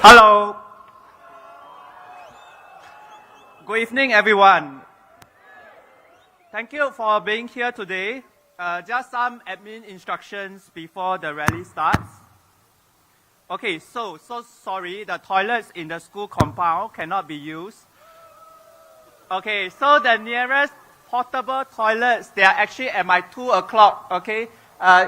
Hello. Good evening, everyone. Thank you for being here today. Just some admin instructions before the rally starts. Okay, so sorry, the toilets in the school compound cannot be used. Okay, so the nearest portable toilets, they are actually at my 2 o'clock, okay?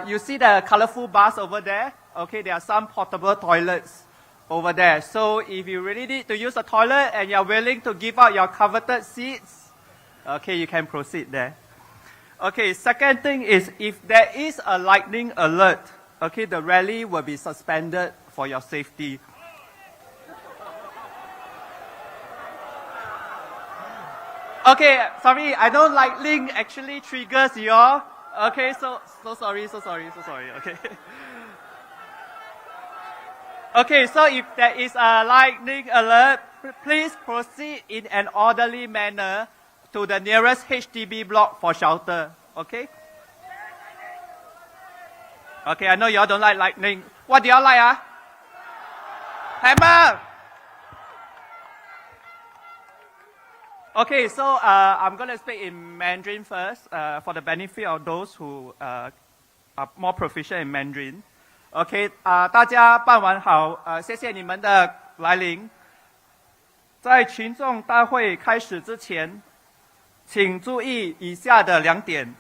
You see the colorful bars over there? Okay, there are some portable toilets over there. So if you really need to use a toilet and you're willing to give out your coveted seats, okay, you can proceed there. Okay, second thing is if there is a lightning alert, okay, the rally will be suspended for your safety. Okay, sorry, I know lightning actually triggers your, okay, so sorry, okay. Okay, so if there is a lightning alert, please proceed in an orderly manner to the nearest HDB block for shelter, okay? Okay, I know y'all don't like lightning. What do y'all like, Hammer! Okay, so I'm going to speak in Mandarin first for the benefit of those who are more proficient in Mandarin. OK， 大家傍晚好，谢谢你们的来临。在群众大会开始之前，请注意以下的2点。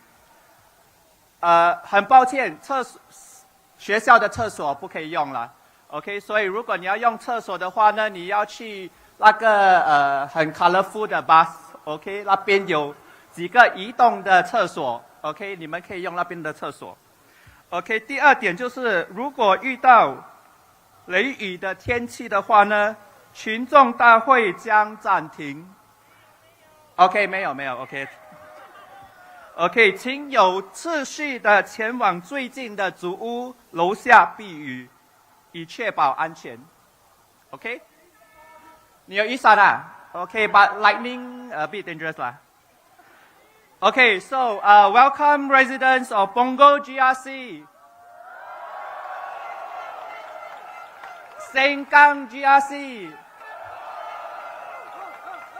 很抱歉，学校的厕所不可以用了。OK， 所以如果你要用厕所的话呢，你要去那个很 colorful 的 bus，OK， 那边有几个移动的厕所 ，OK， 你们可以用那边的厕所。OK， 第2点就是，如果遇到雷雨的天气的话呢，群众大会将暂停。OK， 没有 ，OK， 请有秩序的前往最近的竹屋楼下避雨，以确保安全。OK， 你有雨伞啊 ？OK，but lightning a bit dangerous 啦。Okay, so welcome residents of Punggol GRC, Sengkang GRC,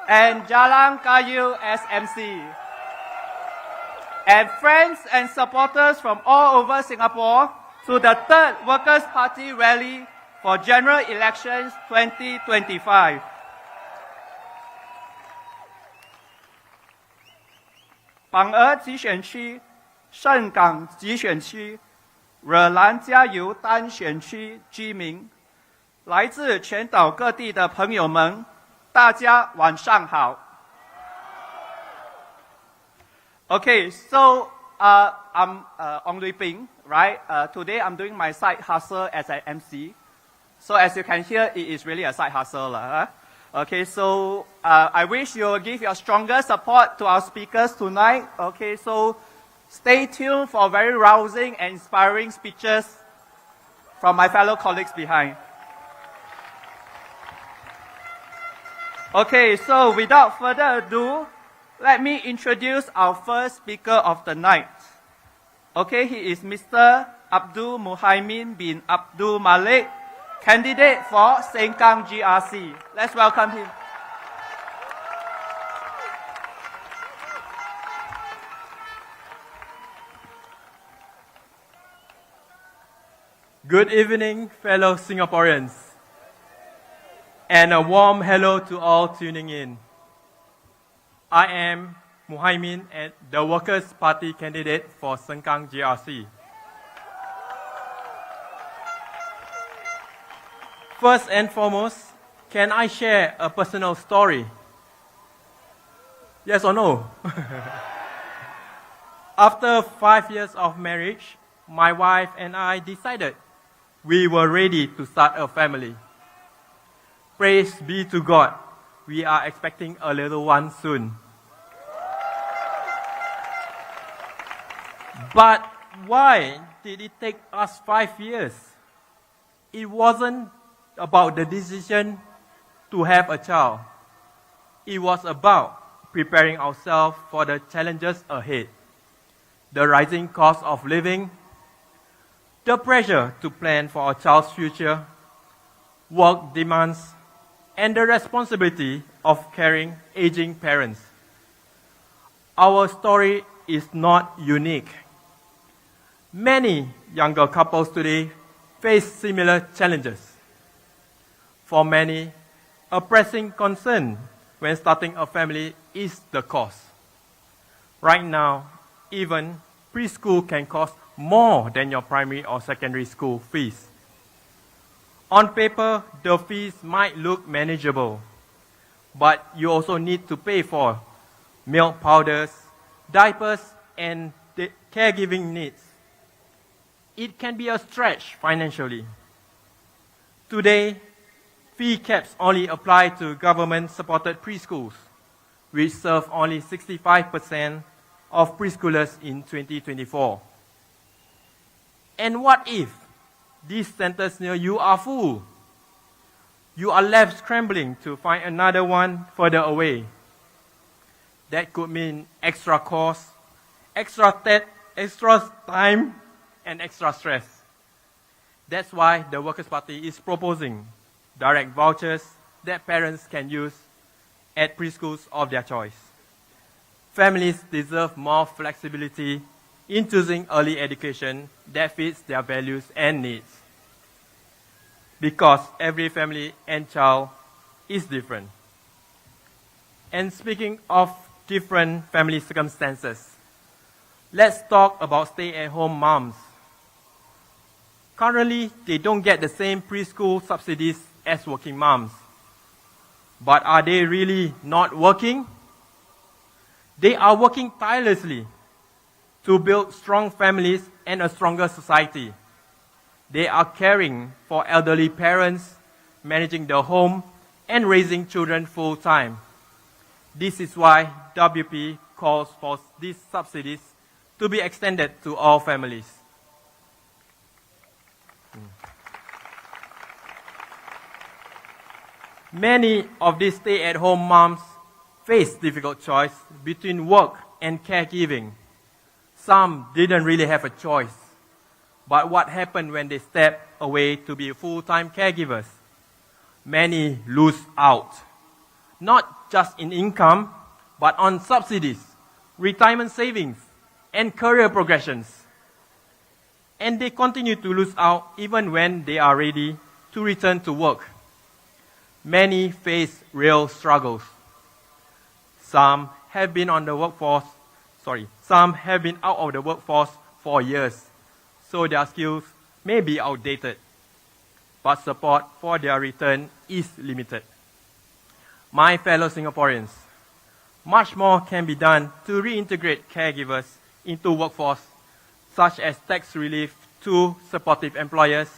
and Jalan Kayu SMC, and friends and supporters from all over Singapore to the 3rd Workers' Party Rally for General Elections 2025. 榜儿集选区、盛港集选区、惹兰加油单选区居民，来自全岛各地的朋友们，大家晚上好。Okay, so I'm Ong Lui Ping, right? Today I'm doing my side hustle as an MC. So as you can hear, it is really a side hustle, Okay, so I wish you will give your strongest support to our speakers tonight. Okay, so stay tuned for very rousing and inspiring speeches from my fellow colleagues behind. Okay, so without further ado, let me introduce our first speaker of the night. Okay, he is Mr. Abdul Muhaimin bin Abdul Malik, candidate for Sengkang GRC. Let's welcome him. Good evening, fellow Singaporeans, and a warm hello to all tuning in. I am Muhaimin, the Workers' Party candidate for Sengkang GRC. First and foremost, can I share a personal story? Yes or no? After 5 years of marriage, my wife and I decided we were ready to start a family. Praise be to God, we are expecting a little one soon. But why did it take us 5 years? It wasn't about the decision to have a child. It was about preparing ourselves for the challenges ahead. The rising cost of living, the pressure to plan for our child's future, work demands, and the responsibility of caring aging parents. Our story is not unique. Many younger couples today face similar challenges. For many, a pressing concern when starting a family is the cost. Right now, even preschool can cost more than your primary or secondary school fees. On paper, the fees might look manageable, but you also need to pay for milk powders, diapers, and the caregiving needs. It can be a stretch financially. Today, fee caps only apply to government-supported preschools, which serve only 65% of preschoolers in 2024. And what if these centers near you are full? You are left scrambling to find another one further away. That could mean extra cost, extra time, and extra stress. That's why the Workers' Party is proposing direct vouchers that parents can use at preschools of their choice. Families deserve more flexibility in choosing early education that fits their values and needs. Because every family and child is different. And speaking of different family circumstances, let's talk about stay-at-home moms. Currently, they don't get the same preschool subsidies as working moms. But are they really not working? They are working tirelessly to build strong families and a stronger society. They are caring for elderly parents, managing the home, and raising children full-time. This is why WP calls for these subsidies to be extended to all families. Many of these stay-at-home moms face difficult choice between work and caregiving. Some didn't really have a choice. But what happened when they step away to be full-time caregivers? Many lose out, not just in income, but on subsidies, retirement savings, and career progressions. And they continue to lose out even when they are ready to return to work. Many face real struggles. Some have been out of the workforce for years, so their skills may be outdated, but support for their return is limited. My fellow Singaporeans, much more can be done to reintegrate caregivers into workforce, such as tax relief to supportive employers,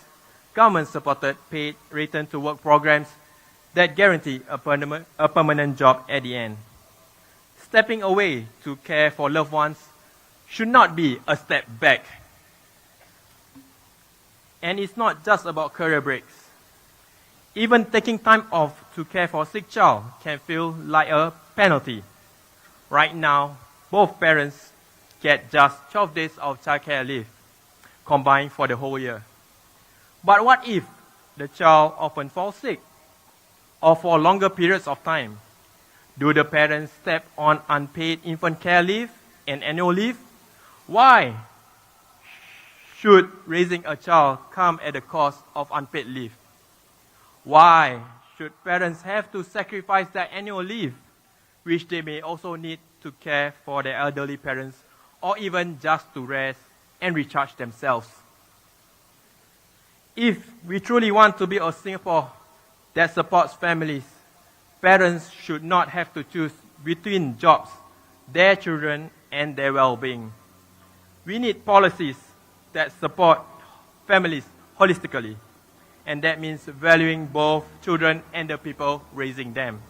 government-supported paid return-to-work programs that guarantee a permanent job at the end. Stepping away to care for loved ones should not be a step back. And it's not just about career breaks. Even taking time off to care for a sick child can feel like a penalty. Right now, both parents get just 12 days of childcare leave, combined for the whole year. But what if the child often falls sick, or for longer periods of time? Do the parents step on unpaid infant care leave and annual leave? Why should raising a child come at the cost of unpaid leave? Why should parents have to sacrifice their annual leave, which they may also need to care for their elderly parents, or even just to rest and recharge themselves? If we truly want to be a Singapore that supports families, parents should not have to choose between jobs, their children, and their well-being. We need policies that support families holistically, and that means valuing both children and the people raising them.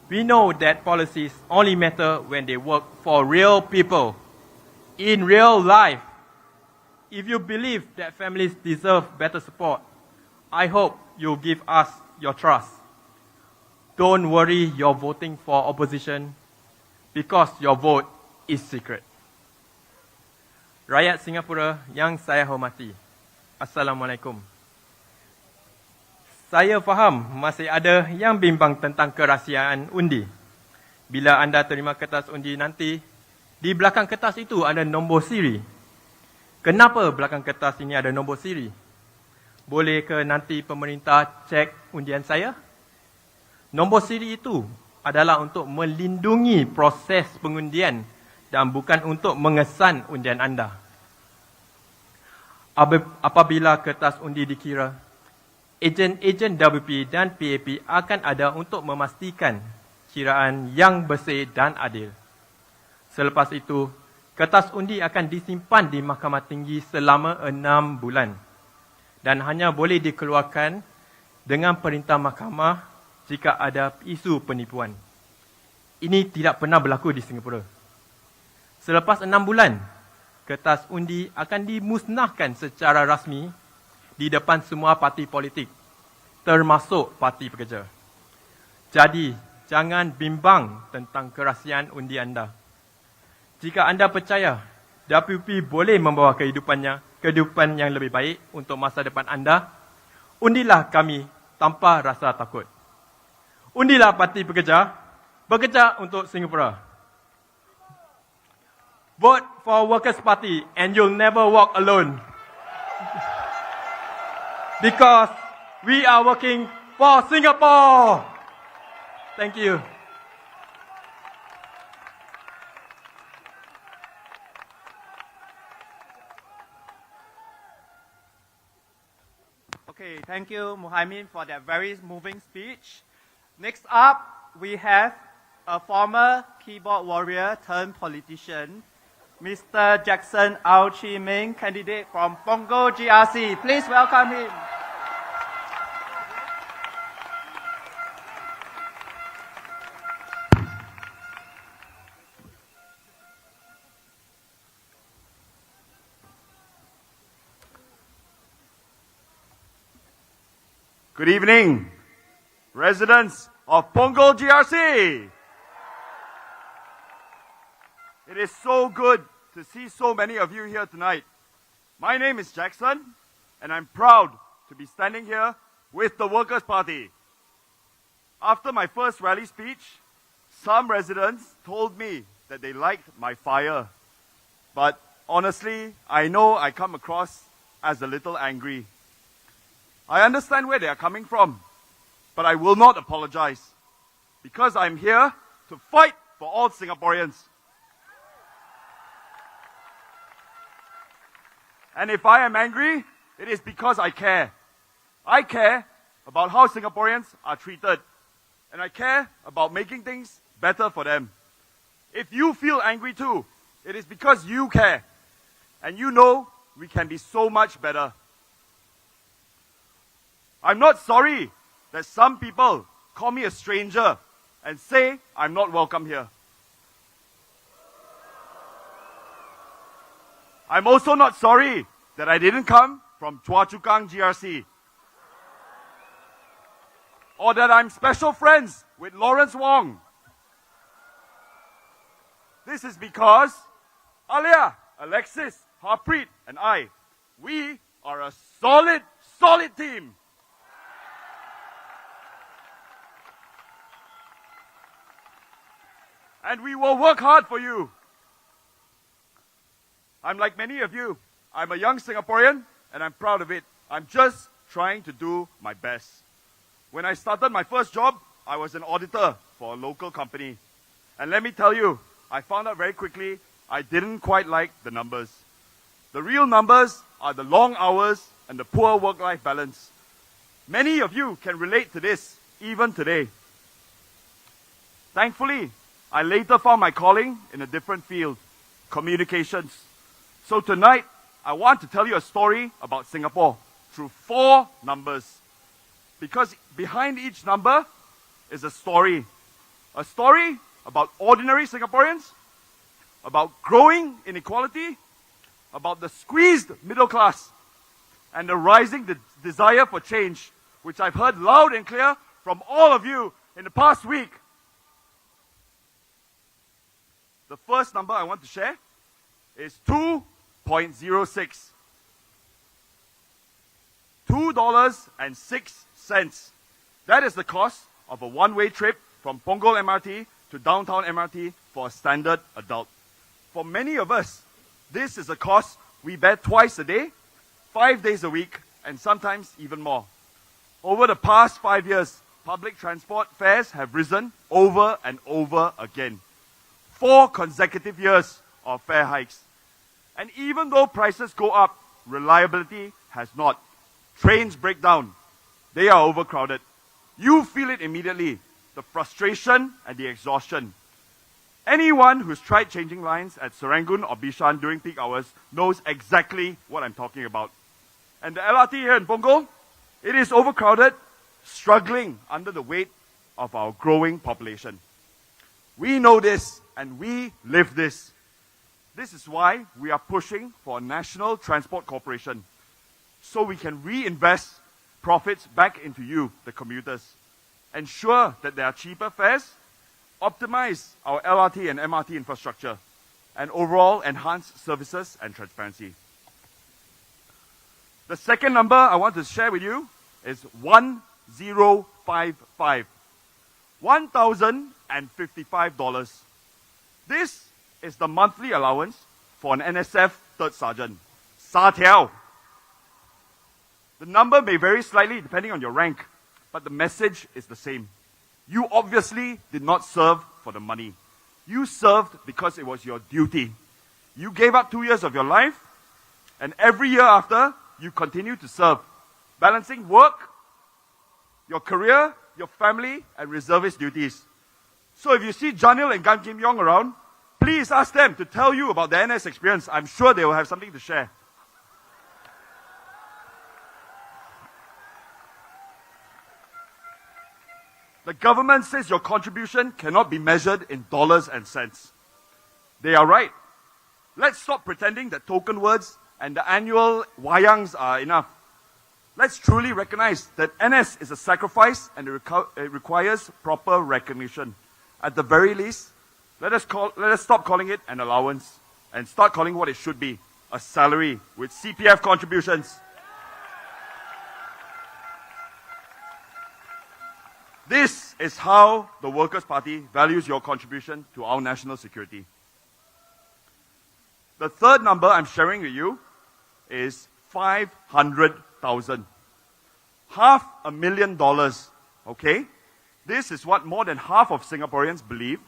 We know that policies only matter when they work for real people, in real life. If you believe that families deserve better support, I hope you'll give us your trust. Don't worry you're voting for opposition, because your vote is secret. Rakyat Singapura yang saya hormati, Assalamualaikum. Saya faham masih ada yang bimbang tentang kerahsiaan undi. Bila anda terima kertas undi nanti, di belakang kertas itu ada nombor siri. Kenapa belakang kertas ini ada nombor siri? Boleh ke nanti pemerintah cek undian saya? Nombor siri itu adalah untuk melindungi proses pengundian dan bukan untuk mengesan undian anda. Apabila kertas undi dikira, ejen-ejen WP dan PAP akan ada untuk memastikan kiraan yang bersih dan adil. Selepas itu, kertas undi akan disimpan di Mahkamah Tinggi selama 6 bulan dan hanya boleh dikeluarkan dengan perintah mahkamah jika ada isu penipuan. Ini tidak pernah berlaku di Singapura. Selepas 6 bulan, kertas undi akan dimusnahkan secara rasmi di depan semua parti politik, termasuk Parti Pekerja. Jadi, jangan bimbang tentang kerahsiaan undi anda. Jika anda percaya, WP boleh membawa kehidupan yang lebih baik untuk masa depan anda, undilah kami tanpa rasa takut. Undilah Parti Pekerja, bekerja untuk Singapura. Vote for Workers' Party and you'll never walk alone. Because we are working for Singapore. Thank you. Okay, thank you, Muhaimin, for that very moving speech. Next up, we have a former keyboard warrior turned politician, Mr. Jackson Ao Chi Ming, candidate from Punggol GRC. Please welcome him. Good evening, residents of Punggol GRC. It is so good to see so many of you here tonight. My name is Jackson, and I'm proud to be standing here with the Workers' Party. After my first rally speech, some residents told me that they liked my fire. But honestly, I know I come across as a little angry. I understand where they are coming from, but I will not apologize, because I'm here to fight for all Singaporeans. And if I am angry, it is because I care. I care about how Singaporeans are treated, and I care about making things better for them. If you feel angry too, it is because you care, and you know we can be so much better. I'm not sorry that some people call me a stranger and say I'm not welcome here. I'm also not sorry that I didn't come from Choa Chu Kang GRC, or that I'm special friends with Lawrence Wong. This is because Alia, Alexis, Harpreet, and I, we are a solid team. And we will work hard for you. I'm like many of you. I'm a young Singaporean, and I'm proud of it. I'm just trying to do my best. When I started my first job, I was an auditor for a local company. And let me tell you, I found out very quickly I didn't quite like the numbers. The real numbers are the long hours and the poor work-life balance. Many of you can relate to this, even today. Thankfully, I later found my calling in a different field, communications. So tonight, I want to tell you a story about Singapore through 4 numbers. Because behind each number is a story. A story about ordinary Singaporeans, about growing inequality, about the squeezed middle class, and the rising desire for change, which I've heard loud and clear from all of you in the past week. The first number I want to share is 2.06. $2.06 cents. That is the cost of a one-way trip from Punggol MRT to downtown MRT for a standard adult. For many of us, this is a cost we bear twice a day, 5 days a week, and sometimes even more. Over the past 5 years, public transport fares have risen over and over again. 4 consecutive years of fare hikes. And even though prices go up, reliability has not. Trains break down. They are overcrowded. You feel it immediately, the frustration and the exhaustion. Anyone who's tried changing lines at Serangoon or Bishan during peak hours knows exactly what I'm talking about. And the LRT here in Punggol, it is overcrowded, struggling under the weight of our growing population. We know this and we live this. This is why we are pushing for a national transport corporation, so we can reinvest profits back into you, the commuters. Ensure that there are cheaper fares, optimize our LRT and MRT infrastructure, and overall enhance services and transparency. The second number I want to share with you is 1055. $1,055. This is the monthly allowance for an NSF third sergeant. 沙条. The number may vary slightly depending on your rank, but the message is the same. You obviously did not serve for the money. You served because it was your duty. You gave up 2 years of your life, and every year after, you continue to serve, balancing work, your career, your family, and reservist duties. So if you see Janil and Gan Kim Yong around, please ask them to tell you about their NS experience. I'm sure they will have something to share. The government says your contribution cannot be measured in dollars and cents. They are right. Let's stop pretending that token words and the annual wayangs are enough. Let's truly recognize that NS is a sacrifice and it requires proper recognition. At the very least, let us stop calling it an allowance and start calling what it should be, a salary with CPF contributions. This is how the Workers' Party values your contribution to our national security. The third number I'm sharing with you is 500,000. $500,000, okay? This is what more than half of Singaporeans believe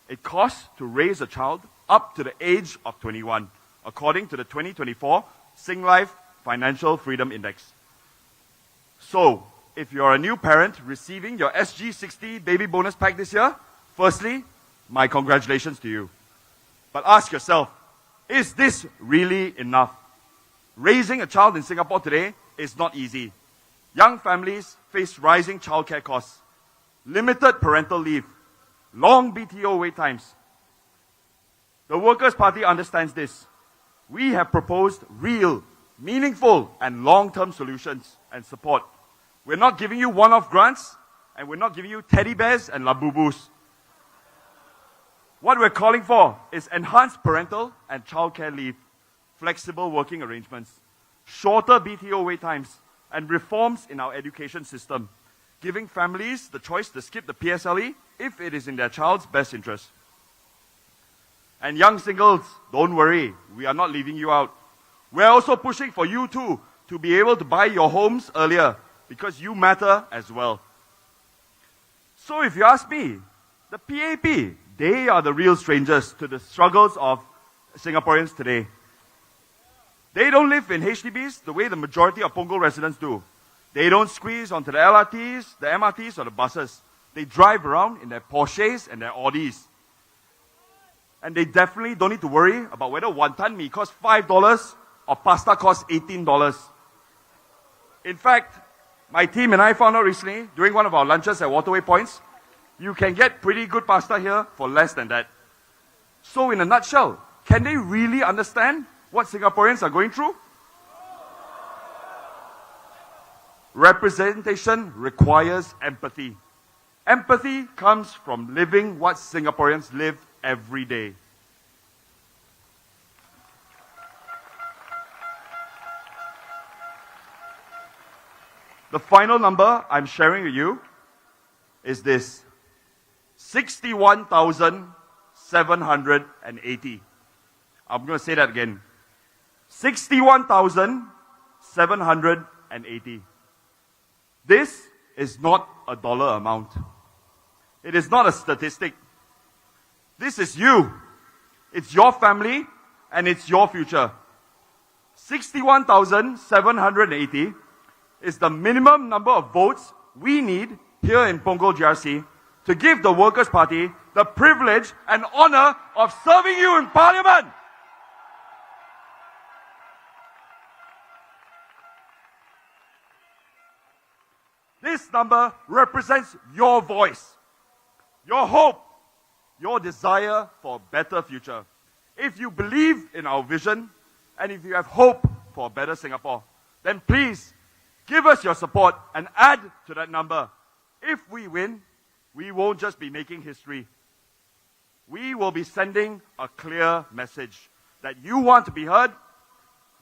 it costs to raise a child up to the age of 21, according to the 2024 Singlife Financial Freedom Index. So, if you're a new parent receiving your SG60 baby bonus pack this year, firstly, my congratulations to you. But ask yourself, is this really enough? Raising a child in Singapore today is not easy. Young families face rising childcare costs, limited parental leave, long BTO wait times. The Workers' Party understands this. We have proposed real, meaningful, and long-term solutions and support. We're not giving you one-off grants, and we're not giving you teddy bears and labubus. What we're calling for is enhanced parental and childcare leave, flexible working arrangements, shorter BTO wait times, and reforms in our education system, giving families the choice to skip the PSLE if it is in their child's best interest. And young singles, don't worry, we are not leaving you out. We're also pushing for you too to be able to buy your homes earlier, because you matter as well. So if you ask me, the PAP, they are the real strangers to the struggles of Singaporeans today. They don't live in HDBs the way the majority of Punggol residents do. They don't squeeze onto the LRTs, the MRTs, or the buses. They drive around in their Porsches and their Audis. And they definitely don't need to worry about whether wonton mee costs $5 or pasta costs $18. In fact, my team and I found out recently, during one of our lunches at Waterway Points, you can get pretty good pasta here for less than that. So in a nutshell, can they really understand what Singaporeans are going through? Representation requires empathy. Empathy comes from living what Singaporeans live every day. The final number I'm sharing with you is this: 61,780. I'm going to say that again. 61,780. This is not a dollar amount. It is not a statistic. This is you. It's your family and it's your future. 61,780 is the minimum number of votes we need here in Punggol GRC to give the Workers' Party the privilege and honor of serving you in Parliament. This number represents your voice, your hope, your desire for a better future. If you believe in our vision, and if you have hope for a better Singapore, then please give us your support and add to that number. If we win, we won't just be making history. We will be sending a clear message that you want to be heard,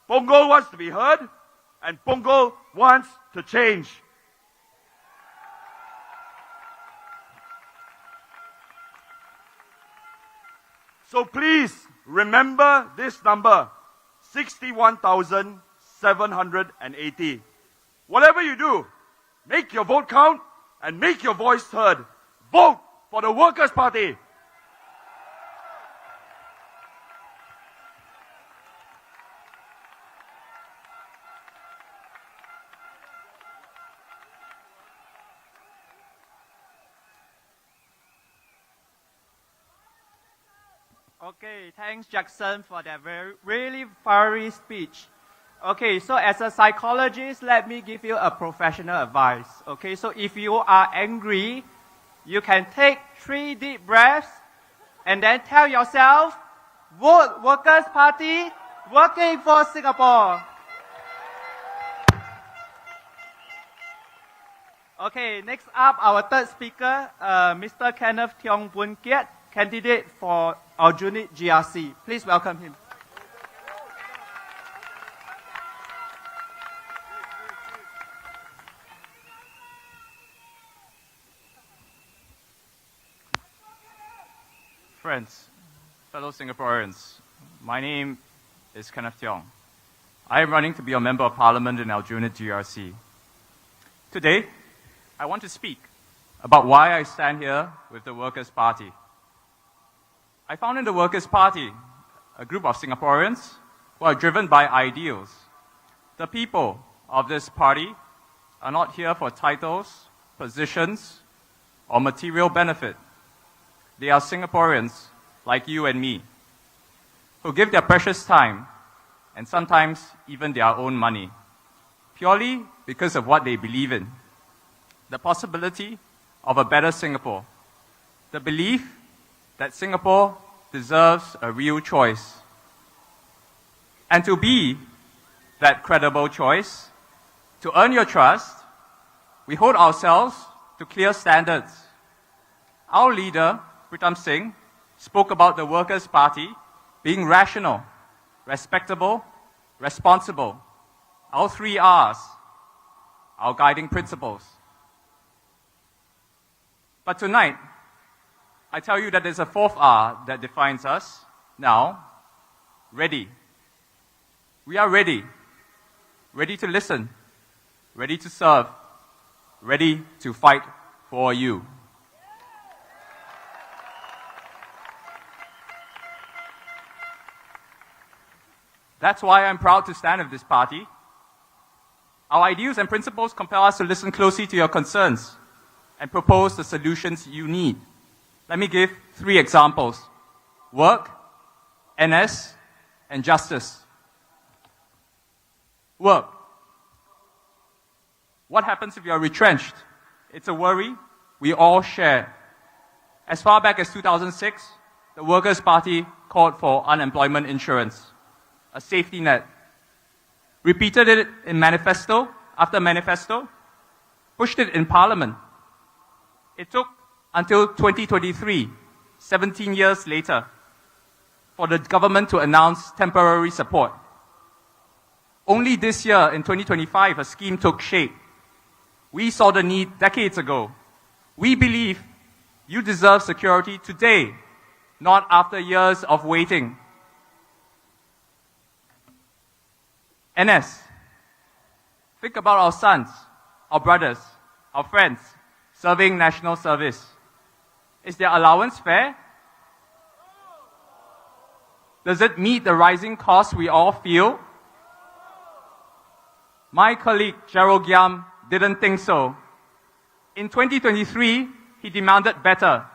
Punggol wants to be heard, and Punggol wants to change. So please remember this number, 61,780. Whatever you do, make your vote count and make your voice heard. Vote for the Workers' Party. Okay, thanks Jackson for that really fiery speech. Okay, so as a psychologist, let me give you a professional advice. Okay, so if you are angry, you can take 3 deep breaths and then tell yourself, vote Workers' Party, working for Singapore. Okay, next up, our third speaker, Mr. Kenneth Tiong Boon Kiat, candidate for Aljunied GRC. Please welcome him. Friends, fellow Singaporeans, my name is Kenneth Tiong. I am running to be a Member of Parliament in Aljunied GRC. Today, I want to speak about why I stand here with the Workers' Party. I found in the Workers' Party a group of Singaporeans who are driven by ideals. The people of this party are not here for titles, positions, or material benefit. They are Singaporeans like you and me, who give their precious time and sometimes even their own money, purely because of what they believe in. The possibility of a better Singapore. The belief that Singapore deserves a real choice. And to be that credible choice, to earn your trust, we hold ourselves to clear standards. Our leader, Pritam Singh, spoke about the Workers' Party being rational, respectable, responsible. Our 3 Rs, our guiding principles. But tonight, I tell you that there's a 4th R that defines us. Now, ready. We are ready. Ready to listen. Ready to serve. Ready to fight for you. That's why I'm proud to stand with this party. Our ideals and principles compel us to listen closely to your concerns and propose the solutions you need. Let me give 3 examples: work, NS, and justice. Work. What happens if you are retrenched? It's a worry we all share. As far back as 2006, the Workers' Party called for unemployment insurance, a safety net. Repeated it in manifesto after manifesto, pushed it in Parliament. It took until 2023, 17 years later, for the government to announce temporary support. Only this year, in 2025, a scheme took shape. We saw the need decades ago. We believe you deserve security today, not after years of waiting. NS, think about our sons, our brothers, our friends serving national service. Is their allowance fair? Does it meet the rising costs we all feel? My colleague Gerald Giam didn't think so. In 2023, he demanded better.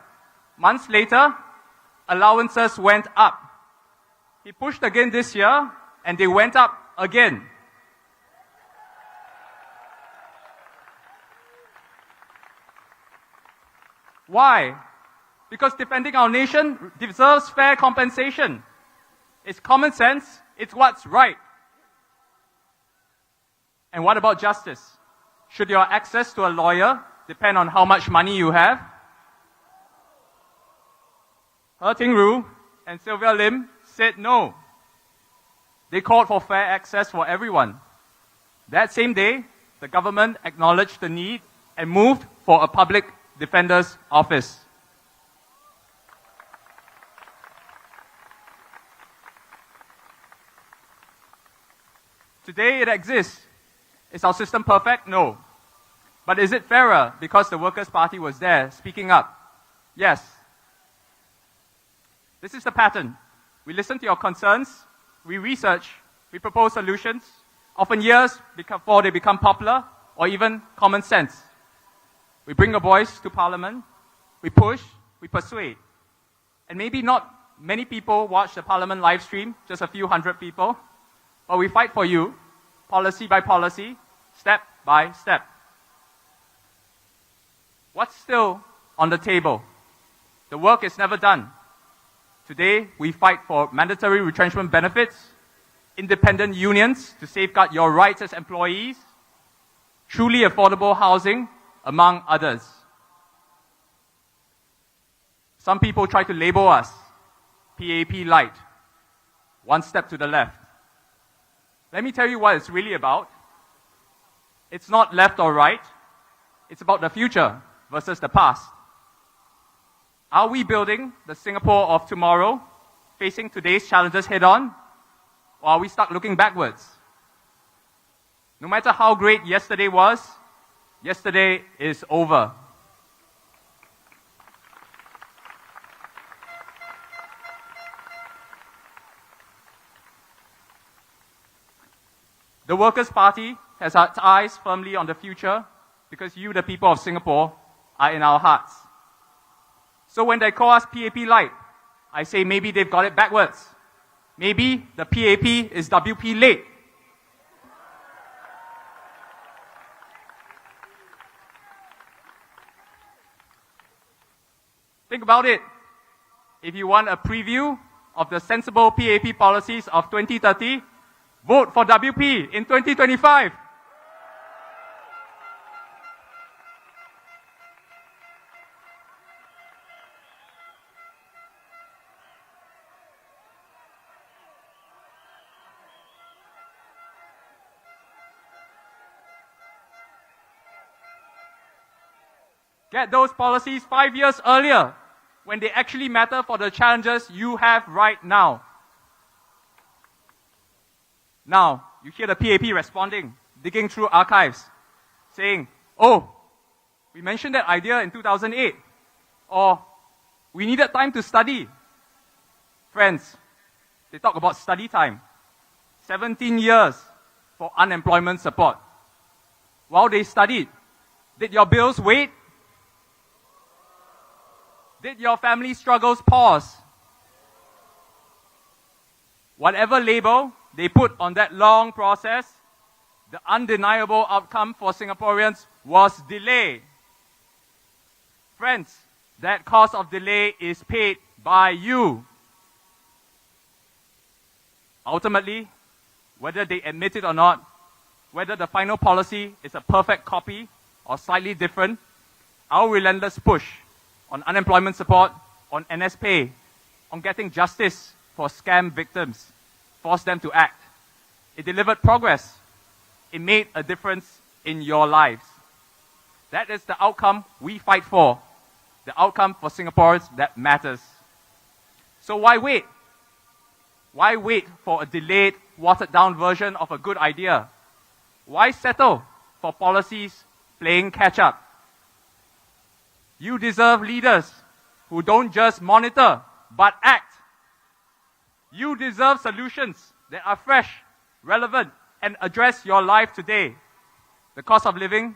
Months later, allowances went up. He pushed again this year, and they went up again. Why? Because defending our nation deserves fair compensation. It's common sense, it's what's right. And what about justice? Should your access to a lawyer depend on how much money you have? He Ting-ru and Sylvia Lim said no. They called for fair access for everyone. That same day, the government acknowledged the need and moved for a public defender's office. Today it exists. Is our system perfect? No. But is it fairer because the Workers' Party was there speaking up? Yes. This is the pattern. We listen to your concerns, we research, we propose solutions, often years before they become popular or even common sense. We bring a voice to Parliament, we push, we persuade. And maybe not many people watch the Parliament live stream, just a few hundred people, but we fight for you, policy by policy, step by step. What's still on the table? The work is never done. Today, we fight for mandatory retrenchment benefits, independent unions to safeguard your rights as employees, truly affordable housing, among others. Some people try to label us PAP light, one step to the left. Let me tell you what it's really about. It's not left or right. It's about the future versus the past. Are we building the Singapore of tomorrow, facing today's challenges head on, or are we stuck looking backwards? No matter how great yesterday was, yesterday is over. The Workers' Party has its eyes firmly on the future because you, the people of Singapore, are in our hearts. So when they call us PAP light, I say maybe they've got it backwards. Maybe the PAP is WP late. Think about it. If you want a preview of the sensible PAP policies of 2030, vote for WP in 2025. Get those policies 5 years earlier, when they actually matter for the challenges you have right now. Now, you hear the PAP responding, digging through archives, saying, oh, we mentioned that idea in 2008, or we needed time to study. Friends, they talk about study time. 17 years for unemployment support. While they studied, did your bills wait? Did your family struggles pause? Whatever label they put on that long process, the undeniable outcome for Singaporeans was delay. Friends, that cost of delay is paid by you. Ultimately, whether they admit it or not, whether the final policy is a perfect copy or slightly different, our relentless push on unemployment support, on NS pay, on getting justice for scam victims, forced them to act. It delivered progress. It made a difference in your lives. That is the outcome we fight for. The outcome for Singaporeans that matters. So why wait? Why wait for a delayed, watered-down version of a good idea? Why settle for policies playing catch-up? You deserve leaders who don't just monitor, but act. You deserve solutions that are fresh, relevant, and address your life today. The cost of living,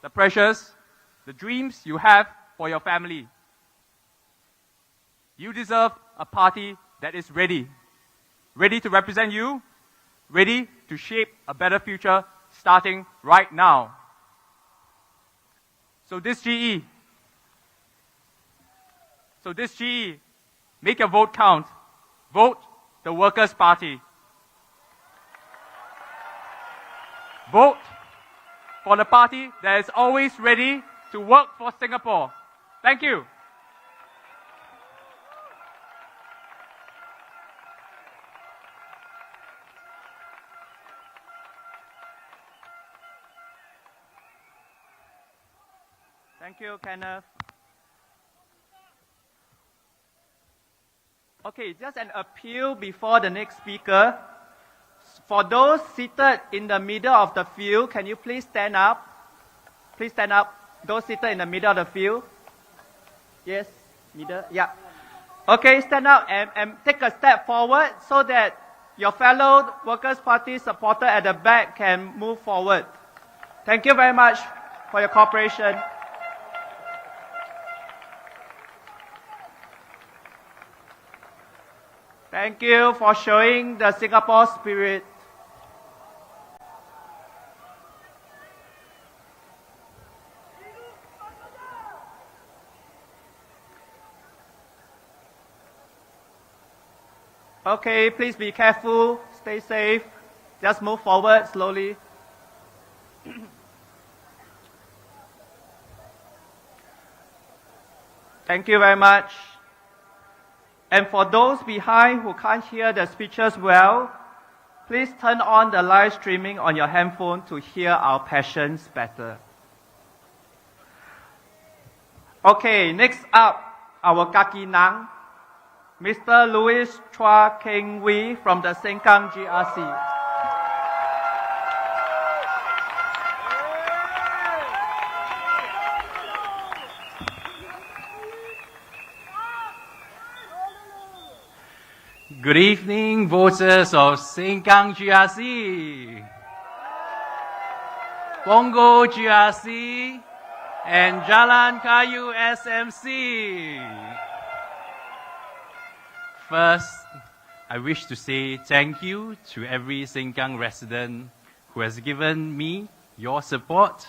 the pressures, the dreams you have for your family. You deserve a party that is ready. Ready to represent you, ready to shape a better future starting right now. So this GE, make your vote count. Vote the Workers' Party. Vote for the party that is always ready to work for Singapore. Thank you. Thank you, Kenneth. Okay, just an appeal before the next speaker. For those seated in the middle of the field, can you please stand up? Please stand up. Those seated in the middle of the field. Yes, middle, yeah. Okay, stand up and take a step forward so that your fellow Workers' Party supporter at the back can move forward. Thank you very much for your cooperation. Thank you for showing the Singapore spirit. Okay, please be careful, stay safe. Just move forward slowly. Thank you very much. And for those behind who can't hear the speeches well, please turn on the live streaming on your handphone to hear our passions better. Okay, next up, our Kaki Nang, Mr. Louis Chua Keng Wee from the Sengkang GRC. Good evening, voters of Sengkang GRC, Punggol GRC, and Jalan Kayu SMC. First, I wish to say thank you to every Sengkang resident who has given me your support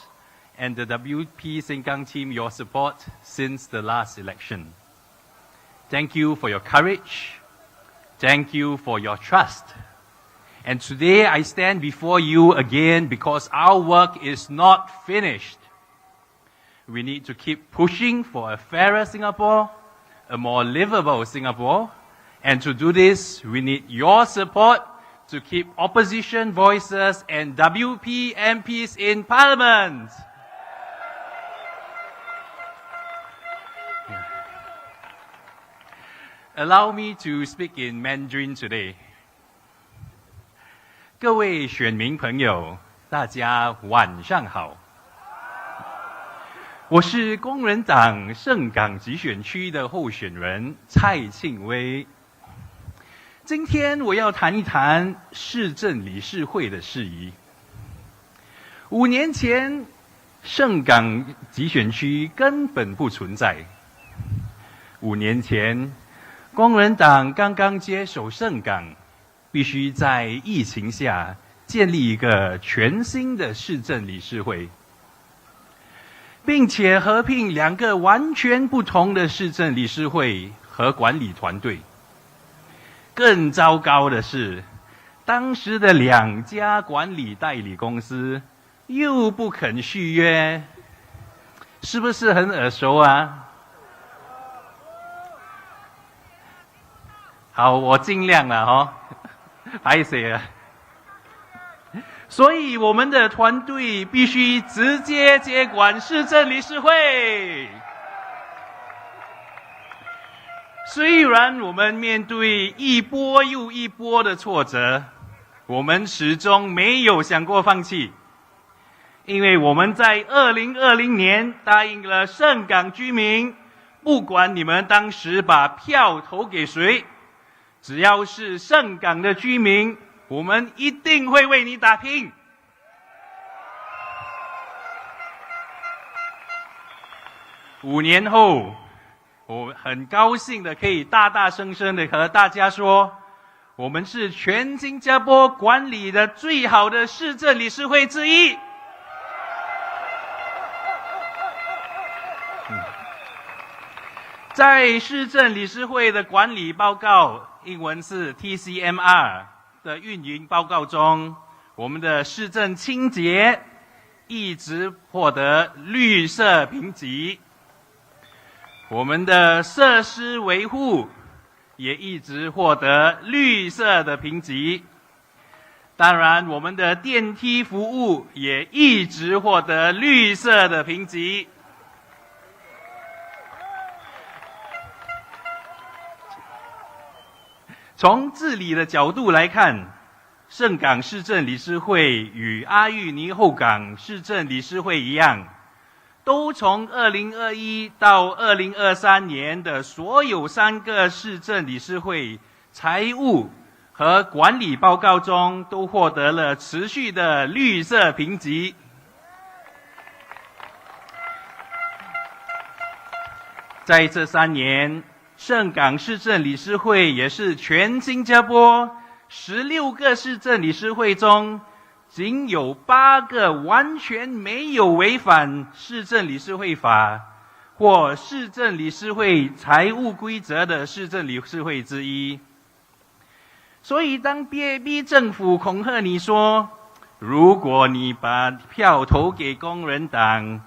and the WP Sengkang team your support since the last election. Thank you for your courage. Thank you for your trust. And today I stand before you again because our work is not finished. We need to keep pushing for a fairer Singapore, a more livable Singapore, and to do this, we need your support to keep opposition voices and WP MPs in Parliament. Allow me to speak in Mandarin today. 各位选民朋友，大家晚上好。我是工人党盛港集选区的候选人蔡庆威。今天我要谈一谈市政理事会的事宜。5年前，盛港集选区根本不存在。5年前，工人党刚刚接手盛港，必须在疫情下建立一个全新的市政理事会，并且合并2个完全不同的市政理事会和管理团队。更糟糕的是，当时的2家管理代理公司又不肯续约，是不是很耳熟啊？好，我尽量了哦，不好意思啊。所以我们的团队必须直接接管市政理事会。虽然我们面对一波又一波的挫折，我们始终没有想过放弃，因为我们在2020年答应了盛港居民，不管你们当时把票投给谁，只要是盛港的居民，我们一定会为你打拼。5年后，我很高兴的可以大大声声的和大家说，我们是全新加坡管理的最好的市政理事会之一。在市政理事会的管理报告，英文是 TCMR 的运营报告中，我们的市政清洁一直获得绿色评级，我们的设施维护也一直获得绿色的评级。当然，我们的电梯服务也一直获得绿色的评级。从治理的角度来看，盛港市政理事会与阿育尼后港市政理事会一样，都从2021到2023年的所有3个市政理事会财务和管理报告中都获得了持续的绿色评级。在这3年，盛港市政理事会也是全新加坡16个市政理事会中，仅有8个完全没有违反市政理事会法或市政理事会财务规则的市政理事会之一。所以当 BAB 政府恐吓你说，如果你把票投给工人党，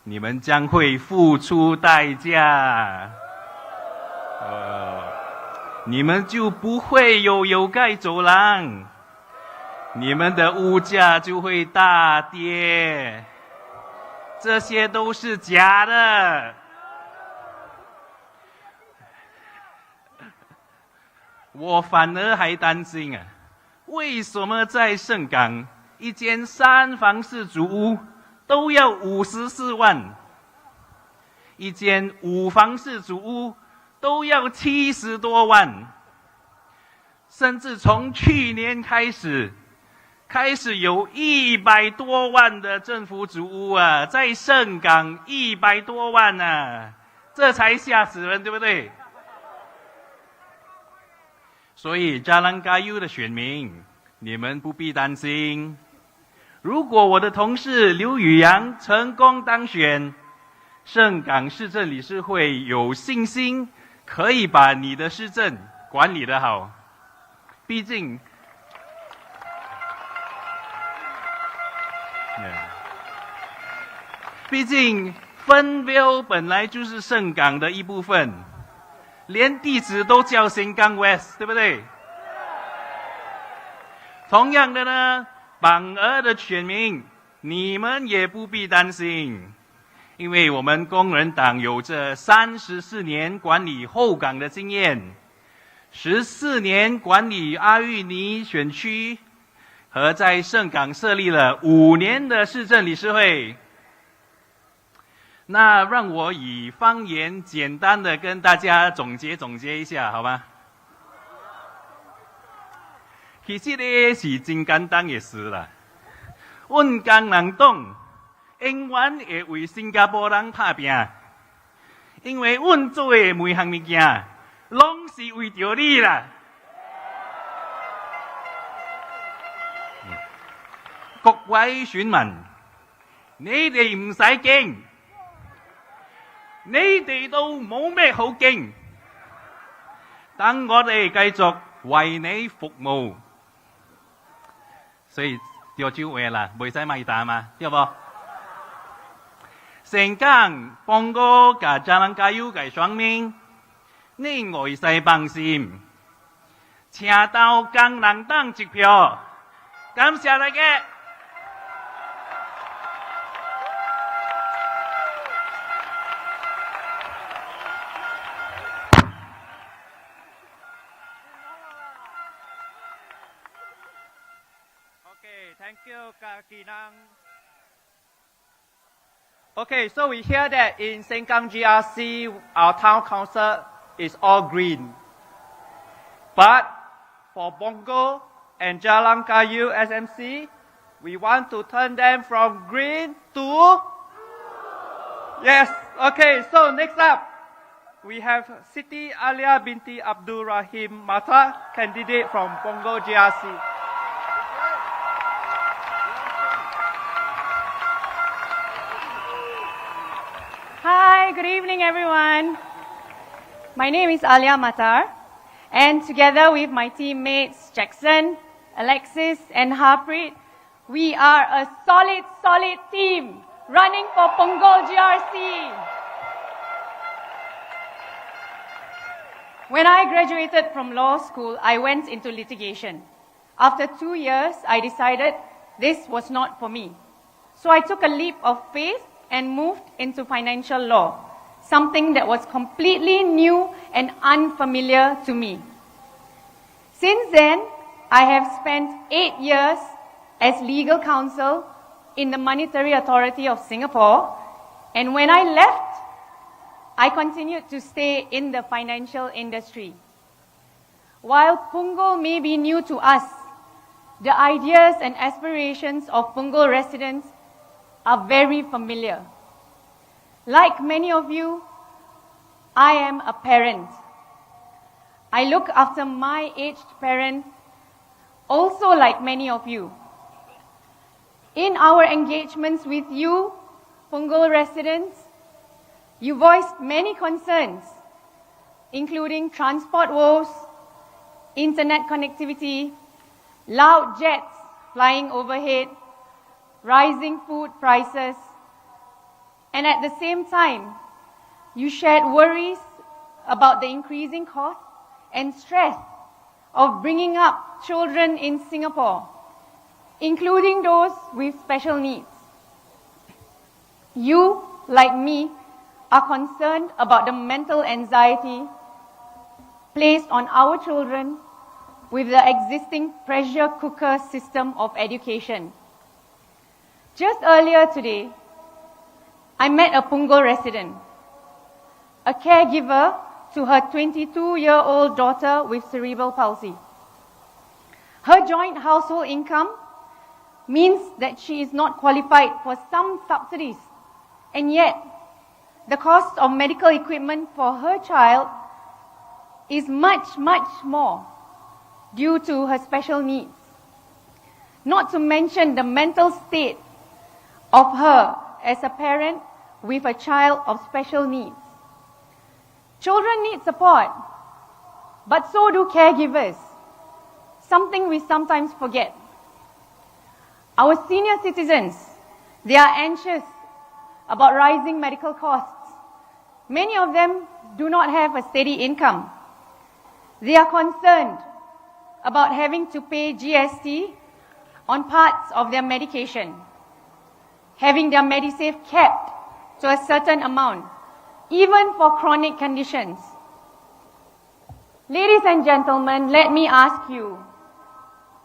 你们将会付出代价，你们就不会有盖走廊，你们的物价就会大跌，这些都是假的。我反而还担心为什么在盛港一间3房式主屋都要54万，一间5房式主屋都要70多万，甚至从去年开始有100多万的政府主屋在盛港100多万这才吓死人，对不对？所以Jalan Kayu的选民，你们不必担心，如果我的同事刘宇阳成功当选，盛港市政理事会有信心可以把你的市政管理得好。毕竟Fernvale 本来就是盛港的一部分，连地址都叫新港 West， 对不对？同样的呢，榜儿的选民，你们也不必担心，因为我们工人党有着34年管理后港的经验，14年管理阿育尼选区，和在盛港设立了5年的市政理事会。那让我以方言简单的跟大家总结一下，好吗？其实呢是真简单的事啦。阮工人党永远会为新加坡人打拼，因为阮做的每项物件，拢是为着你啦。各位選民，你哋唔使驚，你哋都冇咩好驚。等我哋繼續為你服務。所以調招話啦，袂使買單嘛，對不？成港幫個甲Jalan Kayu嘅雙面，你外勢放心，請到工人黨一票，感謝大家。Thank you, Kak Kinang. Okay, so we hear that in Sengkang GRC, our town council is all green. But for Punggol and Jalan Kayu SMC, we want to turn them from green to... Yes, okay, so next up, we have Siti Alia binti Abdul Rahim Mata, candidate from Punggol GRC. Hi, good evening everyone. My name is Alia Matar, and together with my teammates Jackson, Alexis and Harpreet, we are a solid team running for Punggol GRC. When I graduated from law school, I went into litigation. After 2 years, I decided this was not for me. So I took a leap of faith and moved into financial law, something that was completely new and unfamiliar to me. Since then, I have spent 8 years as legal counsel in the Monetary Authority of Singapore, and when I left, I continued to stay in the financial industry. While Punggol may be new to us, the ideas and aspirations of Punggol residents are very familiar. Like many of you, I am a parent. I look after my aged parents, also like many of you. In our engagements with you, Punggol residents, you voiced many concerns, including transport woes, internet connectivity, loud jets flying overhead, rising food prices, and at the same time, you shared worries about the increasing cost and stress of bringing up children in Singapore, including those with special needs. You, like me, are concerned about the mental anxiety placed on our children with the existing pressure cooker system of education. Just earlier today, I met a Punggol resident, a caregiver to her 22-year-old daughter with cerebral palsy. Her joint household income means that she is not qualified for some subsidies, and yet the cost of medical equipment for her child is much more due to her special needs. Not to mention the mental state of her as a parent with a child of special needs. Children need support, but so do caregivers, something we sometimes forget. Our senior citizens, they are anxious about rising medical costs. Many of them do not have a steady income. They are concerned about having to pay GST on parts of their medication, having their Medisave capped to a certain amount, even for chronic conditions. Ladies and gentlemen, let me ask you,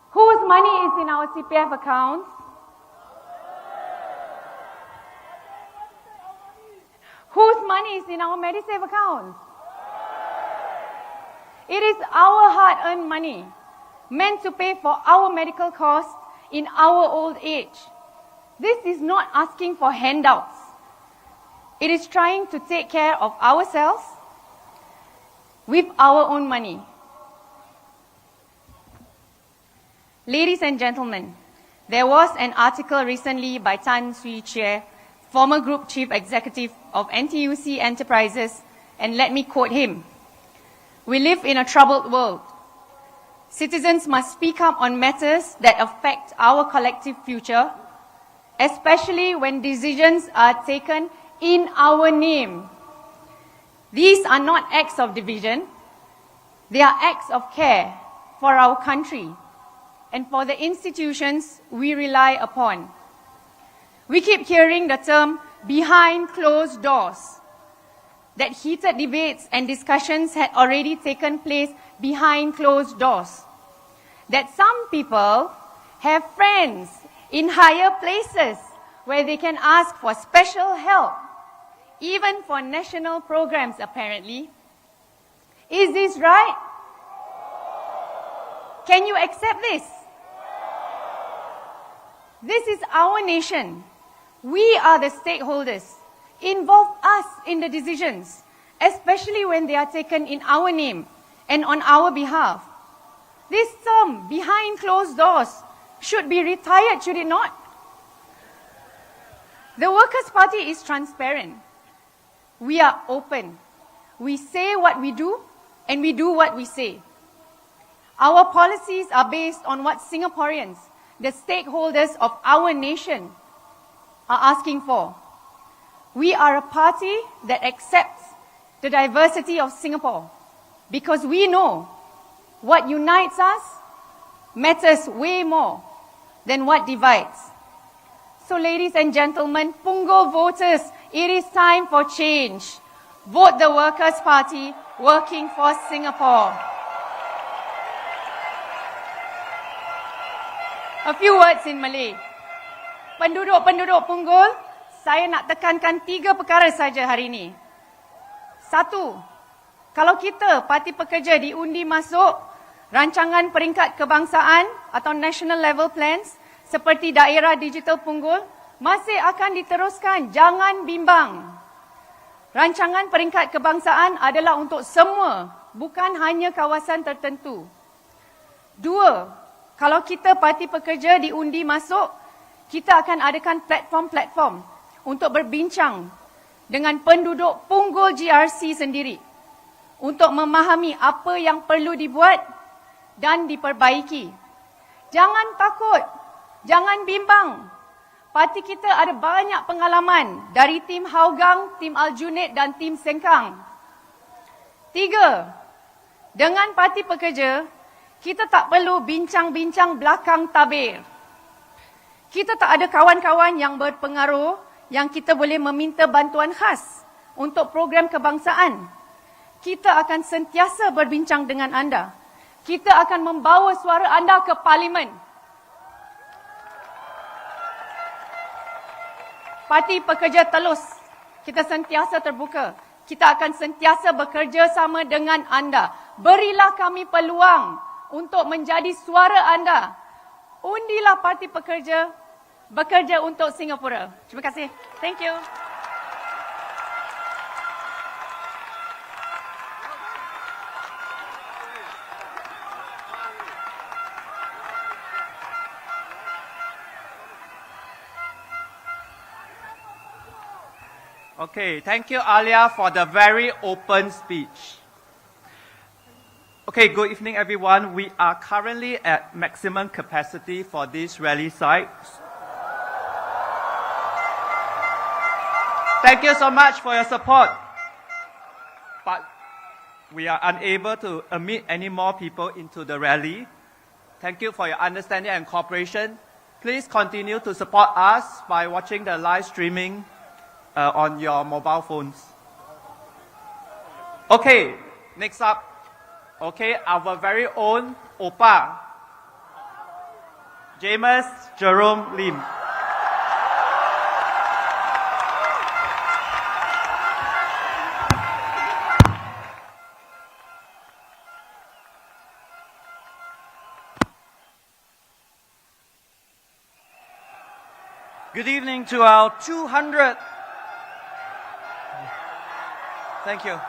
whose money is in our CPF accounts? Whose money is in our Medisave accounts? It is our hard-earned money, meant to pay for our medical costs in our old age. This is not asking for handouts. It is trying to take care of ourselves with our own money. Ladies and gentlemen, there was an article recently by Tan Swee Chie, former Group Chief Executive of NTUC Enterprises, and let me quote him. "We live in a troubled world. Citizens must speak up on matters that affect our collective future, especially when decisions are taken in our name. These are not acts of division. They are acts of care for our country and for the institutions we rely upon. We keep hearing the term behind closed doors, that heated debates and discussions had already taken place behind closed doors, that some people have friends in higher places where they can ask for special help, even for national programs apparently. Is this right? Can you accept this? This is our nation. We are the stakeholders. Involve us in the decisions, especially when they are taken in our name and on our behalf. This term, behind closed doors, should be retired, should it not? The Workers' Party is transparent. We are open. We say what we do, and we do what we say. Our policies are based on what Singaporeans, the stakeholders of our nation, are asking for. We are a party that accepts the diversity of Singapore because we know what unites us matters way more than what divides. So ladies and gentlemen, Punggol voters, it is time for change. Vote the Workers' Party, working for Singapore. A few words in Malay. Penduduk-penduduk Punggol, saya nak tekankan 3 perkara saja hari ini. 1, kalau kita Parti Pekerja diundi masuk rancangan peringkat kebangsaan atau national level plans seperti daerah digital Punggol, masih akan diteruskan, jangan bimbang. Rancangan peringkat kebangsaan adalah untuk semua, bukan hanya kawasan tertentu. 2, kalau kita Parti Pekerja diundi masuk, kita akan adakan platform-platform untuk berbincang dengan penduduk Punggol GRC sendiri untuk memahami apa yang perlu dibuat dan diperbaiki. Jangan takut, jangan bimbang. Parti kita ada banyak pengalaman dari tim Hougang, tim Aljunied dan tim Sengkang. 3, dengan Parti Pekerja, kita tak perlu bincang-bincang belakang tabir. Kita tak ada kawan-kawan yang berpengaruh yang kita boleh meminta bantuan khas untuk program kebangsaan. Kita akan sentiasa berbincang dengan anda. Kita akan membawa suara anda ke Parlimen. Parti Pekerja Telus, kita sentiasa terbuka. Kita akan sentiasa bekerja sama dengan anda. Berilah kami peluang untuk menjadi suara anda. Undilah Parti Pekerja, bekerja untuk Singapura. Terima kasih. Thank you. Okay, thank you, Alia, for the very open speech. Okay, good evening, everyone. We are currently at maximum capacity for this rally site. Thank you so much for your support. But we are unable to admit any more people into the rally. Thank you for your understanding and cooperation. Please continue to support us by watching the live streaming on your mobile phones. Okay, next up. Okay, our very own Opa, James Jerome Lim. Good evening to our 200. Thank you.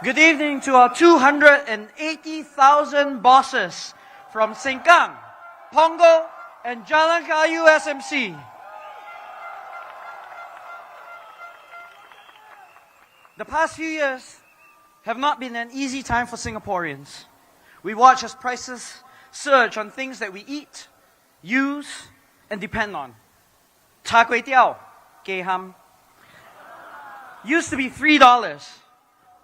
Good evening to our 280,000 bosses from Sengkang, Punggol, and Jalan Kayu SMC. The past few years have not been an easy time for Singaporeans. We watch as prices surge on things that we eat, use, and depend on. Char kway teow, kay ham, used to be $3,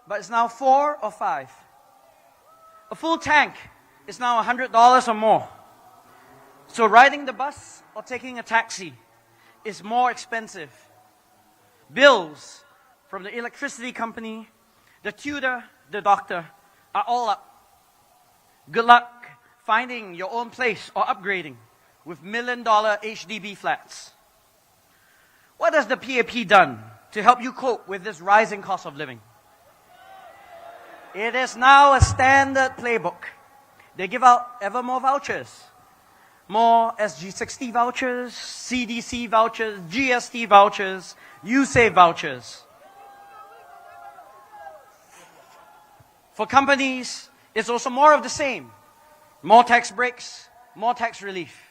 but it's now $4 or $5. A full tank is now $100 or more. So riding the bus or taking a taxi is more expensive. Bills from the electricity company, the tutor, the doctor are all up. Good luck finding your own place or upgrading with $1 million HDB flats. What has the PAP done to help you cope with this rising cost of living? It is now a standard playbook. They give out ever more vouchers. More SG60 vouchers, CDC vouchers, GST vouchers, USAVE vouchers. For companies, it's also more of the same. More tax breaks, more tax relief.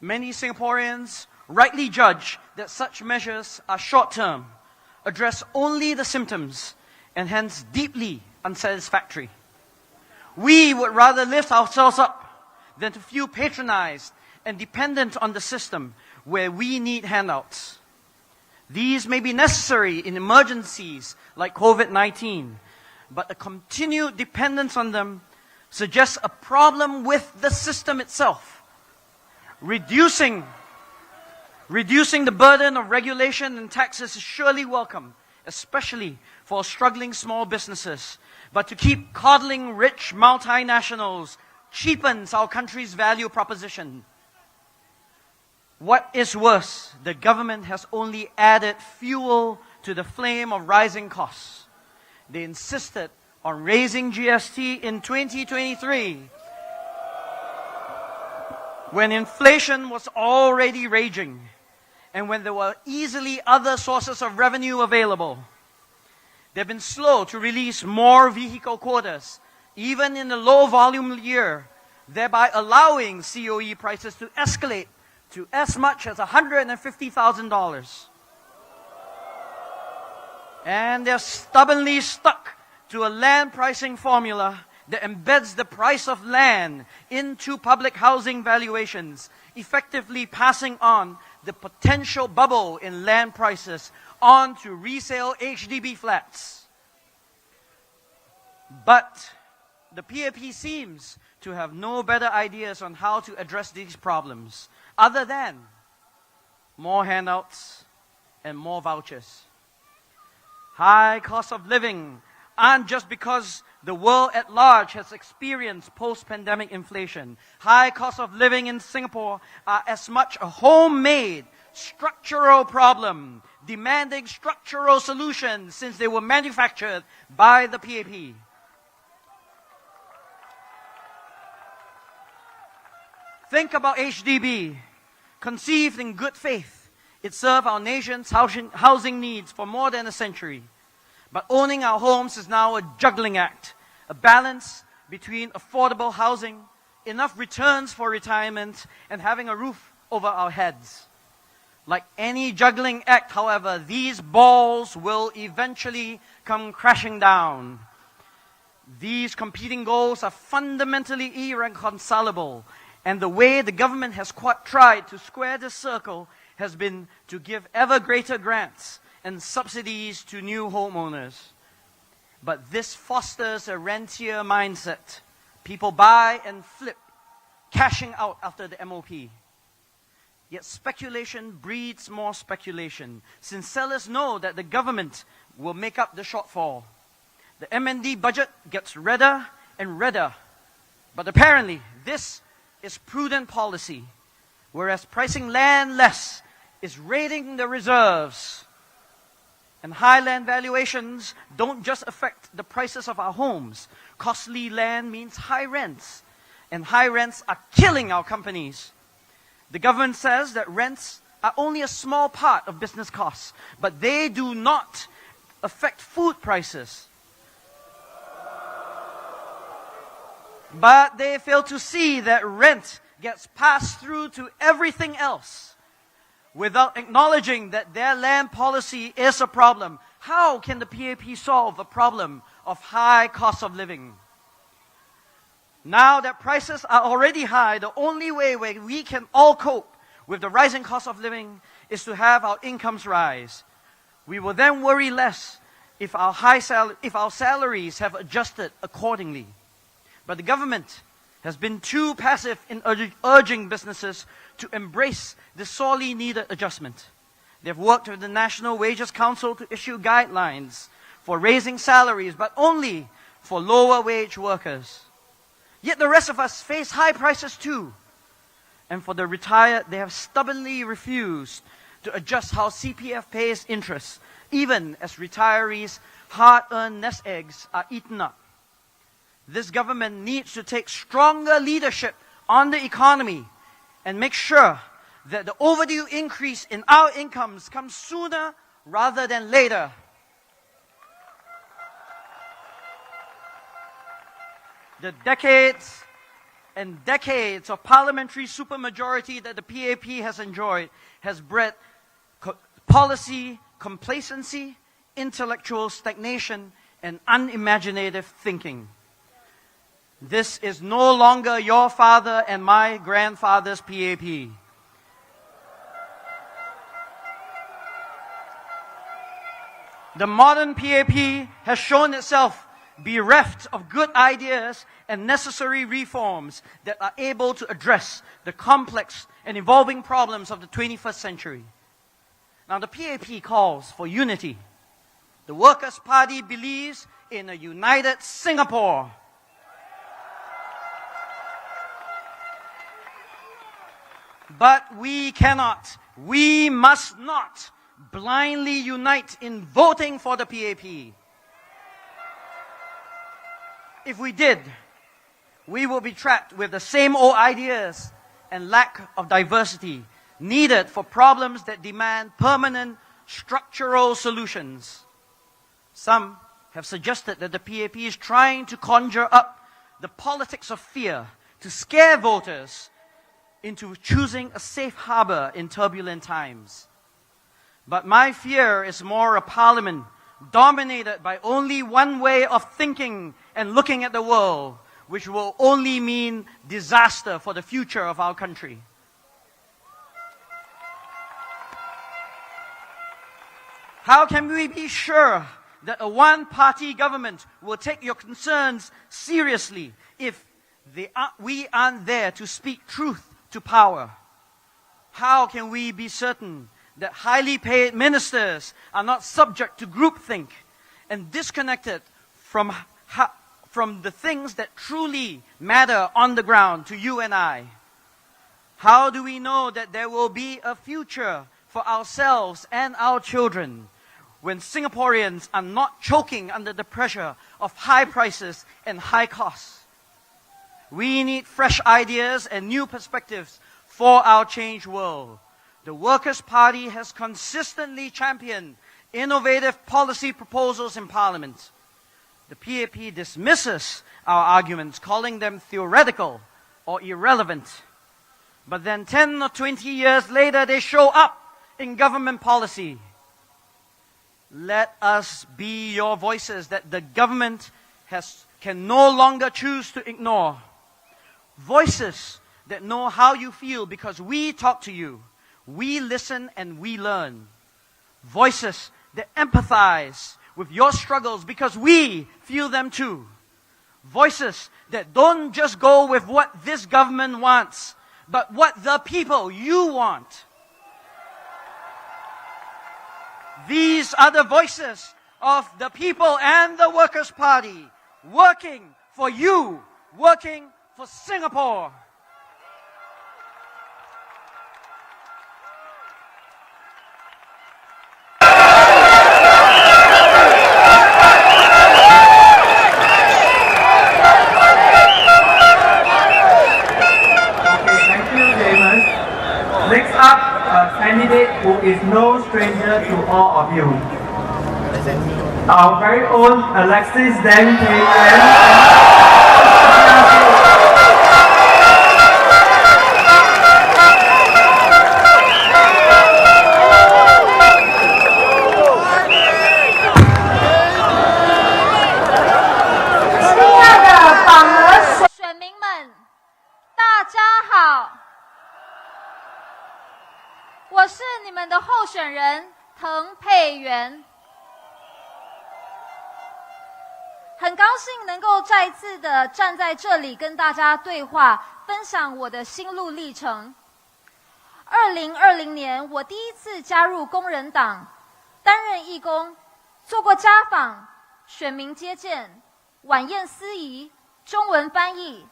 Many Singaporeans rightly judge that such measures are short-term, address only the symptoms, and hence deeply unsatisfactory. We would rather lift ourselves up than to feel patronized and dependent on the system where we need handouts. These may be necessary in emergencies like COVID-19, but a continued dependence on them suggests a problem with the system itself. Reducing the burden of regulation and taxes is surely welcome, especially for struggling small businesses. But to keep coddling rich multinationals cheapens our country's value proposition. What is worse, the government has only added fuel to the flame of rising costs. They insisted on raising GST in 2023 when inflation was already raging and when there were easily other sources of revenue available. They've been slow to release more vehicle quotas, even in a low-volume year, thereby allowing COE prices to escalate to as much as $150,000. And they're stubbornly stuck to a land pricing formula that embeds the price of land into public housing valuations, effectively passing on the potential bubble in land prices onto resale HDB flats. But the PAP seems to have no better ideas on how to address these problems other than more handouts and more vouchers. High cost of living aren't just because the world at large has experienced post-pandemic inflation. High cost of living in Singapore are as much a homemade structural problem, demanding structural solutions since they were manufactured by the PAP. Think about HDB. Conceived in good faith, it served our nation's housing needs for more than a century. But owning our homes is now a juggling act, a balance between affordable housing, enough returns for retirement, and having a roof over our heads. Like any juggling act, however, these balls will eventually come crashing down. These competing goals are fundamentally irreconcilable, and the way the government has tried to square this circle has been to give ever greater grants and subsidies to new homeowners. But this fosters a rentier mindset. People buy and flip, cashing out after the MOP. Yet speculation breeds more speculation, since sellers know that the government will make up the shortfall. The MND budget gets redder and redder. But apparently, this is prudent policy, whereas pricing land less is raiding the reserves. And high land valuations don't just affect the prices of our homes. Costly land means high rents, and high rents are killing our companies. The government says that rents are only a small part of business costs, but they do not affect food prices. But they fail to see that rent gets passed through to everything else. Without acknowledging that their land policy is a problem, how can the PAP solve the problem of high cost of living? Now that prices are already high, the only way we can all cope with the rising cost of living is to have our incomes rise. We will then worry less if our salaries have adjusted accordingly. But the government has been too passive in urging businesses to embrace the sorely needed adjustment. They've worked with the National Wages Council to issue guidelines for raising salaries, but only for lower wage workers. Yet the rest of us face high prices too. And for the retired, they have stubbornly refused to adjust how CPF pays interest, even as retirees' hard-earned nest eggs are eaten up. This government needs to take stronger leadership on the economy and make sure that the overdue increase in our incomes comes sooner rather than later. The decades and decades of parliamentary supermajority that the PAP has enjoyed has bred policy complacency, intellectual stagnation, and unimaginative thinking. This is no longer your father and my grandfather's PAP. The modern PAP has shown itself bereft of good ideas and necessary reforms that are able to address the complex and evolving problems of the 21st century. Now, the PAP calls for unity. The Workers' Party believes in a united Singapore. But we cannot, we must not blindly unite in voting for the PAP. If we did, we will be trapped with the same old ideas and lack of diversity needed for problems that demand permanent structural solutions. Some have suggested that the PAP is trying to conjure up the politics of fear to scare voters into choosing a safe harbor in turbulent times. But my fear is more a parliament dominated by only one way of thinking and looking at the world, which will only mean disaster for the future of our country. How can we be sure that a one-party government will take your concerns seriously if we aren't there to speak truth to power? How can we be certain that highly paid ministers are not subject to groupthink and disconnected from the things that truly matter on the ground to you and I? How do we know that there will be a future for ourselves and our children when Singaporeans are not choking under the pressure of high prices and high costs? We need fresh ideas and new perspectives for our changed world. The Workers' Party has consistently championed innovative policy proposals in Parliament. The PAP dismisses our arguments, calling them theoretical or irrelevant. But then 10 or 20 years later, they show up in government policy. Let us be your voices that the government can no longer choose to ignore. Voices that know how you feel because we talk to you. We listen and we learn. Voices that empathize with your struggles because we feel them too. Voices that don't just go with what this government wants, but what the people you want. These are the voices of the people and the Workers' Party, working for you, working for Singapore. Next up, a candidate who is no stranger to all of you. Our very own Alexis Deng Pei.滕佩元，很高兴能够再一次的站在这里跟大家对话，分享我的心路历程。2020年，我第一次加入工人党，担任义工，做过家访、选民接见、晚宴司仪、中文翻译、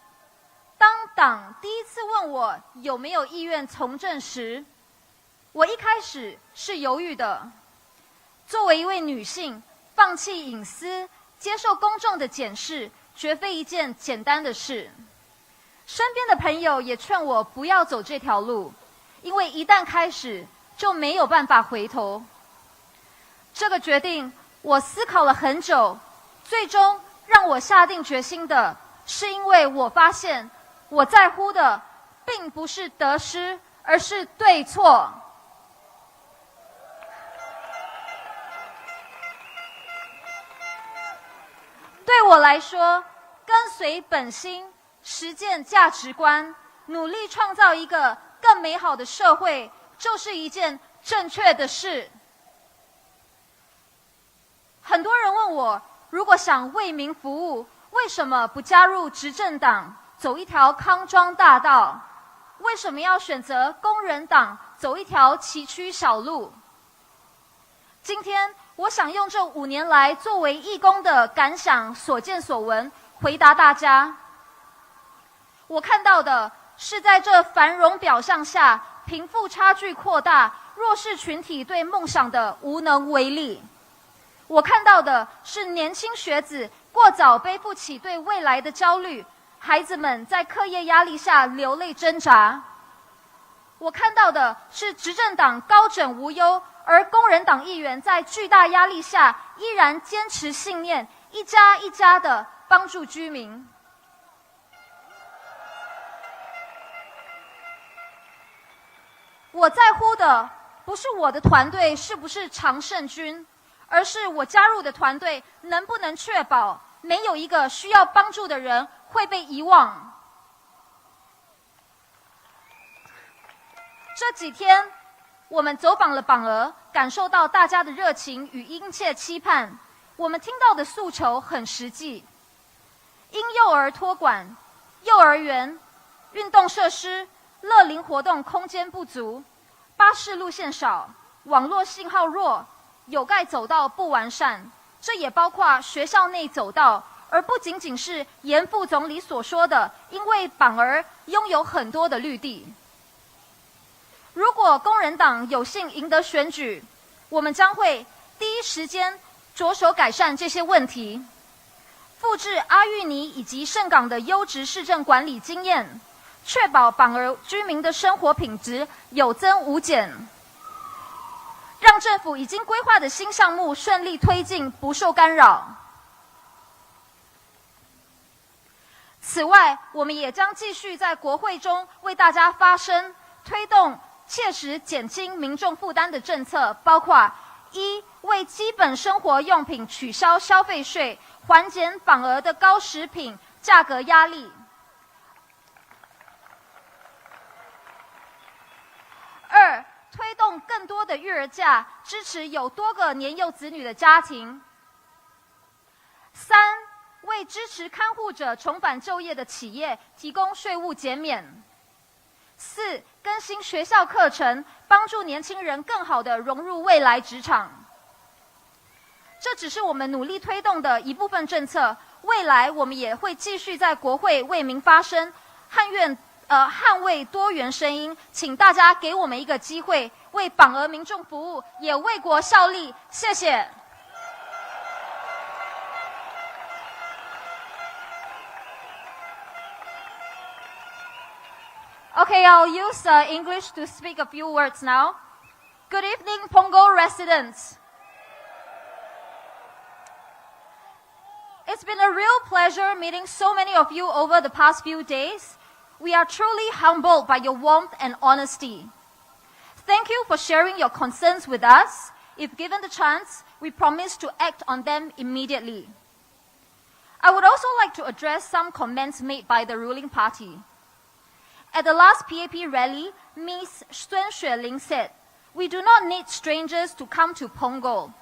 当党第一次问我有没有意愿从政时，我一开始是犹豫的。作为一位女性，放弃隐私，接受公众的检视，绝非一件简单的事。身边的朋友也劝我不要走这条路，因为一旦开始，就没有办法回头。这个决定，我思考了很久，最终让我下定决心的，是因为我发现，我在乎的并不是得失，而是对错。对我来说，跟随本心，实践价值观，努力创造一个更美好的社会，就是一件正确的事。很多人问我，如果想为民服务，为什么不加入执政党，走一条康庄大道？为什么要选择工人党，走一条崎岖小路？今天，我想用这5年来作为义工的感想、所见所闻，回答大家。我看到的是，在这繁荣表象下，贫富差距扩大，弱势群体对梦想的无能为力。我看到的是年轻学子过早背负起对未来的焦虑，孩子们在课业压力下流泪挣扎。我看到的是执政党高枕无忧，而工人党议员在巨大压力下依然坚持信念，一家一家的帮助居民。我在乎的不是我的团队是不是常胜军，而是我加入的团队能不能确保没有一个需要帮助的人会被遗忘。这几天，我们走访了榜鹅，感受到大家的热情与殷切期盼。我们听到的诉求很实际：婴幼儿托管、幼儿园、运动设施、乐龄活动空间不足，巴士路线少，网络信号弱，有盖走道不完善，这也包括学校内走道，而不仅仅是严副总理所说的，因为榜儿拥有很多的绿地。如果工人党有幸赢得选举，我们将会第一时间着手改善这些问题，复制阿育尼以及盛港的优质市政管理经验，确保榜儿居民的生活品质有增无减，让政府已经规划的新项目顺利推进，不受干扰。此外，我们也将继续在国会中为大家发声，推动切实减轻民众负担的政策，包括1. 为基本生活用品取消消费税，缓解榜儿的高食品价格压力； 2. 推动更多的育儿假，支持有多个年幼子女的家庭； 3. 为支持看护者重返就业的企业提供税务减免； 4. 更新学校课程，帮助年轻人更好地融入未来职场。这只是我们努力推动的一部分政策，未来我们也会继续在国会为民发声，捍卫多元声音，请大家给我们一个机会，为榜儿民众服务，也为国效力。谢谢。Okay, I'll use English to speak a few words now. Good evening, Punggol residents. It's been a real pleasure meeting so many of you over the past few days. We are truly humbled by your warmth and honesty. Thank you for sharing your concerns with us. If given the chance, we promise to act on them immediately. I would also like to address some comments made by the ruling party. At the last PAP rally, Ms. Sun Xueling said, "We do not need strangers to come to Punggol."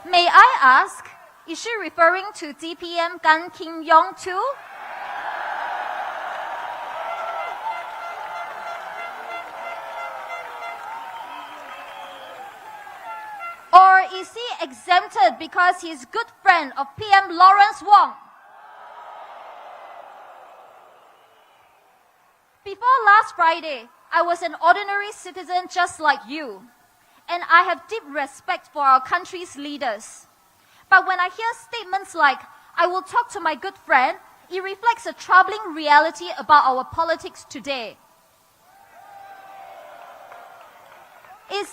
May I ask, is she referring to DPM Gan Kim Yong too? Or is he exempted because his good friend friend of PM Lawrence Wong. Before last Friday, I was an ordinary citizen just like you, and I have deep respect for our country's leaders. But when I hear statements like, I will talk to my good friend, it reflects a troubling reality about our politics today. Is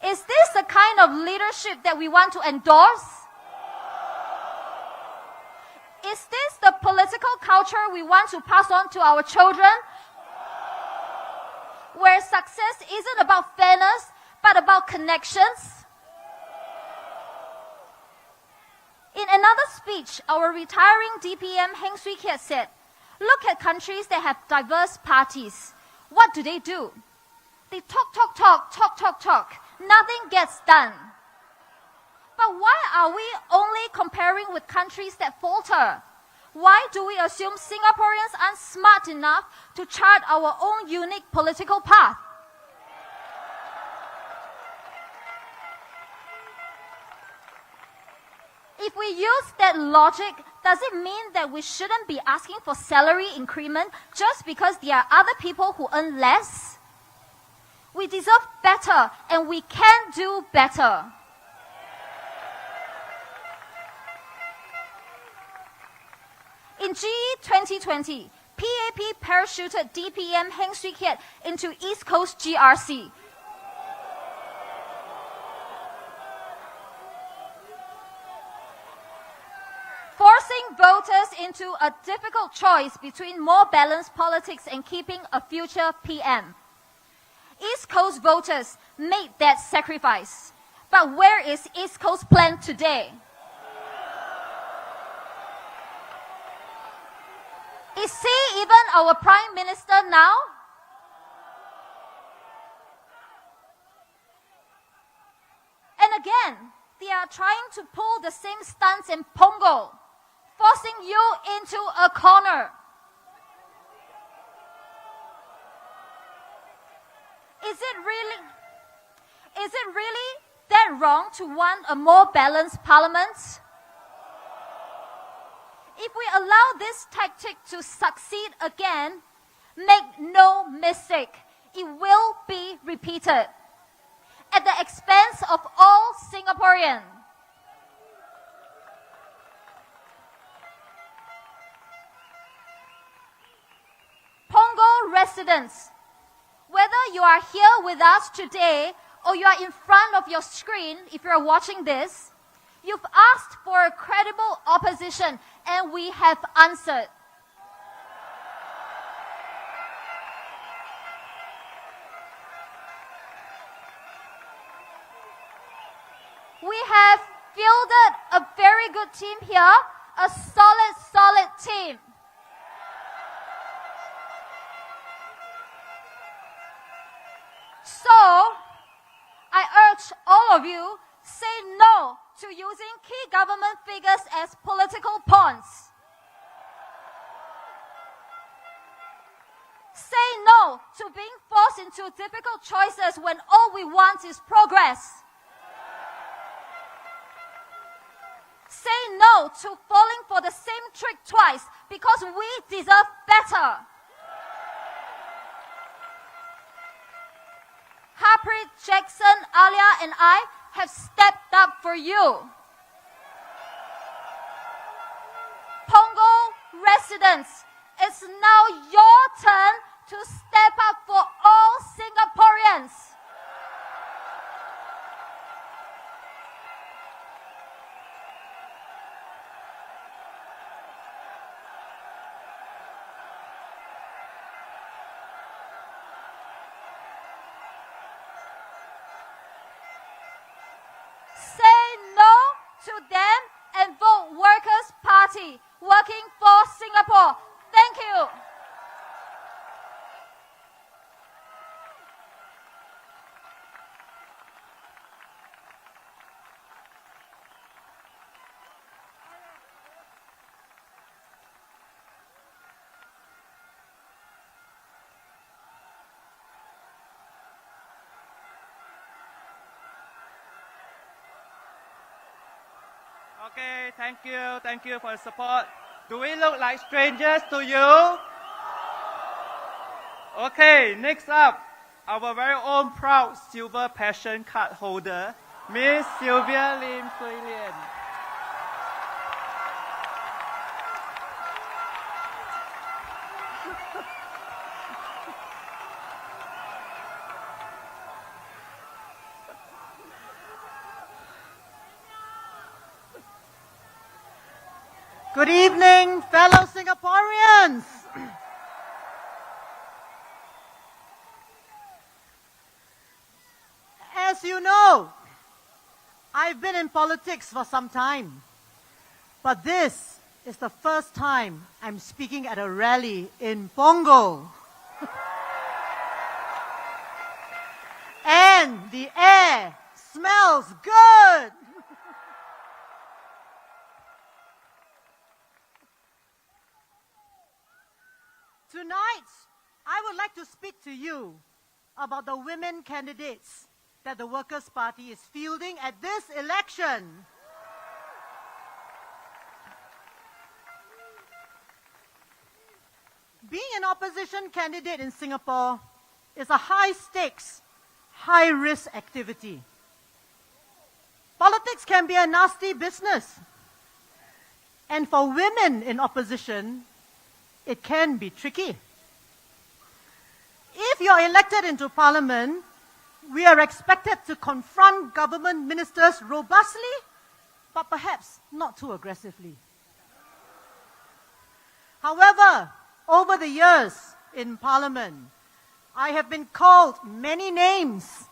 this the kind of leadership that we want to endorse? Is this the political culture we want to pass on to our children? Where success isn't about fairness, but about connections? In another speech, our retiring DPM Heng Swee Keat said, look at countries that have diverse parties. What do? They talk. Nothing gets done. But why are we only comparing with countries that falter? Why do we assume Singaporeans aren't smart enough to chart our own unique political path? If we use that logic, does it mean that we shouldn't be asking for salary increment just because there are other people who earn less? We deserve better, and we can do better. In GE2020, PAP parachuted DPM Heng Swee Keat into East Coast GRC. Forcing voters into a difficult choice between more balanced politics and keeping a future PM. East Coast voters made that sacrifice. But where is East Coast plan today? Is he even our Prime Minister now? And again, they are trying to pull the same stunts in Punggol, forcing you into a corner. Is it really that wrong to want a more balanced parliament? If we allow this tactic to succeed again, make no mistake, it will be repeated at the expense of all Singaporeans. Punggol residents, whether you are here with us today or you are in front of your screen, if you are watching this, you've asked for a credible opposition, and we have answered. We have fielded a very good team here, a solid team. So, I urge all of you, say no to using key government figures as political pawns. Say no to being forced into difficult choices when all we want is progress. Say no to falling for the same trick twice because we deserve better. Harpreet, Jackson, Alia, and I have stepped up for you. Punggol residents, it's now your turn to step up for all Singaporeans. Say no to them and vote Workers' Party, working for Singapore. Thank you. Okay, thank you for the support. Do we look like strangers to you? Okay, next up, our very own proud silver passion card holder, Miss Sylvia Lim Sui Lian. Good evening, fellow Singaporeans. As you know, I've been in politics for some time, but this is the first time I'm speaking at a rally in Punggol. And the air smells good. Tonight, I would like to speak to you about the women candidates that the Workers' Party is fielding at this election. Being an opposition candidate in Singapore is a high-stakes, high-risk activity. Politics can be a nasty business. And for women in opposition, it can be tricky. If you're elected into parliament, we are expected to confront government ministers robustly, but perhaps not too aggressively. However, over the years in parliament, I have been called many names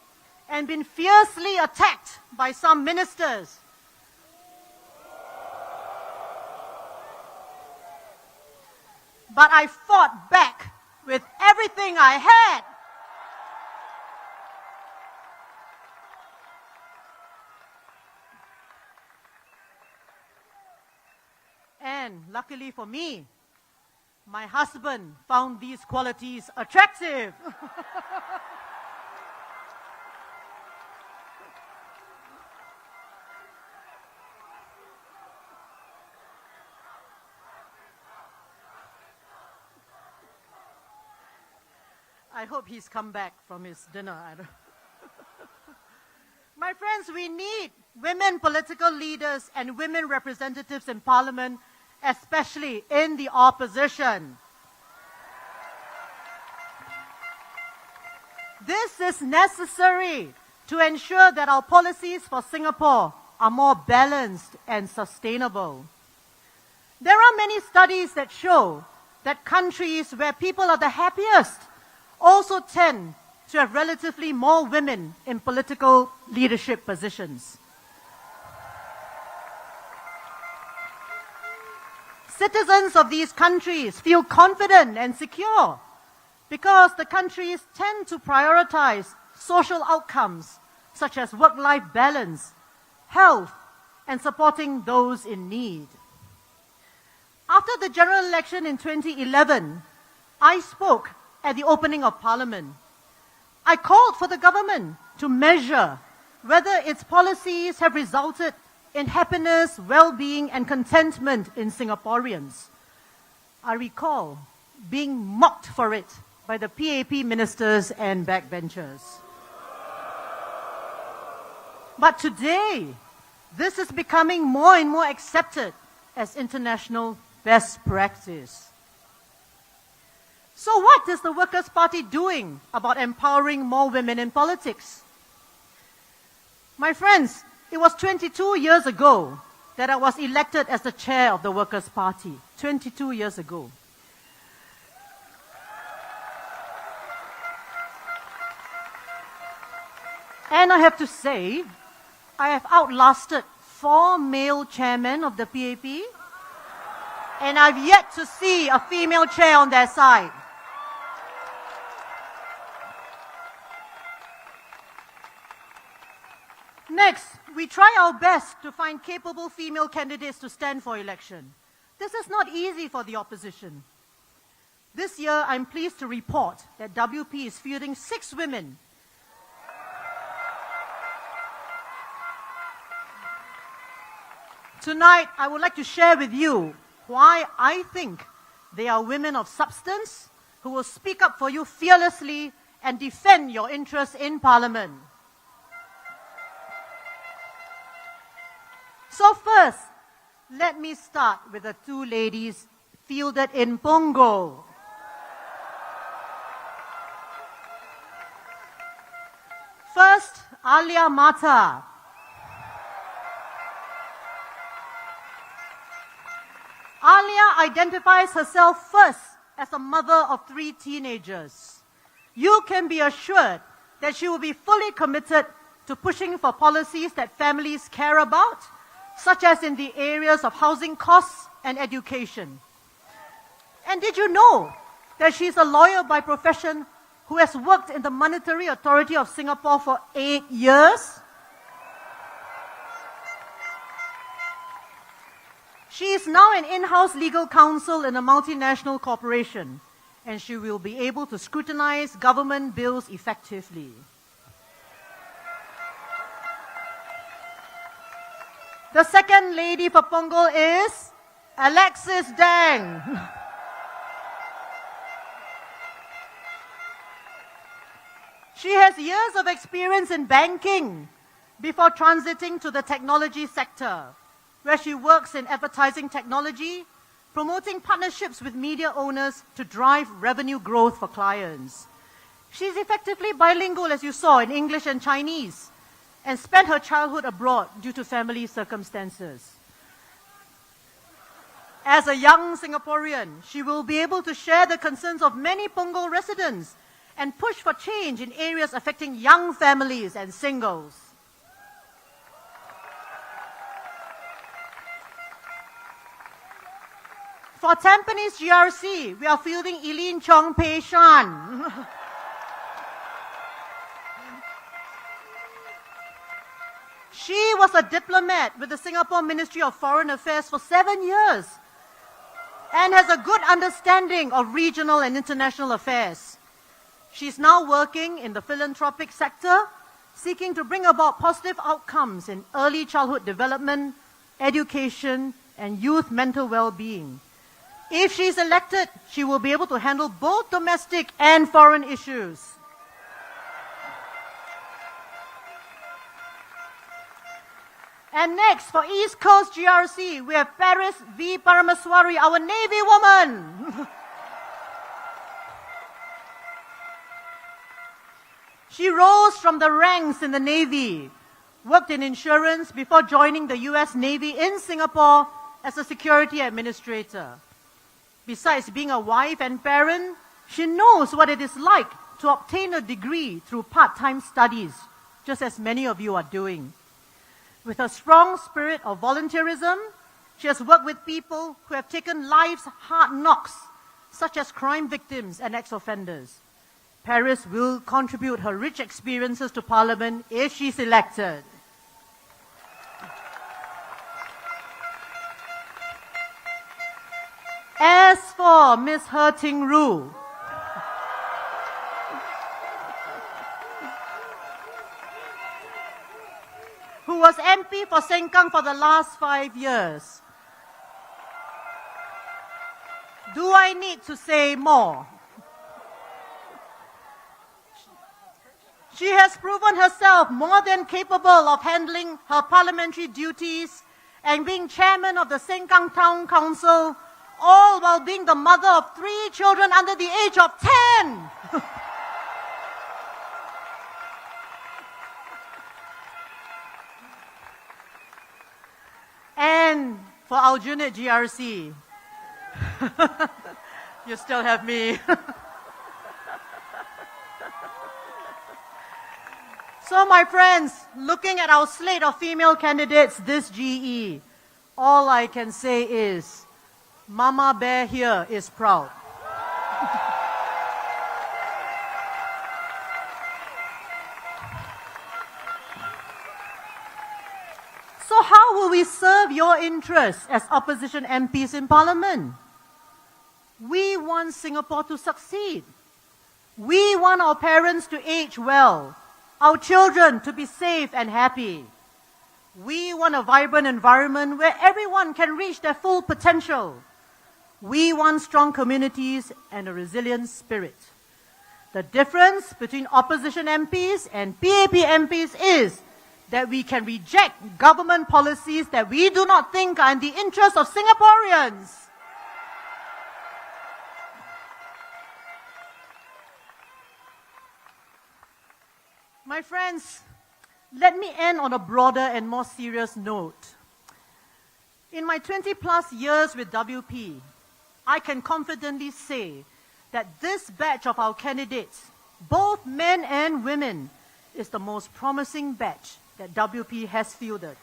and been fiercely attacked by some ministers. But I fought back with everything I had. And luckily for me, my husband found these qualities attractive. I hope he's come back from his dinner. My friends, we need women political leaders and women representatives in parliament, especially in the opposition. This is necessary to ensure that our policies for Singapore are more balanced and sustainable. There are many studies that show that countries where people are the happiest also tend to have relatively more women in political leadership positions. Citizens of these countries feel confident and secure because the countries tend to prioritize social outcomes such as work-life balance, health, and supporting those in need. After the general election in 2011, I spoke at the opening of Parliament. I called for the government to measure whether its policies have resulted in happiness, well-being, and contentment in Singaporeans. I recall being mocked for it by the PAP ministers and backbenchers. But today, this is becoming more and more accepted as international best practice. So what is the Workers' Party doing about empowering more women in politics? My friends, it was 22 years ago that I was elected as the chair of the Workers' Party. 22 years ago. And I have to say, I have outlasted 4 male chairmen of the PAP, and I've yet to see a female chair on their side. Next, we try our best to find capable female candidates to stand for election. This is not easy for the opposition. This year, I'm pleased to report that WP is fielding 6 women. Tonight, I would like to share with you why I think they are women of substance who will speak up for you fearlessly and defend your interests in Parliament. So first, let me start with the two ladies fielded in Punggol. First, Alia Mata. Alia identifies herself first as a mother of 3 teenagers. You can be assured that she will be fully committed to pushing for policies that families care about, such as in the areas of housing costs and education. And did you know that she's a lawyer by profession who has worked in the Monetary Authority of Singapore for 8 years? She is now an in-house legal counsel in a multinational corporation, and she will be able to scrutinize government bills effectively. The second lady for Punggol is Alexis Dang. She has years of experience in banking before transiting to the technology sector, where she works in advertising technology, promoting partnerships with media owners to drive revenue growth for clients. She's effectively bilingual, as you saw, in English and Chinese, and spent her childhood abroad due to family circumstances. As a young Singaporean, she will be able to share the concerns of many Punggol residents and push for change in areas affecting young families and singles. For Tampines GRC, we are fielding Eileen Chong Pei Shan. She was a diplomat with the Singapore Ministry of Foreign Affairs for 7 years and has a good understanding of regional and international affairs. She's now working in the philanthropic sector, seeking to bring about positive outcomes in early childhood development, education, and youth mental well-being. If she's elected, she will be able to handle both domestic and foreign issues. And next, for East Coast GRC, we have Paris V. Paramaswari, our Navy woman. She rose from the ranks in the Navy, worked in insurance before joining the US Navy in Singapore as a security administrator. Besides being a wife and parent, she knows what it is like to obtain a degree through part-time studies, just as many of you are doing. With a strong spirit of volunteerism, she has worked with people who have taken life's hard knocks, such as crime victims and ex-offenders. Paris will contribute her rich experiences to Parliament if she's elected. As for Ms. He Ting Ru, who was MP for Sengkang for the last 5 years, do I need to say more? She has proven herself more than capable of handling her parliamentary duties and being chairman of the Sengkang Town Council, all while being the mother of 3 children under the age of 10. And for Aljunied GRC, you still have me. So my friends, looking at our slate of female candidates this GE, all I can say is, Mama Bear here is proud. So how will we serve your interests as opposition MPs in Parliament? We want Singapore to succeed. We want our parents to age well, our children to be safe and happy. We want a vibrant environment where everyone can reach their full potential. We want strong communities and a resilient spirit. The difference between opposition MPs and PAP MPs is that we can reject government policies that we do not think are in the interest of Singaporeans. My friends, let me end on a broader and more serious note. In my 20 plus years with WP, I can confidently say that this batch of our candidates, both men and women, is the most promising batch that WP has fielded.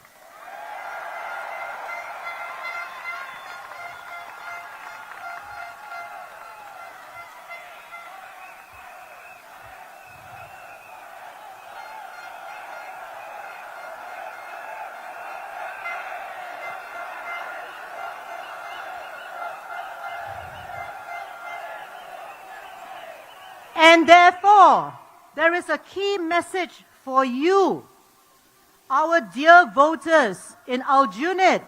And therefore, there is a key message for you, our dear voters in Aljunied,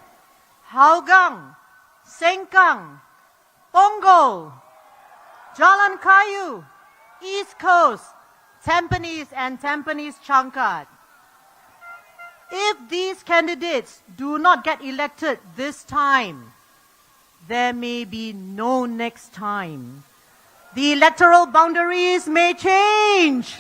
Hougang, Sengkang, Punggol, Jalan Kayu, East Coast, Tampines and Tampines Changkat. If these candidates do not get elected this time, there may be no next time. The electoral boundaries may change.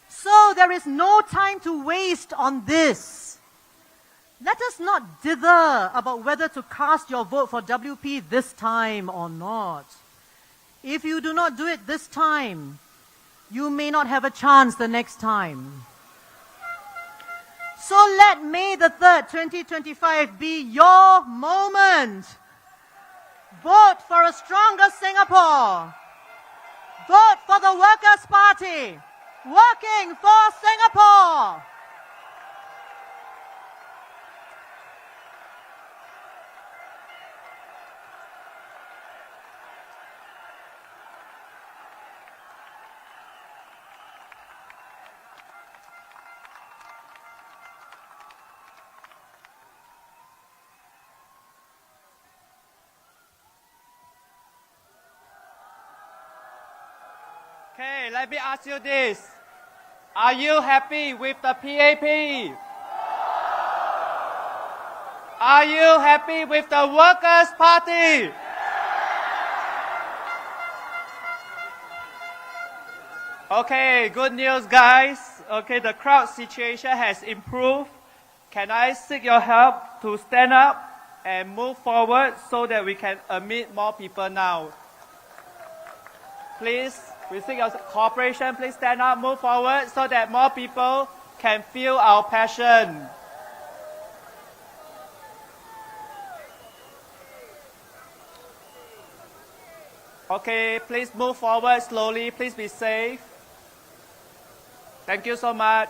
So there is no time to waste on this. Let us not dither about whether to cast your vote for WP this time or not. If you do not do it this time, you may not have a chance the next time. So let May the 3rd, 2025 be your moment. Vote for a stronger Singapore. Vote for the Workers' Party. Working for Singapore. Okay, let me ask you this. Are you happy with the PAP? Are you happy with the Workers' Party? Okay, good news, guys. Okay, the crowd situation has improved. Can I seek your help to stand up and move forward so that we can admit more people now? Please, we seek your cooperation. Please stand up, move forward so that more people can feel our passion. Okay, please move forward slowly. Please be safe. Thank you so much.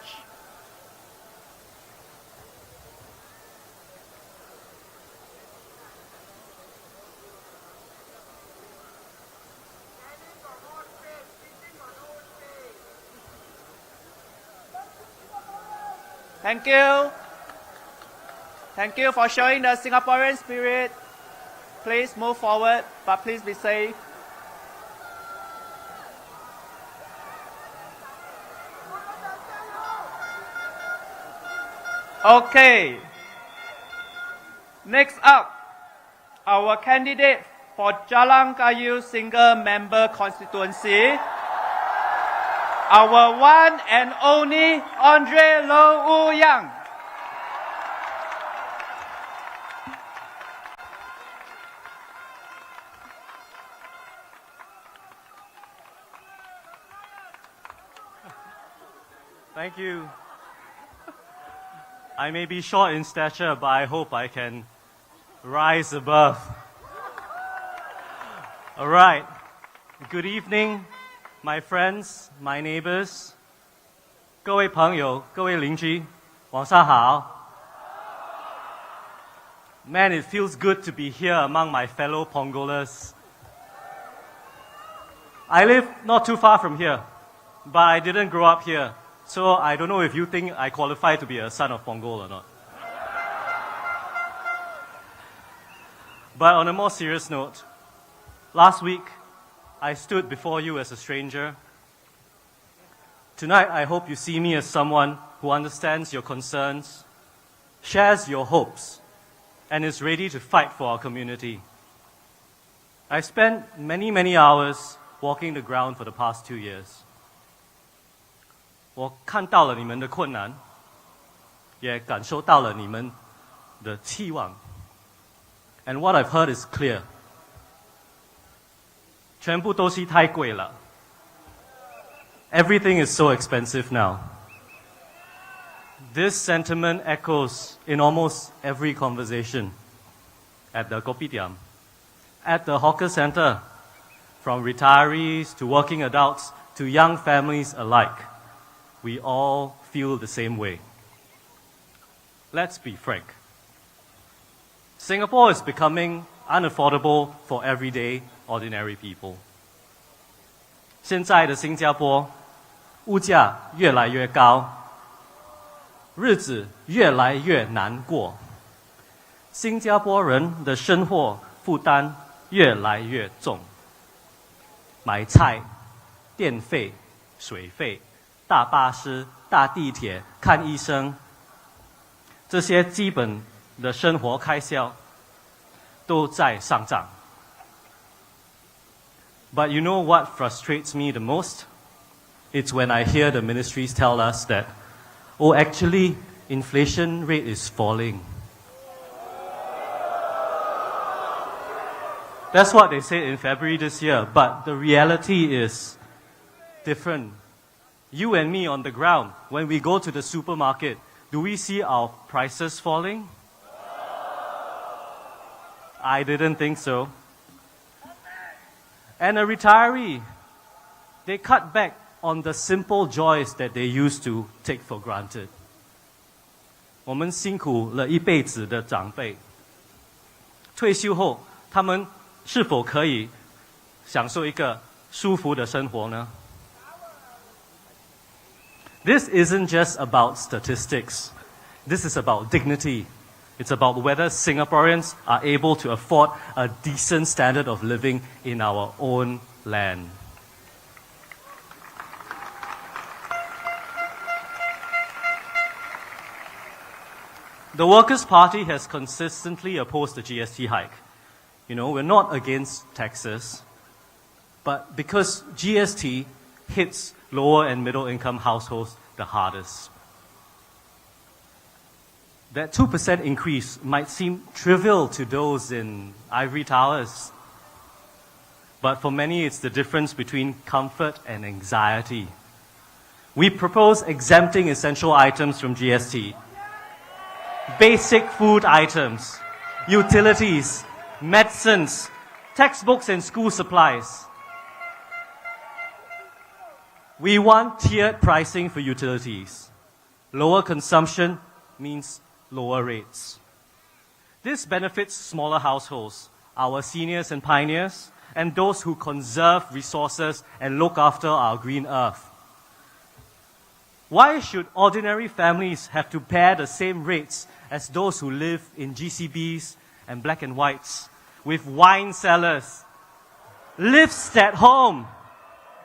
Thank you. Thank you for showing the Singaporean spirit. Please move forward, but please be safe. Okay. Next up, our candidate for Jalan Kayu single member constituency, our one and only Andre Low Yang. Thank you. I may be short in stature, but I hope I can rise above. All right. Good evening, my friends, my neighbors. 各位朋友，各位邻居，晚上好。Man, it feels good to be here among my fellow Pongolers. I live not too far from here, but I didn't grow up here. So I don't know if you think I qualify to be a son of Punggol or not. But on a more serious note, last week I stood before you as a stranger. Tonight I hope you see me as someone who understands your concerns, shares your hopes, and is ready to fight for our community. I spent many hours walking the ground for the past 2 years. 我看到了你们的困难，也感受到了你们的期望。And what I've heard is clear. 全部东西太贵了。Everything is so expensive now. This sentiment echoes in almost every conversation at the kopitiam, at the hawker center, from retirees to working adults to young families alike. We all feel the same way. Let's be frank. Singapore is becoming unaffordable for everyday, ordinary people. 现在的新加坡，物价越来越高，日子越来越难过，新加坡人的生活负担越来越重。买菜、电费、水费、大巴士、大地铁、看医生，这些基本的生活开销都在上涨。But you know what frustrates me the most? It's when I hear the ministries tell us that, oh, actually, inflation rate is falling. That's what they said in February this year, but the reality is different. You and me on the ground, when we go to the supermarket, do we see our prices falling? I didn't think so. And a retiree, they cut back on the simple joys that they used to take for granted. 我们辛苦了一辈子的长辈，退休后，他们是否可以享受一个舒服的生活呢？ This isn't just about statistics. This is about dignity. It's about whether Singaporeans are able to afford a decent standard of living in our own land. The Workers' Party has consistently opposed the GST hike. You know, we're not against taxes, but because GST hits lower and middle income households the hardest. That 2% increase might seem trivial to those in ivory towers, but for many it's the difference between comfort and anxiety. We propose exempting essential items from GST. Basic food items, utilities, medicines, textbooks and school supplies. We want tiered pricing for utilities. Lower consumption means lower rates. This benefits smaller households, our seniors and pioneers, and those who conserve resources and look after our green earth. Why should ordinary families have to bear the same rates as those who live in GCBs and black and whites, with wine cellars, lifts at home,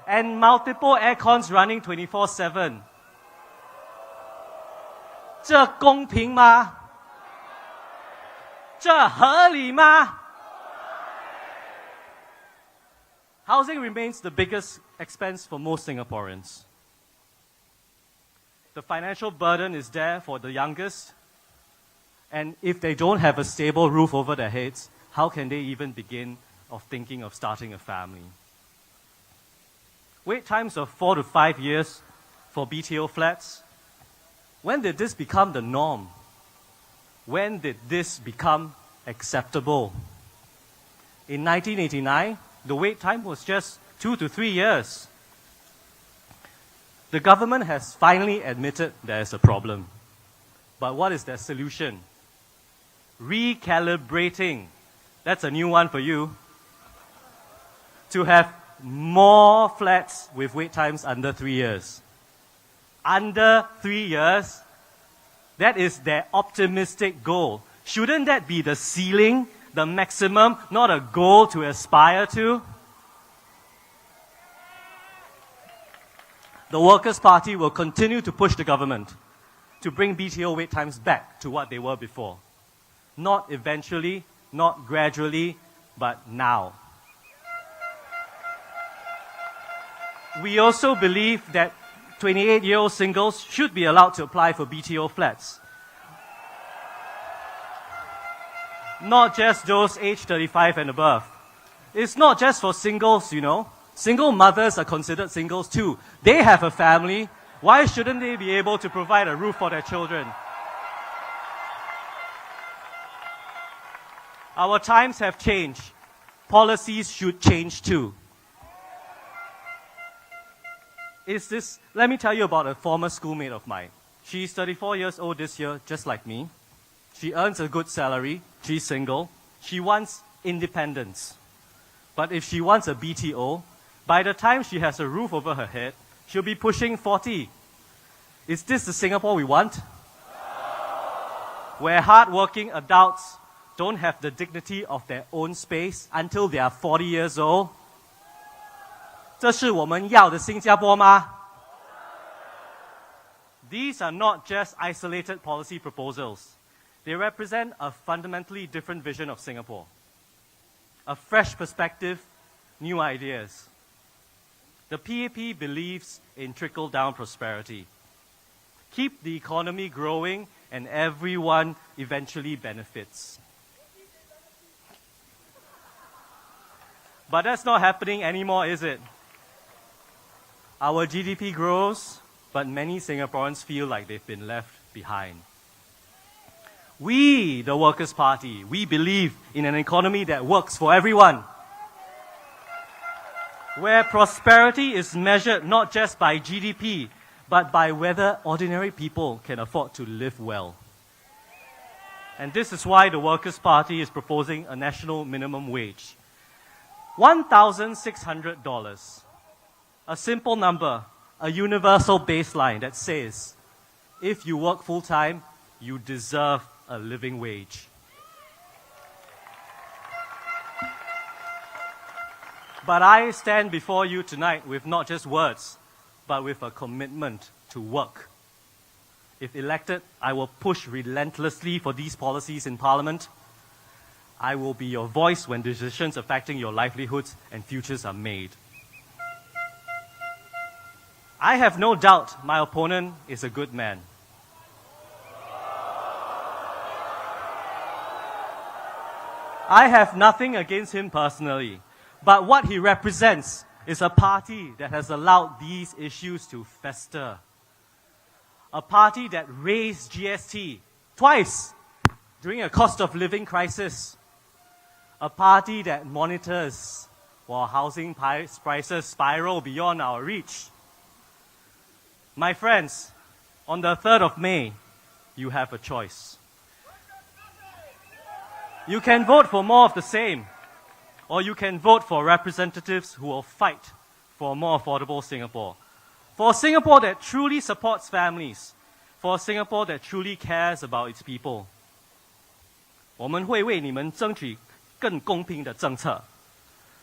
and multiple aircons running 24/7? 这公平吗？这合理吗？ Housing remains the biggest expense for most Singaporeans. The financial burden is there for the youngest, and if they don't have a stable roof over their heads, how can they even begin of thinking of starting a family? Wait times of 4 to 5 years for BTO flats. When did this become the norm? When did this become acceptable? In 1989, the wait time was just 2 to 3 years. The government has finally admitted there is a problem. But what is their solution? Recalibrating. That's a new one for you. To have more flats with wait times under 3 years. Under 3 years, that is their optimistic goal. Shouldn't that be the ceiling, the maximum, not a goal to aspire to? The Workers' Party will continue to push the government to bring BTO wait times back to what they were before. Not eventually, not gradually, but now. We also believe that 28-year-old singles should be allowed to apply for BTO flats. Not just those aged 35 and above. It's not just for singles, you know. Single mothers are considered singles too. They have a family. Why shouldn't they be able to provide a roof for their children? Our times have changed. Policies should change too. Let me tell you about a former schoolmate of mine. She's 34 years old this year, just like me. She earns a good salary. She's single. She wants independence. But if she wants a BTO, by the time she has a roof over her head, she'll be pushing 40. Is this the Singapore we want? Where hardworking adults don't have the dignity of their own space until they are 40 years old? 这是我们要的新加坡吗? These are not just isolated policy proposals. They represent a fundamentally different vision of Singapore. A fresh perspective, new ideas. The PAP believes in trickle-down prosperity. Keep the economy growing and everyone eventually benefits. But that's not happening anymore, is it? Our GDP grows, but many Singaporeans feel like they've been left behind. We, the Workers' Party, we believe in an economy that works for everyone, where prosperity is measured not just by GDP, but by whether ordinary people can afford to live well. And this is why the Workers' Party is proposing a national minimum wage. $1,600. A simple number, a universal baseline that says, if you work full-time, you deserve a living wage. But I stand before you tonight with not just words, but with a commitment to work. If elected, I will push relentlessly for these policies in Parliament. I will be your voice when decisions affecting your livelihoods and futures are made. I have no doubt my opponent is a good man. I have nothing against him personally, but what he represents is a party that has allowed these issues to fester. A party that raised GST twice during a cost of living crisis. A party that monitors while housing prices spiral beyond our reach. My friends, on the 3rd of May, you have a choice. You can vote for more of the same, or you can vote for representatives who will fight for a more affordable Singapore. For a Singapore that truly supports families, for a Singapore that truly cares about its people. 我们会为你们争取更公平的政策，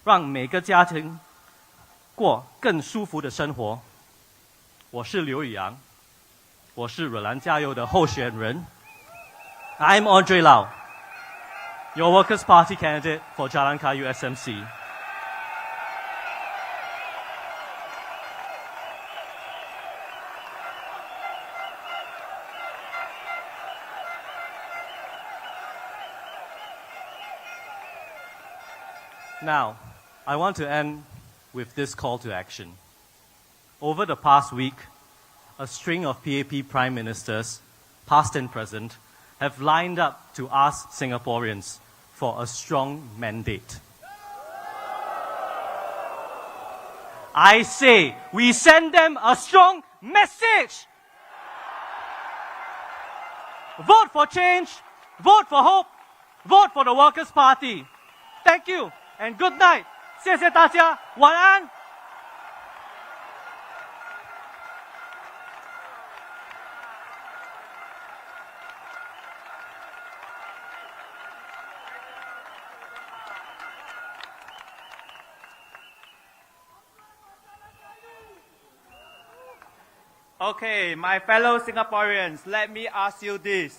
让每个家庭过更舒服的生活。我是刘宇阳，我是惹兰加油的候选人。I'm Andre Lau, your Workers' Party candidate for Jalan Kayu SMC. Now, I want to end with this call to action. Over the past week, a string of PAP prime ministers, past and present, have lined up to ask Singaporeans for a strong mandate. I say, we send them a strong message. Vote for change, vote for hope, vote for the Workers' Party. Thank you and good night 谢谢大家，晚安。Okay, my fellow Singaporeans, let me ask you this.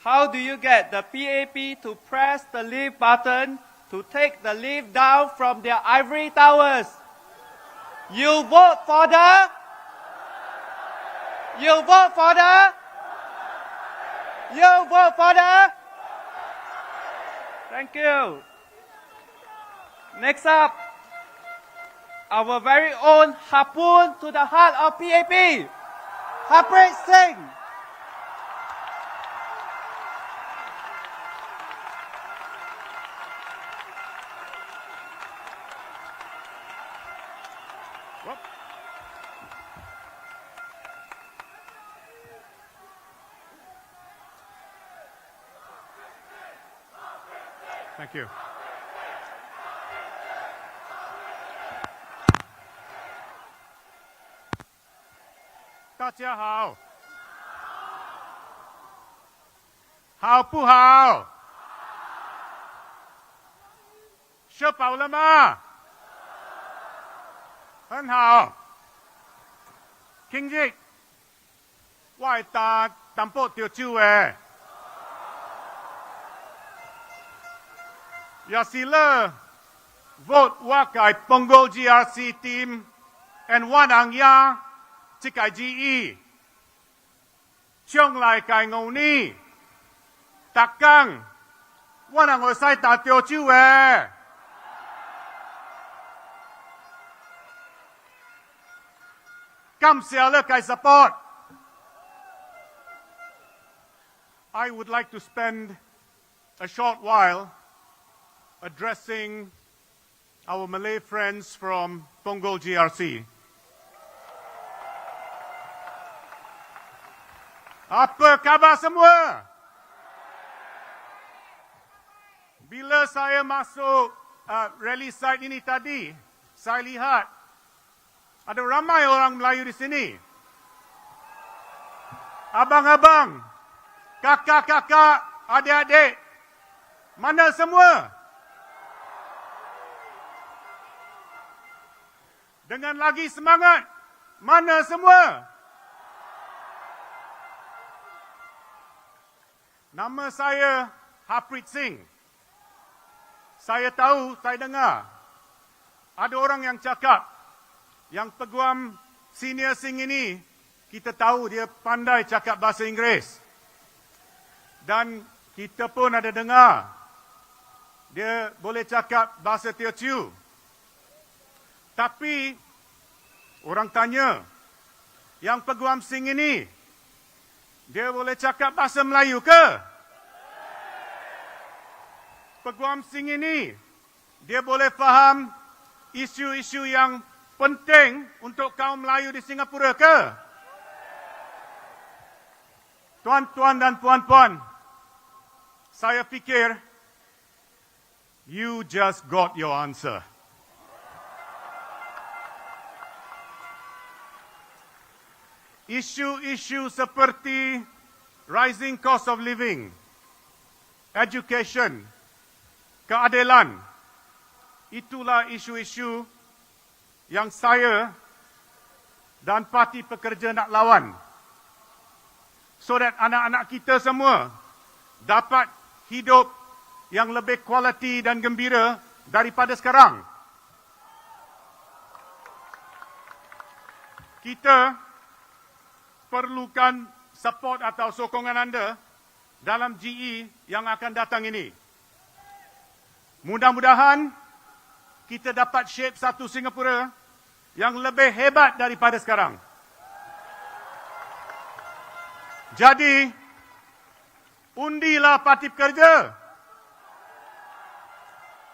How do you get the PAP to press the leave button to take the leave down from their ivory towers? You vote for the? You vote for the? You vote for the? Thank you. Next up, our very own harpoon to the heart of PAP, Harpreet Singh. Thank you. Hao. 好不好？吃饱了吗？很好。今日我係打淡薄條蕉嘅，也是了 vote 我嘅 Punggol GRC team and 我能呀。即係 GE， 將來嘅牛呢，特更，我能我使打掉招嘅。感謝你嘅 support。I would like to spend a short while addressing our Malay friends from Punggol GRC. Apa khabar semua? Bila saya masuk rally site ini tadi, saya lihat ada ramai orang Melayu di sini. Abang-abang, kakak-kakak, adik-adik, mana semua? Dengan lagi semangat, mana semua? Nama saya Harpreet Singh. Saya tahu, saya dengar ada orang yang cakap yang peguam senior Singh ini, kita tahu dia pandai cakap bahasa Inggeris. Dan kita pun ada dengar dia boleh cakap bahasa Teochew. Tapi orang tanya, yang peguam Singh ini dia boleh cakap bahasa Melayu ke? Peguam Singh ini, dia boleh faham isu-isu yang penting untuk kaum Melayu di Singapura ke? Tuan-tuan dan puan-puan, saya fikir, you just got your answer. Isu-isu seperti rising cost of living, education, keadilan, itulah isu-isu yang saya dan Parti Pekerja nak lawan. So that anak-anak kita semua dapat hidup yang lebih kualiti dan gembira daripada sekarang. Kita perlukan support atau sokongan anda dalam GE yang akan datang ini. Mudah-mudahan kita dapat shape satu Singapura yang lebih hebat daripada sekarang. Jadi, undilah Parti Pekerja.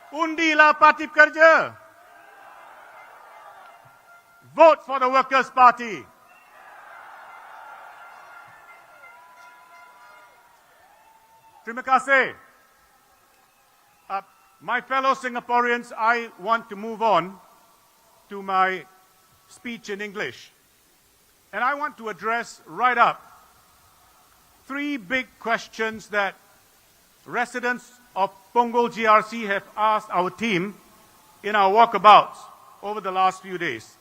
Undilah Parti Pekerja. Vote for the Workers' Party. Terima kasih. My fellow Singaporeans, I want to move on to my speech in English. And I want to address right up 3 big questions that residents of Punggol GRC have asked our team in our walkabouts over the last few days.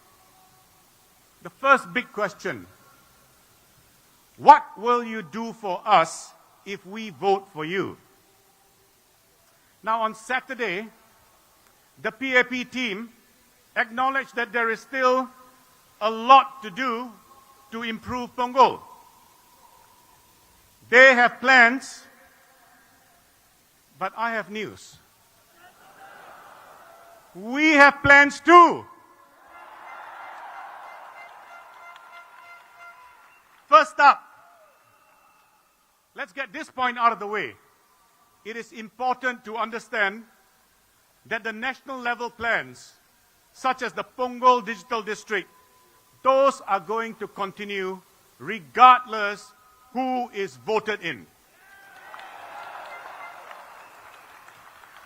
The first big question: what will you do for us if we vote for you? Now, on Saturday, the PAP team acknowledged that there is still a lot to do to improve Punggol. They have plans, but I have news. We have plans too. First up, let's get this point out of the way. It is important to understand that the national level plans, such as the Punggol Digital District, those are going to continue regardless who is voted in.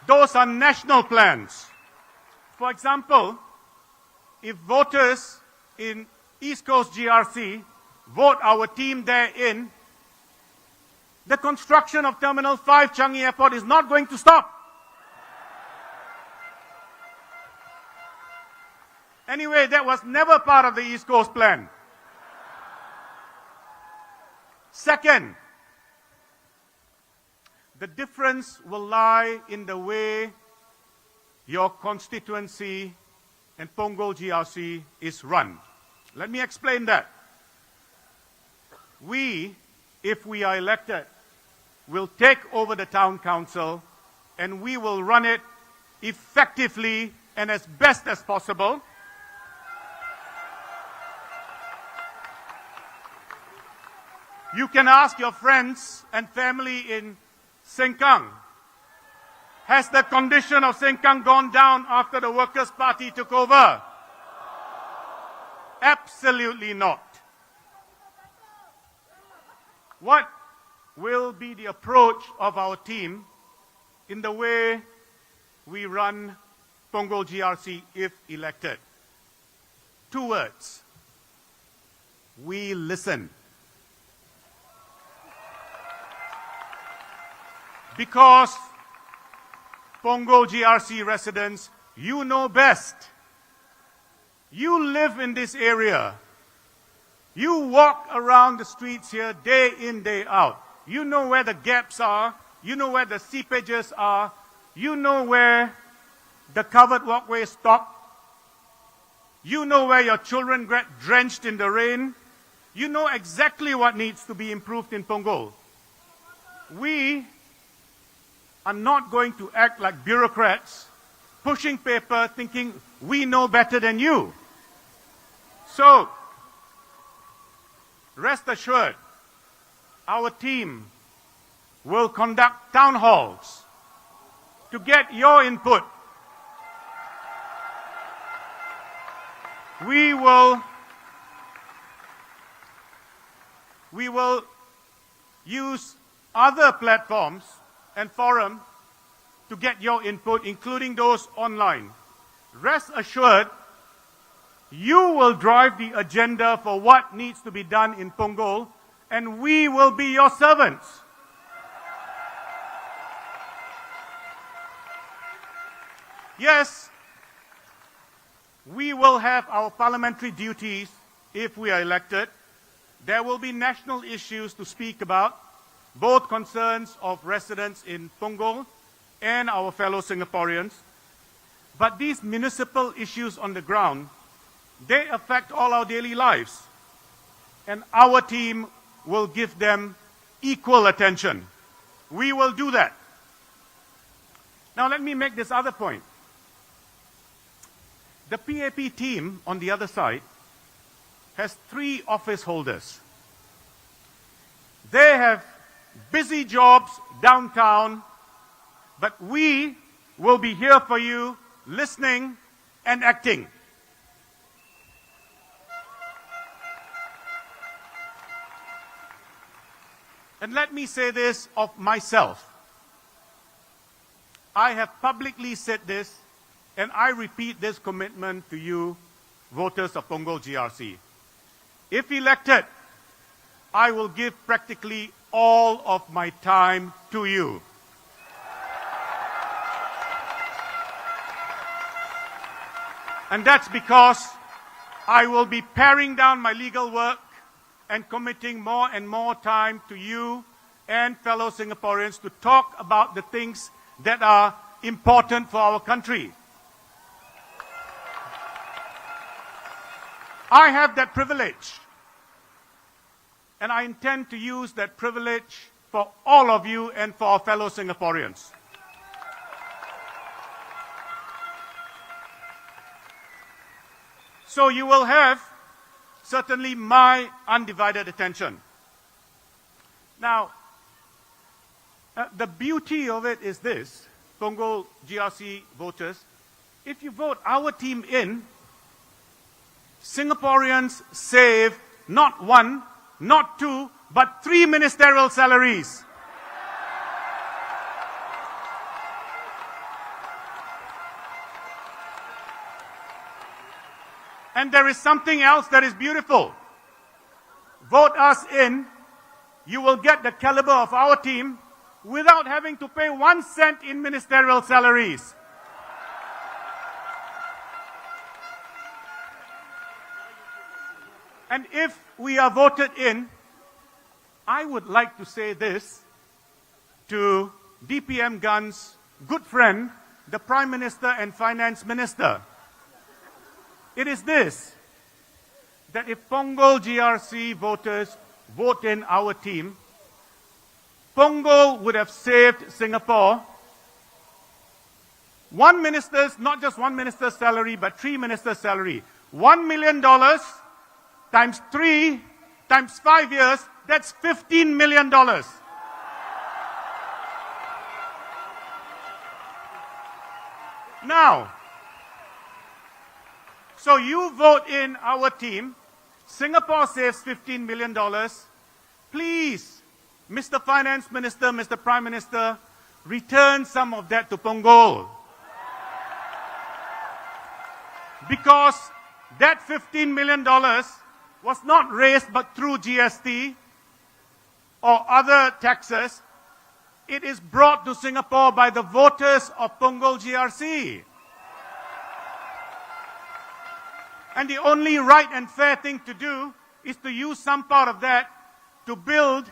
Those are national plans. For example, if voters in East Coast GRC vote our team there in, the construction of Terminal 5 Changi Airport is not going to stop. Anyway, that was never part of the East Coast plan. Second, the difference will lie in the way your constituency and Punggol GRC is run. Let me explain that. We, if we are elected, will take over the town council and we will run it effectively and as best as possible. You can ask your friends and family in Sengkang. Has the condition of Sengkang gone down after the Workers' Party took over? Absolutely not. What will be the approach of our team in the way we run Punggol GRC if elected? 2 words. We listen. Because Punggol GRC residents, you know best. You live in this area. You walk around the streets here day in, day out. You know where the gaps are. You know where the seepages are. You know where the covered walkways stop. You know where your children get drenched in the rain. You know exactly what needs to be improved in Punggol. We are not going to act like bureaucrats, pushing paper, thinking we know better than you. So, rest assured, our team will conduct town halls to get your input. We will use other platforms and forum to get your input, including those online. Rest assured, you will drive the agenda for what needs to be done in Punggol, and we will be your servants. Yes, we will have our parliamentary duties if we are elected. There will be national issues to speak about, both concerns of residents in Punggol and our fellow Singaporeans. But these municipal issues on the ground, they affect all our daily lives. And our team will give them equal attention. We will do that. Now let me make this other point. The PAP team on the other side has 3 office holders. They have busy jobs downtown, but we will be here for you, listening and acting. And let me say this of myself. I have publicly said this, and I repeat this commitment to you, voters of Punggol GRC. If elected, I will give practically all of my time to you. And that's because I will be paring down my legal work and committing more and more time to you and fellow Singaporeans to talk about the things that are important for our country. I have that privilege, and I intend to use that privilege for all of you and for our fellow Singaporeans. So you will have certainly my undivided attention. Now, the beauty of it is this, Punggol GRC voters, if you vote our team in, Singaporeans save not one, not two, but 3 ministerial salaries. And there is something else that is beautiful. Vote us in, you will get the caliber of our team without having to pay 1 cent in ministerial salaries. And if we are voted in, I would like to say this to DPM Gun's good friend, the Prime Minister and Finance Minister. It is this, that if Punggol GRC voters vote in our team, Punggol would have saved Singapore one minister's, not just one minister's salary, but 3 ministers' salary. $1 million times 3 times 5 years, that's $15 million. Now, so you vote in our team, Singapore saves $15 million. Please, Mr. Finance Minister, Mr. Prime Minister, return some of that to Punggol. Because that $15 million was not raised but through GST or other taxes. It is brought to Singapore by the voters of Punggol GRC. And the only right and fair thing to do is to use some part of that to build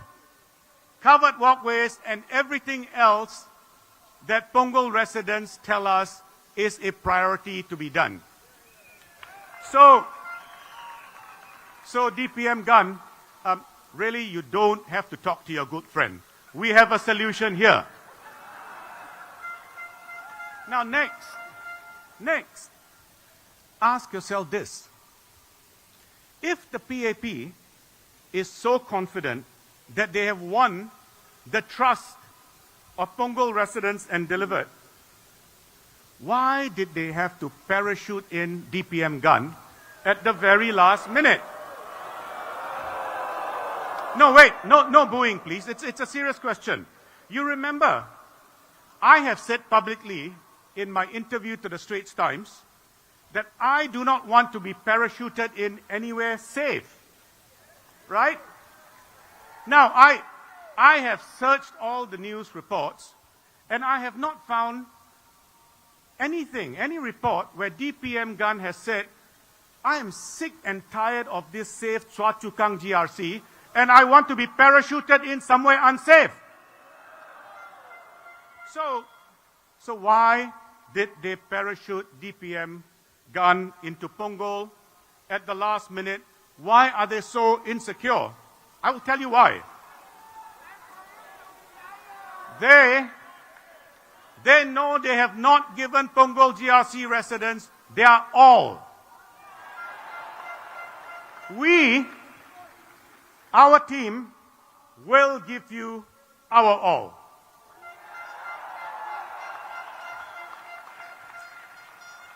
covered walkways and everything else that Punggol residents tell us is a priority to be done. So DPM Gun, really you don't have to talk to your good friend. We have a solution here. Now next, ask yourself this. If the PAP is so confident that they have won the trust of Punggol residents and delivered, why did they have to parachute in DPM Gun at the very last minute? No, wait, no booing, please. It's a serious question. You remember, I have said publicly in my interview to the Straits Times that I do not want to be parachuted in anywhere safe. Right? Now, I have searched all the news reports, and I have not found anything, any report where DPM Gun has said, I am sick and tired of this safe Chua Chu Kang GRC, and I want to be parachuted in somewhere unsafe. So why did they parachute DPM Gun into Punggol at the last minute? Why are they so insecure? I will tell you why. They know they have not given Punggol GRC residents their all. Our team, will give you our all.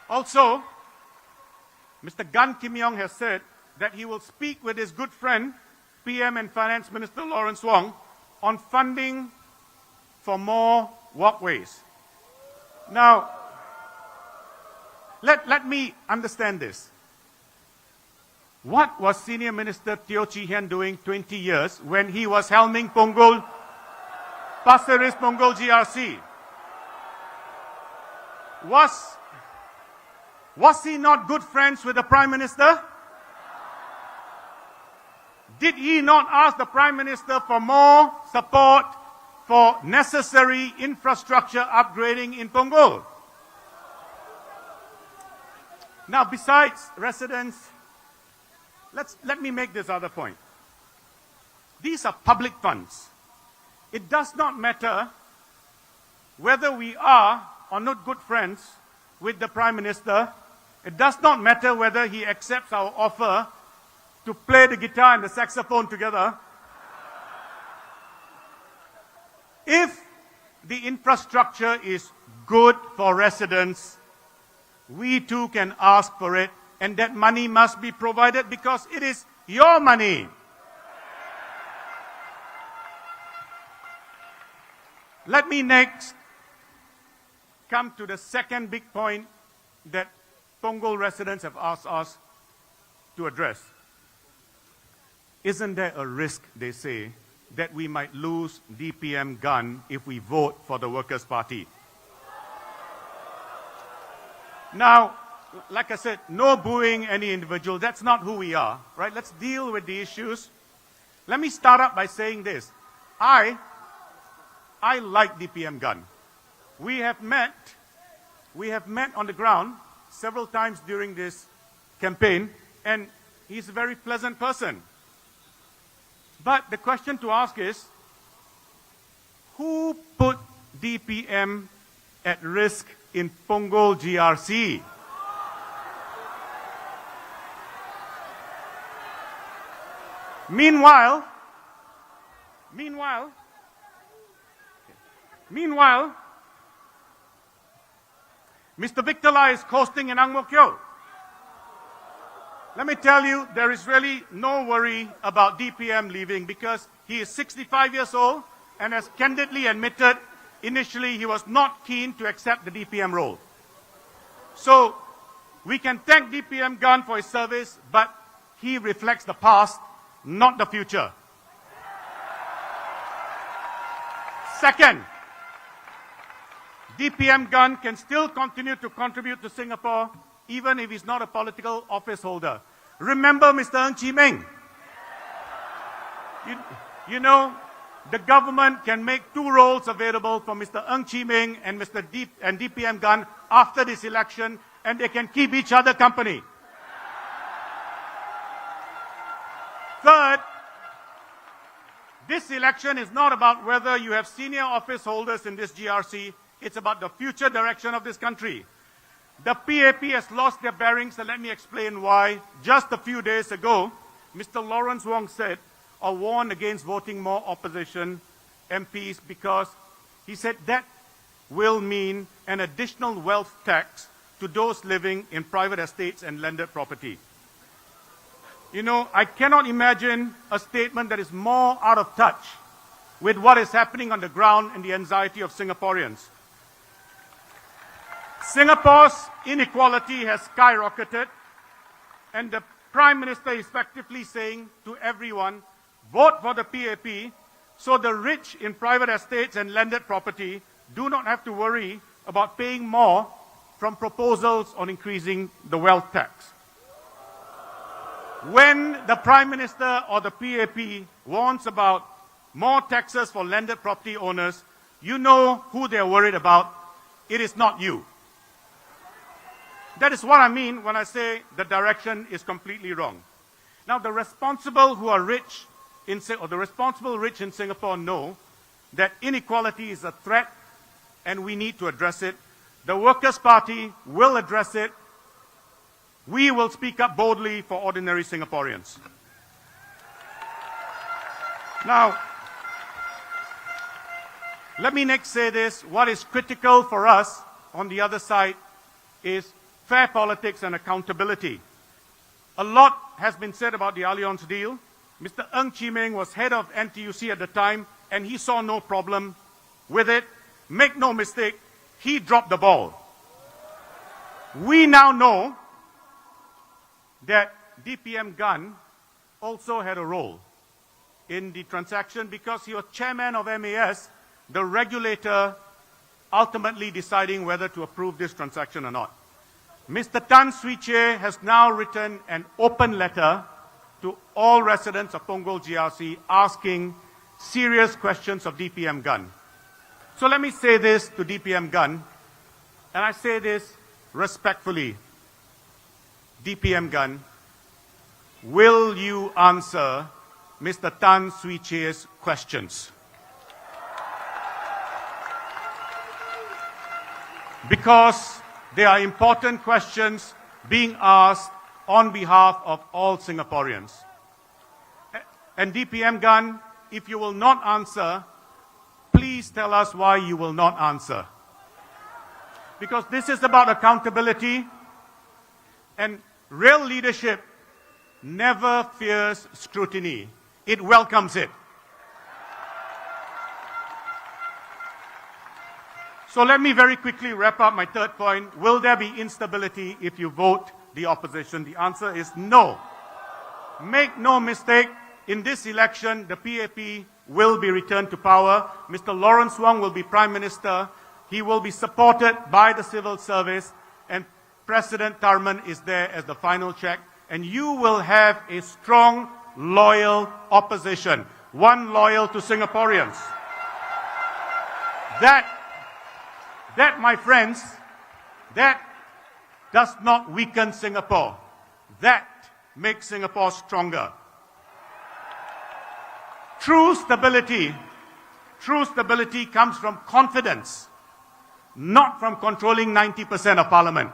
Also, Mr. Gan Kim Yong has said that he will speak with his good friend, PM and Finance Minister Lawrence Wong, on funding for more walkways. Now, let me understand this. What was Senior Minister Teo Chee Hean doing 20 years when he was helming Punggol, Pasir Ris Punggol GRC? Was he not good friends with the Prime Minister? Did he not ask the Prime Minister for more support for necessary infrastructure upgrading in Punggol? Now, besides residents, let me make this other point. These are public funds. It does not matter whether we are or not good friends with the Prime Minister. It does not matter whether he accepts our offer to play the guitar and the saxophone together. If the infrastructure is good for residents, we too can ask for it, and that money must be provided because it is your money. Let me next come to the second big point that Punggol residents have asked us to address. Isn't there a risk, they say, that we might lose DPM gun if we vote for the Workers' Party? Now, like I said, no booing any individual. That's not who we are, right? Let's deal with the issues. Let me start up by saying this. I like DPM gun. We have met on the ground several times during this campaign, and he's a very pleasant person. But the question to ask is, who put DPM at risk in Punggol GRC? Meanwhile, Mr. Victor Lai is coasting in Ang Mo Kio. Let me tell you, there is really no worry about DPM leaving because he is 65 years old and has candidly admitted initially he was not keen to accept the DPM role. So we can thank DPM Gun for his service, but he reflects the past, not the future. Second, DPM Gun can still continue to contribute to Singapore even if he's not a political office holder. Remember Mr. Ng Chee Meng? You know, the government can make two roles available for Mr. Ng Chee Meng and DPM Gun after this election, and they can keep each other company. Third, this election is not about whether you have senior office holders in this GRC. It's about the future direction of this country. The PAP has lost their bearings, and let me explain why. Just a few days ago, Mr. Lawrence Wong said or warned against voting more opposition MPs because he said that will mean an additional wealth tax to those living in private estates and landed property. You know, I cannot imagine a statement that is more out of touch with what is happening on the ground and the anxiety of Singaporeans. Singapore's inequality has skyrocketed, and the Prime Minister is effectively saying to everyone, vote for the PAP so the rich in private estates and landed property do not have to worry about paying more from proposals on increasing the wealth tax. When the Prime Minister or the PAP warns about more taxes for landed property owners, you know who they're worried about. It is not you. That is what I mean when I say the direction is completely wrong. Now, the responsible who are rich the responsible rich in Singapore know that inequality is a threat and we need to address it. The Workers' Party will address it. We will speak up boldly for ordinary Singaporeans. Now, let me next say this. What is critical for us on the other side is fair politics and accountability. A lot has been said about the Allianz deal. Mr. Ng Chee Meng was head of NTUC at the time, and he saw no problem with it. Make no mistake, he dropped the ball. We now know that DPM Gunn also had a role in the transaction because he was chairman of MAS, the regulator ultimately deciding whether to approve this transaction or not. Mr. Tan Swee Chee has now written an open letter to all residents of Punggol GRC asking serious questions of DPM Gunn. So let me say this to DPM Gunn, and I say this respectfully. DPM Gunn, will you answer Mr. Tan Swee Chee's questions? Because they are important questions being asked on behalf of all Singaporeans. And DPM Gunn, if you will not answer, please tell us why you will not answer. Because this is about accountability, and real leadership never fears scrutiny. It welcomes it. So let me very quickly wrap up my third point. Will there be instability if you vote the opposition? The answer is no. Make no mistake, in this election, the PAP will be returned to power. Mr. Lawrence Wong will be Prime Minister. He will be supported by the civil service, and President Tharman is there as the final check. And you will have a strong, loyal opposition, one loyal to Singaporeans. That, my friends, that does not weaken Singapore. That makes Singapore stronger. True stability comes from confidence, not from controlling 90% of Parliament.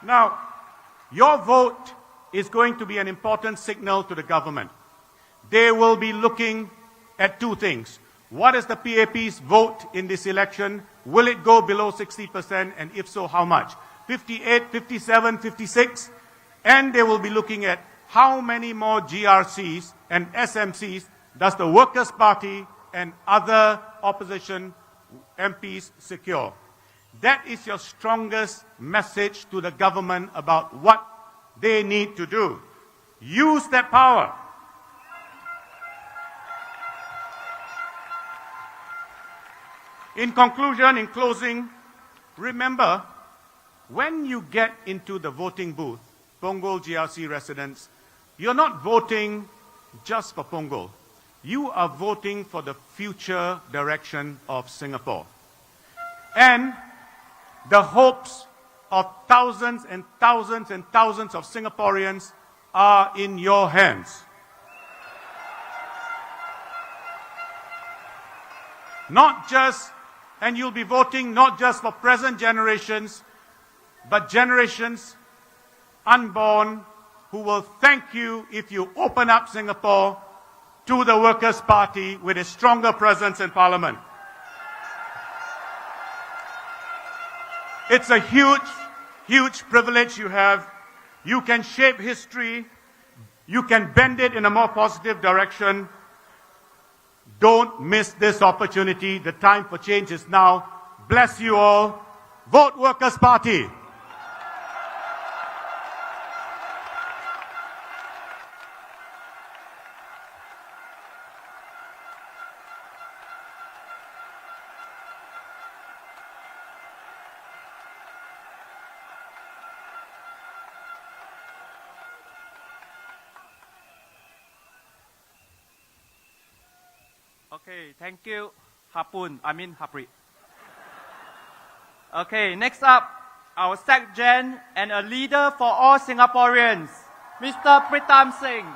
Now, your vote is going to be an important signal to the government. They will be looking at two things. What is the PAP's vote in this election? Will it go below 60%? And if so, how much? 58, 57, 56? And they will be looking at how many more GRCs and SMCs does the Workers' Party and other opposition MPs secure. That is your strongest message to the government about what they need to do. Use that power. In conclusion, in closing, remember, when you get into the voting booth, Punggol GRC residents, you're not voting just for Punggol. You are voting for the future direction of Singapore. And the hopes of thousands and thousands and thousands of Singaporeans are in your hands. And you'll be voting not just for present generations, but generations unborn who will thank you if you open up Singapore to the Workers' Party with a stronger presence in Parliament. It's a huge, huge privilege you have. You can shape history. You can bend it in a more positive direction. Don't miss this opportunity. The time for change is now. Bless you all. Vote Workers' Party. Okay, thank you, Haprit. Okay, next up, our SecGen and a leader for all Singaporeans, Mr. Pritam Singh.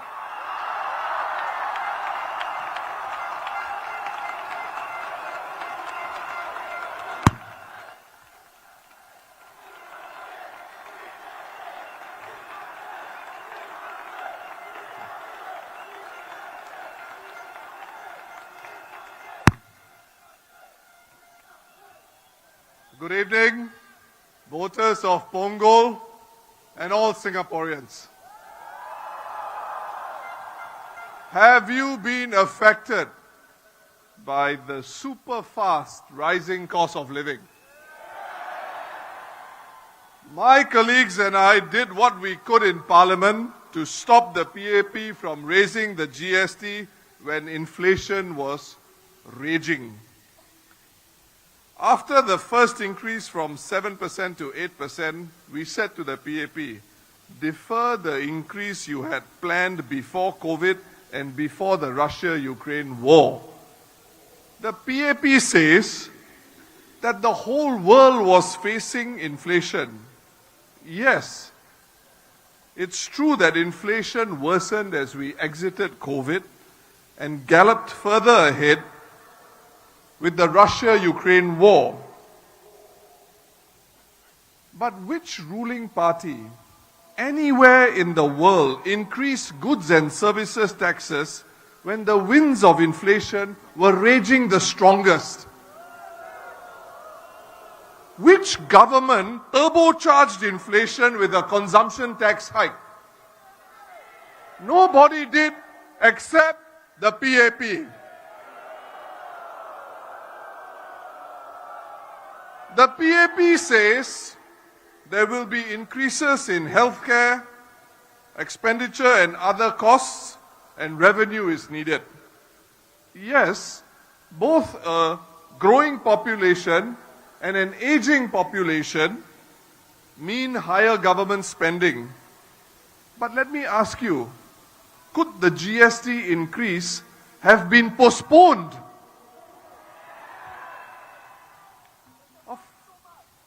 Good evening, voters of Punggol and all Singaporeans. Have you been affected by the super fast rising cost of living. My colleagues and I did what we could in Parliament to stop the PAP from raising the GST when inflation was raging. After the first increase from 7% to 8%, we said to the PAP, defer the increase you had planned before COVID and before the Russia-Ukraine war. The PAP says that the whole world was facing inflation. Yes, it's true that inflation worsened as we exited COVID and galloped further ahead with the Russia-Ukraine war. But which ruling party anywhere in the world increased goods and services taxes when the winds of inflation were raging the strongest? Which government turbocharged inflation with a consumption tax hike? Nobody did except the PAP. The PAP says there will be increases in healthcare, expenditure and other costs, and revenue is needed. Yes, both a growing population and an aging population mean higher government spending. But let me ask you, could the GST increase have been postponed?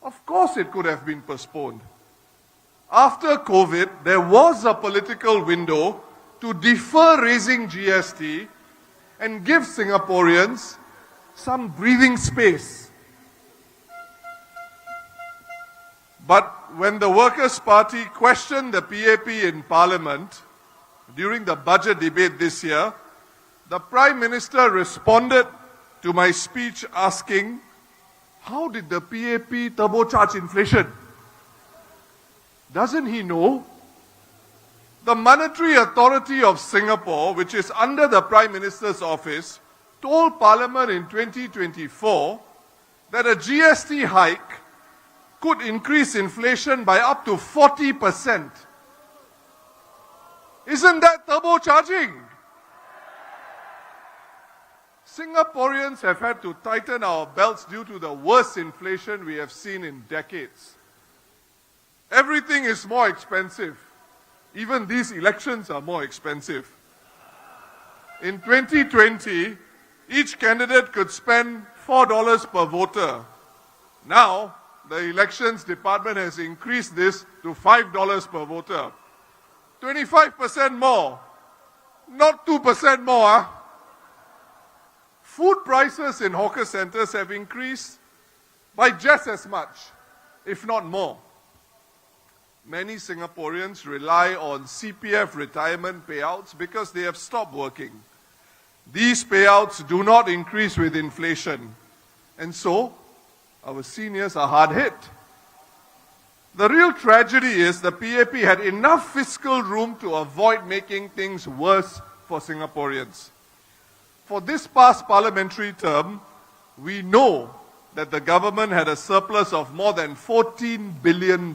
Of course it could have been postponed. After COVID, there was a political window to defer raising GST and give Singaporeans some breathing space. But when the Workers' Party questioned the PAP in Parliament during the budget debate this year, the Prime Minister responded to my speech asking, how did the PAP turbocharge inflation? Doesn't he know? The Monetary Authority of Singapore, which is under the Prime Minister's office, told Parliament in 2024 that a GST hike could increase inflation by up to 40%. Isn't that turbocharging? Singaporeans have had to tighten our belts due to the worst inflation we have seen in decades. Everything is more expensive. Even these elections are more expensive. In 2020, each candidate could spend $4 per voter. Now, the elections department has increased this to $5 per voter. 25% more. Not 2% more, huh? Food prices in hawker centers have increased by just as much, if not more. Many Singaporeans rely on CPF retirement payouts because they have stopped working. These payouts do not increase with inflation, and so our seniors are hard hit. The real tragedy is the PAP had enough fiscal room to avoid making things worse for Singaporeans. For this past parliamentary term, we know that the government had a surplus of more than $14 billion.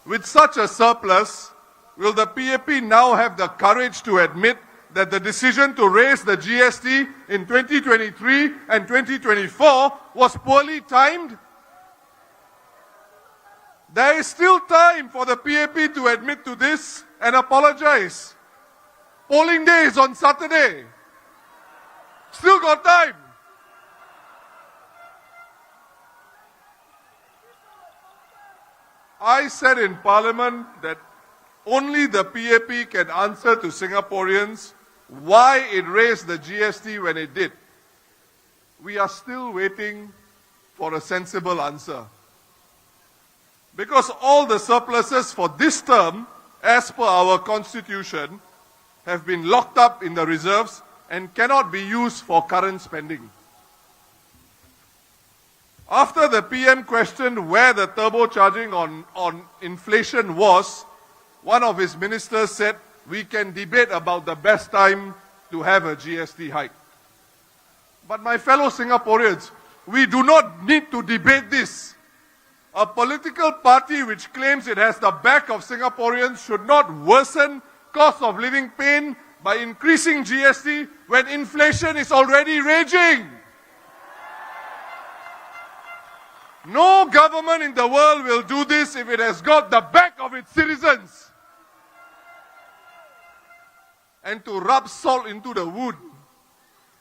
With such a surplus, will the PAP now have the courage to admit that the decision to raise the GST in 2023 and 2024 was poorly timed? There is still time for the PAP to admit to this and apologize. Polling day is on Saturday. Still got time. I said in Parliament that only the PAP can answer to Singaporeans why it raised the GST when it did. We are still waiting for a sensible answer. Because all the surpluses for this term, as per our constitution, have been locked up in the reserves and cannot be used for current spending. After the PM questioned where the turbocharging on inflation was, one of his ministers said, we can debate about the best time to have a GST hike. But my fellow Singaporeans, we do not need to debate this. A political party which claims it has the back of Singaporeans should not worsen cost of living pain by increasing GST when inflation is already raging. No government in the world will do this if it has got the back of its citizens. And to rub salt into the wound,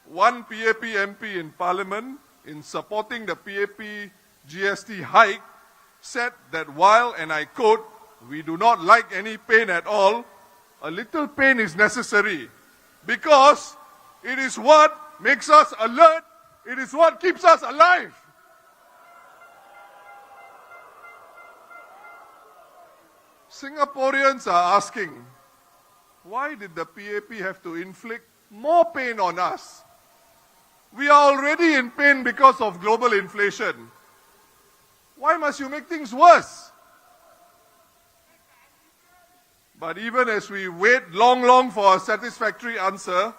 one PAP MP in Parliament, in supporting the PAP GST hike, said that while, and I quote, "we do not like any pain at all, a little pain is necessary because it is what makes us alert, it is what keeps us alive." Singaporeans are asking, why did the PAP have to inflict more pain on us? We are already in pain because of global inflation. Why must you make things worse? But even as we wait long for a satisfactory answer,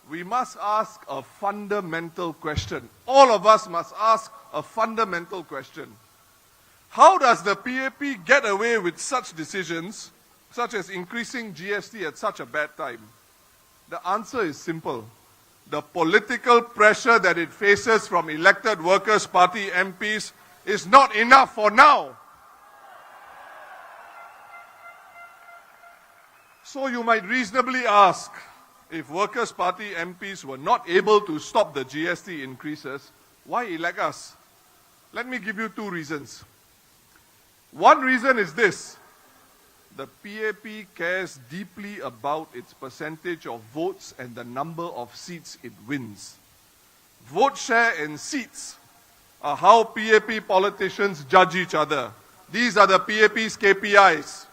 we must ask a fundamental question. All of us must ask a fundamental question. How does the PAP get away with such decisions, such as increasing GST at such a bad time? The answer is simple. The political pressure that it faces from elected Workers' Party MPs is not enough for now. So you might reasonably ask, if Workers' Party MPs were not able to stop the GST increases, why elect us? Let me give you two reasons. One reason is this: the PAP cares deeply about its percentage of votes and the number of seats it wins. Vote share and seats are how PAP politicians judge each other. These are the PAP's KPIs.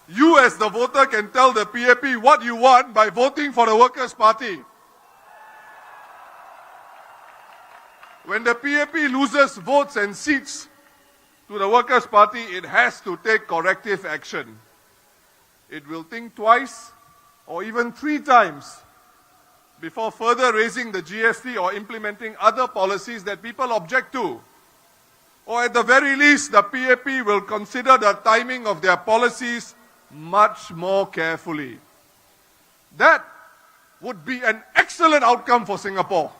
You as the voter can tell the PAP what you want by voting for the Workers' Party. When the PAP loses votes and seats to the Workers' Party, it has to take corrective action. It will think twice or even 3 times before further raising the GST or implementing other policies that people object to. Or at the very least, the PAP will consider the timing of their policies much more carefully. That would be an excellent outcome for Singapore.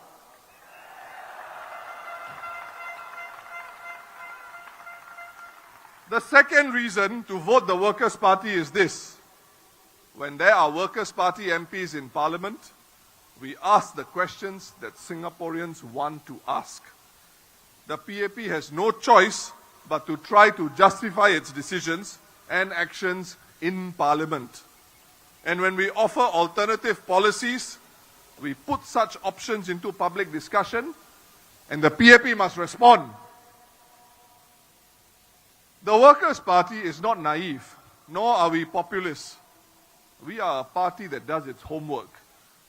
The second reason to vote the Workers' Party is this: when there are Workers' Party MPs in Parliament, we ask the questions that Singaporeans want to ask. The PAP has no choice but to try to justify its decisions and actions in Parliament. And when we offer alternative policies, we put such options into public discussion, and the PAP must respond. The Workers' Party is not naive, nor are we populist. We are a party that does its homework.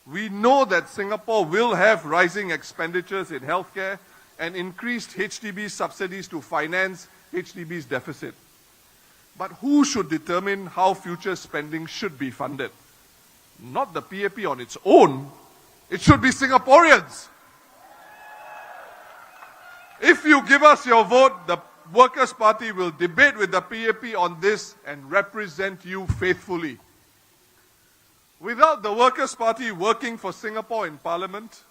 We know that Singapore will have rising expenditures in healthcare and increased HDB subsidies to finance HDB's deficit. But who should determine how future spending should be funded? Not the PAP on its own. It should be Singaporeans. If you give us your vote, the Workers' Party will debate with the PAP on this and represent you faithfully. Without the Workers' Party working for Singapore in Parliament,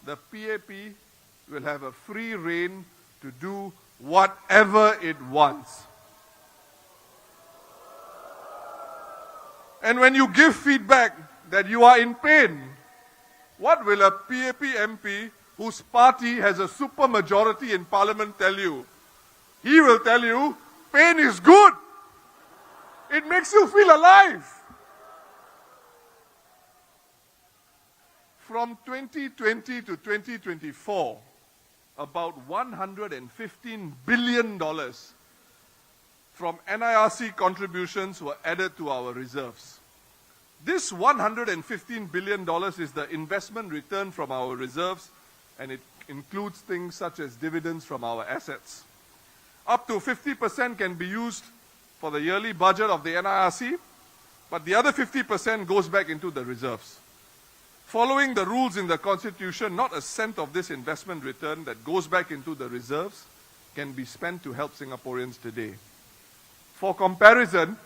the PAP will have a free rein to do whatever it wants. And when you give feedback that you are in pain, what will a PAP MP whose party has a super majority in Parliament tell you? He will tell you, pain is good. It makes you feel alive. From 2020 to 2024, about $115 billion from NIRC contributions were added to our reserves. This $115 billion is the investment return from our reserves, and it includes things such as dividends from our assets. Up to 50% can be used for the yearly budget of the NIRC, but the other 50% goes back into the reserves. Following the rules in the Constitution, not a cent of this investment return that goes back into the reserves can be spent to help Singaporeans today. For comparison,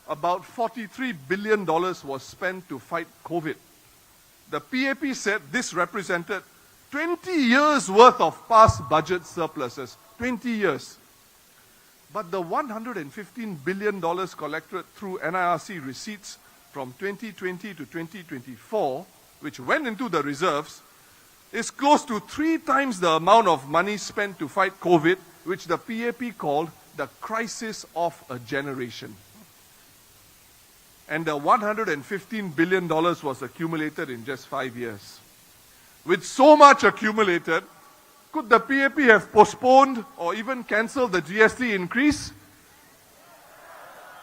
about $43 billion was spent to fight COVID. The PAP said this represented 20 years worth of past budget surpluses. 20 years. But the $115 billion collected through NIRC receipts from 2020 to 2024, which went into the reserves, is close to 3 times the amount of money spent to fight COVID, which the PAP called the crisis of a generation. And the $115 billion was accumulated in just 5 years. With so much accumulated, could the PAP have postponed or even cancelled the GST increase?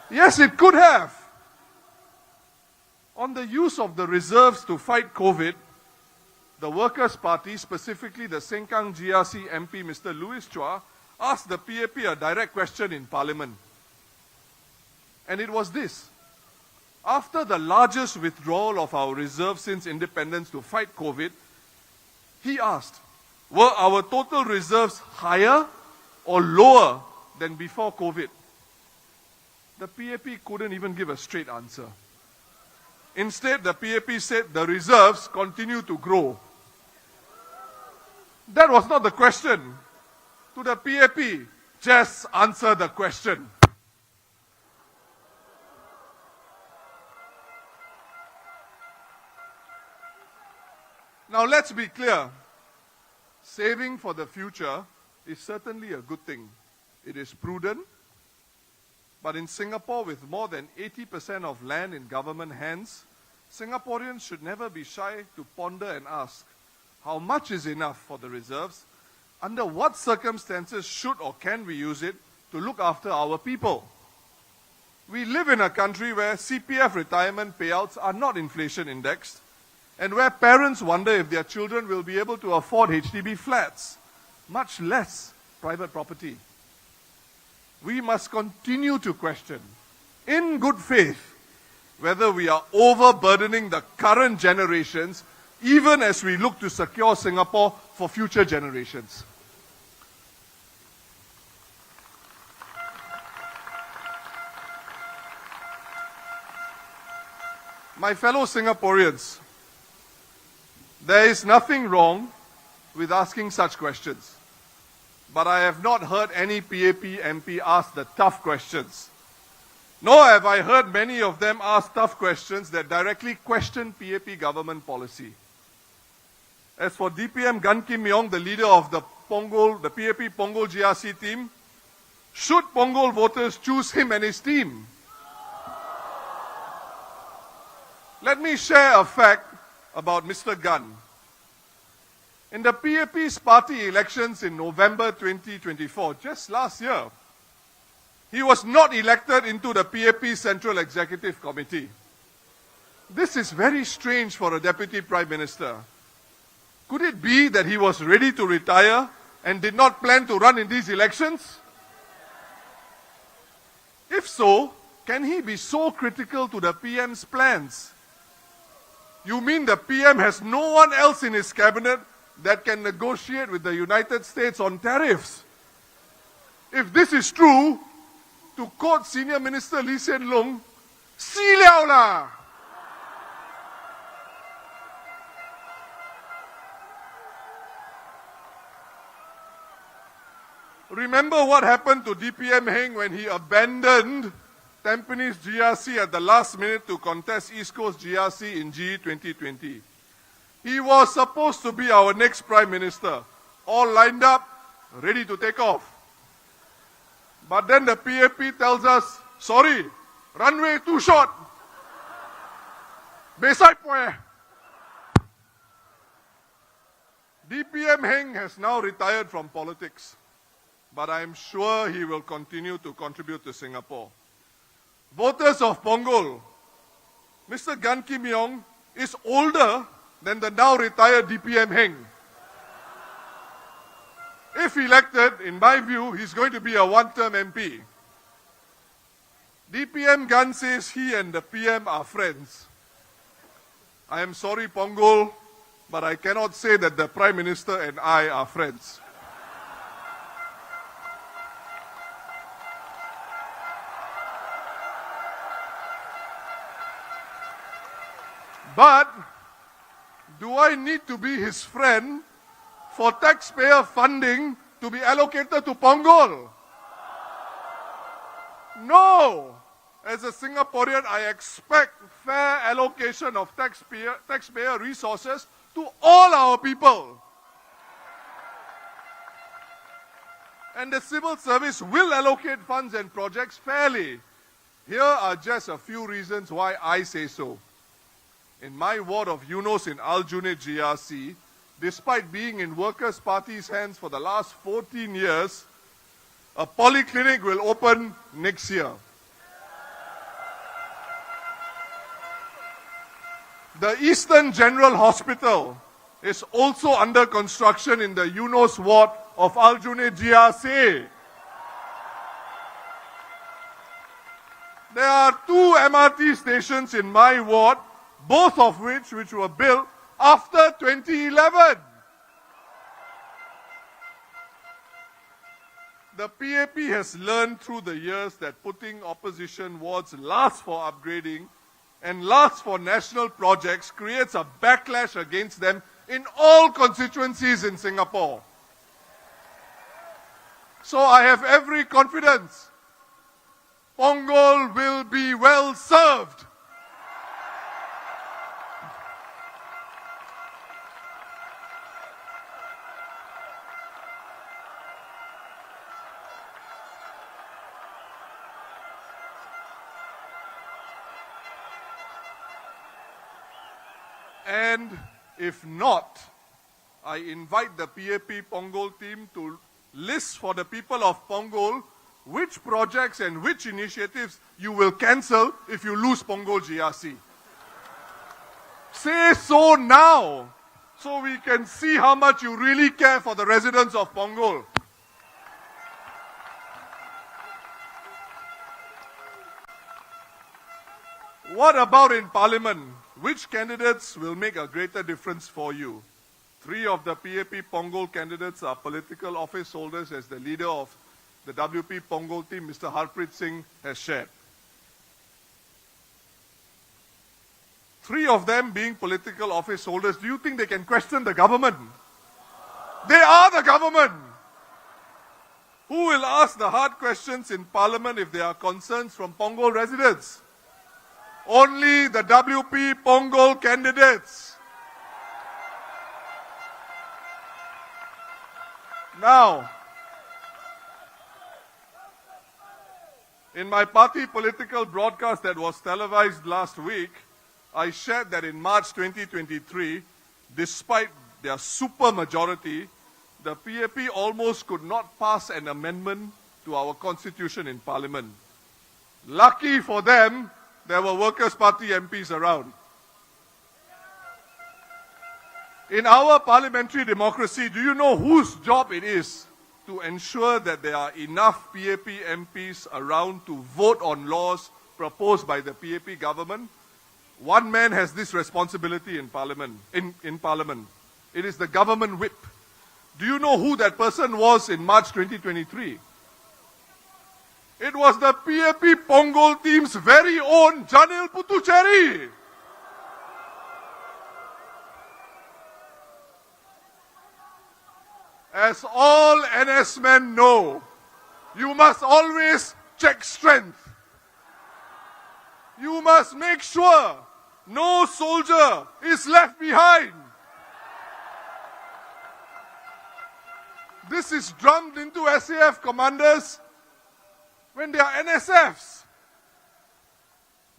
Yes, it could have. On the use of the reserves to fight COVID, the Workers' Party, specifically the Sengkang GRC MP, Mr. Louis Chua, asked the PAP a direct question in Parliament. And it was this. After the largest withdrawal of our reserves since independence to fight COVID, he asked, were our total reserves higher or lower than before COVID? The PAP couldn't even give a straight answer. Instead, the PAP said the reserves continue to grow. That was not the question. To the PAP, just answer the question. Now let's be clear. Saving for the future is certainly a good thing. It is prudent. But in Singapore, with more than 80% of land in government hands, Singaporeans should never be shy to ponder and ask, how much is enough for the reserves? Under what circumstances should or can we use it to look after our people? We live in a country where CPF retirement payouts are not inflation indexed, and where parents wonder if their children will be able to afford HDB flats, much less private property. We must continue to question, in good faith, whether we are overburdening the current generations, even as we look to secure Singapore for future generations. My fellow Singaporeans, there is nothing wrong with asking such questions. But I have not heard any PAP MP ask the tough questions. Nor have I heard many of them ask tough questions that directly question PAP government policy. As for DPM Gan Kim Yong, the leader of the PAP Punggol GRC team, should Punggol voters choose him and his team? Let me share a fact about Mr. Gan. In the PAP's party elections in November 2024, just last year, he was not elected into the PAP Central Executive Committee. This is very strange for a Deputy Prime Minister. Could it be that he was ready to retire and did not plan to run in these elections? If so, can he be so critical to the PM's plans? You mean the PM has no one else in his cabinet that can negotiate with the United States on tariffs? If this is true, to quote Senior Minister Lee Hsien Loong, "Si liao la." Remember what happened to DPM Heng when he abandoned Tampines GRC at the last minute to contest East Coast GRC in GE2020. He was supposed to be our next Prime Minister, all lined up, ready to take off. But then the PAP tells us, sorry, runway too short. Beside point. DPM Heng has now retired from politics, but I am sure he will continue to contribute to Singapore. Voters of Punggol, Mr. Gan Kim Yong is older than the now retired DPM Heng. If elected, in my view, he's going to be a one-term MP. DPM Gun says he and the PM are friends. I am sorry, Punggol, but I cannot say that the Prime Minister and I are friends. But do I need to be his friend for taxpayer funding to be allocated to Punggol? No! As a Singaporean, I expect fair allocation of taxpayer resources to all our people. And the civil service will allocate funds and projects fairly. Here are just a few reasons why I say so. In my ward of Eunos in Aljunied GRC, despite being in Workers' Party's hands for the last 14 years, a polyclinic will open next year. The Eastern General Hospital is also under construction in the Eunos ward of Aljunied GRC. There are 2 MRT stations in my ward, both of which were built after 2011. The PAP has learned through the years that putting opposition wards last for upgrading and last for national projects creates a backlash against them in all constituencies in Singapore. So I have every confidence Punggol will be well served. And if not, I invite the PAP Punggol team to list for the people of Punggol which projects and which initiatives you will cancel if you lose Punggol GRC. Say so now, so we can see how much you really care for the residents of Punggol. What about in Parliament? Which candidates will make a greater difference for you? 3 of the PAP Punggol candidates are political office holders, as the leader of the WP Punggol team, Mr. Harpreet Singh, has shared. 3 of them being political office holders, do you think they can question the government? They are the government. Who will ask the hard questions in Parliament if there are concerns from Punggol residents? Only the WP Punggol candidates. Now, in my party political broadcast that was televised last week, I shared that in March 2023, despite their super majority, the PAP almost could not pass an amendment to our constitution in Parliament. Lucky for them, there were Workers' Party MPs around. In our parliamentary democracy, do you know whose job it is to ensure that there are enough PAP MPs around to vote on laws proposed by the PAP government? One man has this responsibility in Parliament. It is the government whip. Do you know who that person was in March 2023? It was the PAP Punggol team's very own Janil Puthucheary. As all NS men know, you must always check strength. You must make sure no soldier is left behind. This is drummed into SAF commanders when they are NSFs.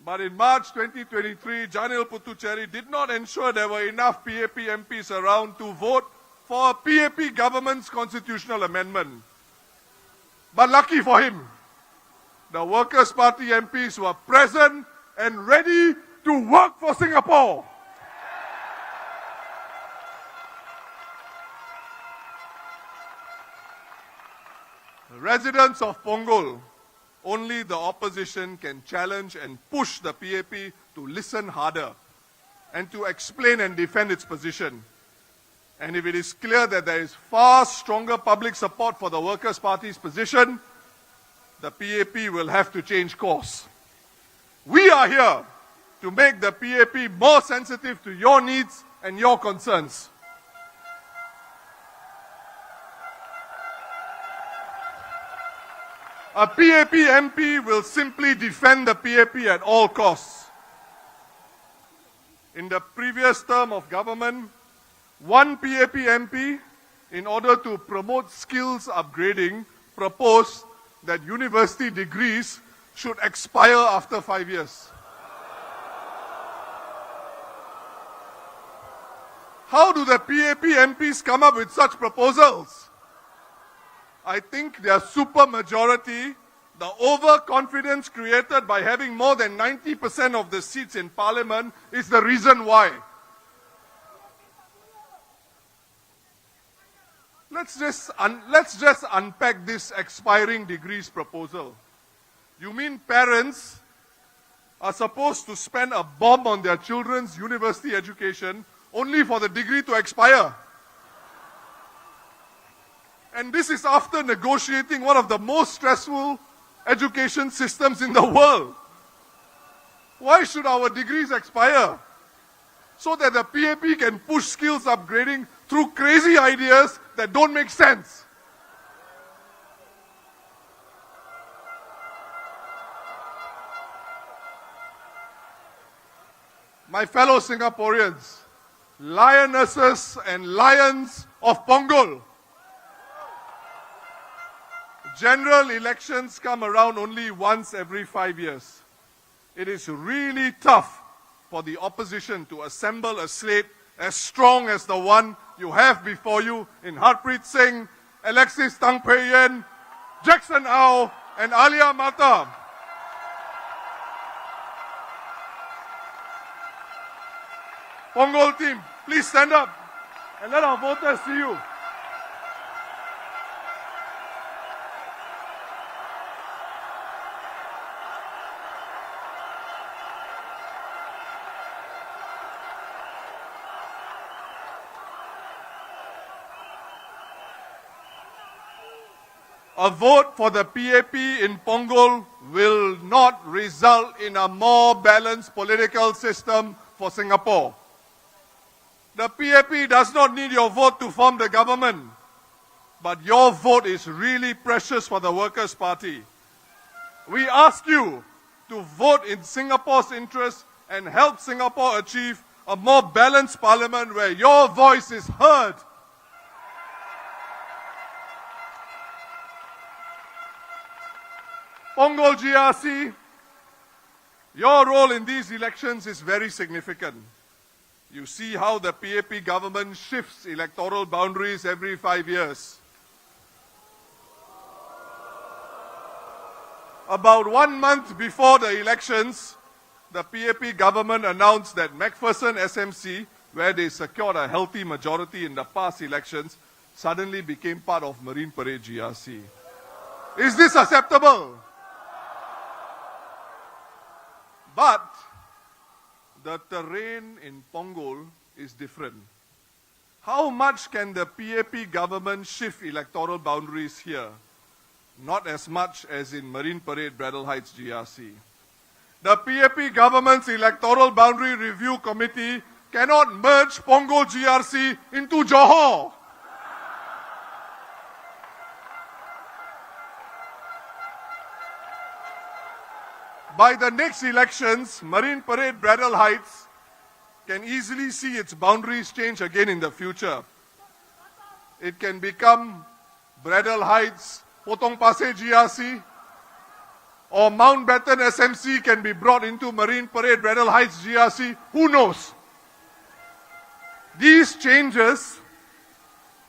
But in March 2023, Janil Puthucheary did not ensure there were enough PAP MPs around to vote for a PAP government's constitutional amendment. But lucky for him, the Workers' Party MPs were present and ready to work for Singapore. Residents of Punggol, only the opposition can challenge and push the PAP to listen harder and to explain and defend its position. And if it is clear that there is far stronger public support for the Workers' Party's position, the PAP will have to change course. We are here to make the PAP more sensitive to your needs and your concerns. A PAP MP will simply defend the PAP at all costs. In the previous term of government, one PAP MP, in order to promote skills upgrading, proposed that university degrees should expire after 5 years. How do the PAP MPs come up with such proposals? I think their super majority, the overconfidence created by having more than 90% of the seats in parliament, is the reason why. Let's just unpack this expiring degrees proposal. You mean parents are supposed to spend a bomb on their children's university education only for the degree to expire? And this is after negotiating one of the most stressful education systems in the world. Why should our degrees expire? So that the PAP can push skills upgrading through crazy ideas that don't make sense. My fellow Singaporeans, lionesses and lions of Punggol, general elections come around only once every 5 years. It is really tough for the opposition to assemble a slate as strong as the one you have before you in Harpreet Singh, Alexis Tang Pei Yen, Jackson Au, and Alia Mata. Punggol team, please stand up and let our voters see you. A vote for the PAP in Punggol will not result in a more balanced political system for Singapore. The PAP does not need your vote to form the government, but your vote is really precious for the Workers' Party. We ask you to vote in Singapore's interest and help Singapore achieve a more balanced parliament where your voice is heard. Punggol GRC, your role in these elections is very significant. You see how the PAP government shifts electoral boundaries every 5 years. About 1 month before the elections, the PAP government announced that MacPherson SMC, where they secured a healthy majority in the past elections, suddenly became part of Marine Parade GRC. Is this acceptable? But the terrain in Punggol is different. How much can the PAP government shift electoral boundaries here? Not as much as in Marine Parade Braddell Heights GRC. The PAP government's electoral boundary review committee cannot merge Punggol GRC into Johor. By the next elections, Marine Parade Braddell Heights can easily see its boundaries change again in the future. It can become Braddell Heights, Potong Pasir GRC, or Mountbatten SMC can be brought into Marine Parade Braddell Heights GRC. Who knows? These changes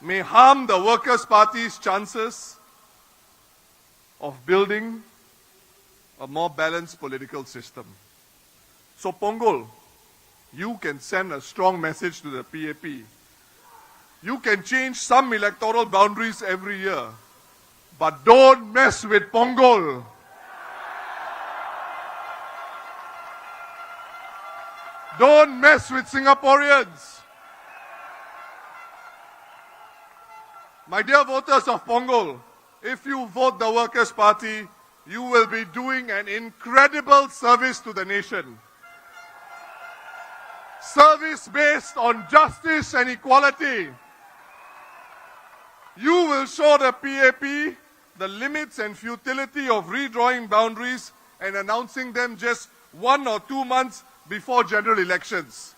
may harm the Workers' Party's chances of building a more balanced political system. So Punggol, you can send a strong message to the PAP. You can change some electoral boundaries every year, but don't mess with Punggol. Don't mess with Singaporeans. My dear voters of Punggol, if you vote the Workers' Party, you will be doing an incredible service to the nation. Service based on justice and equality. You will show the PAP the limits and futility of redrawing boundaries and announcing them just 1 or 2 months before general elections.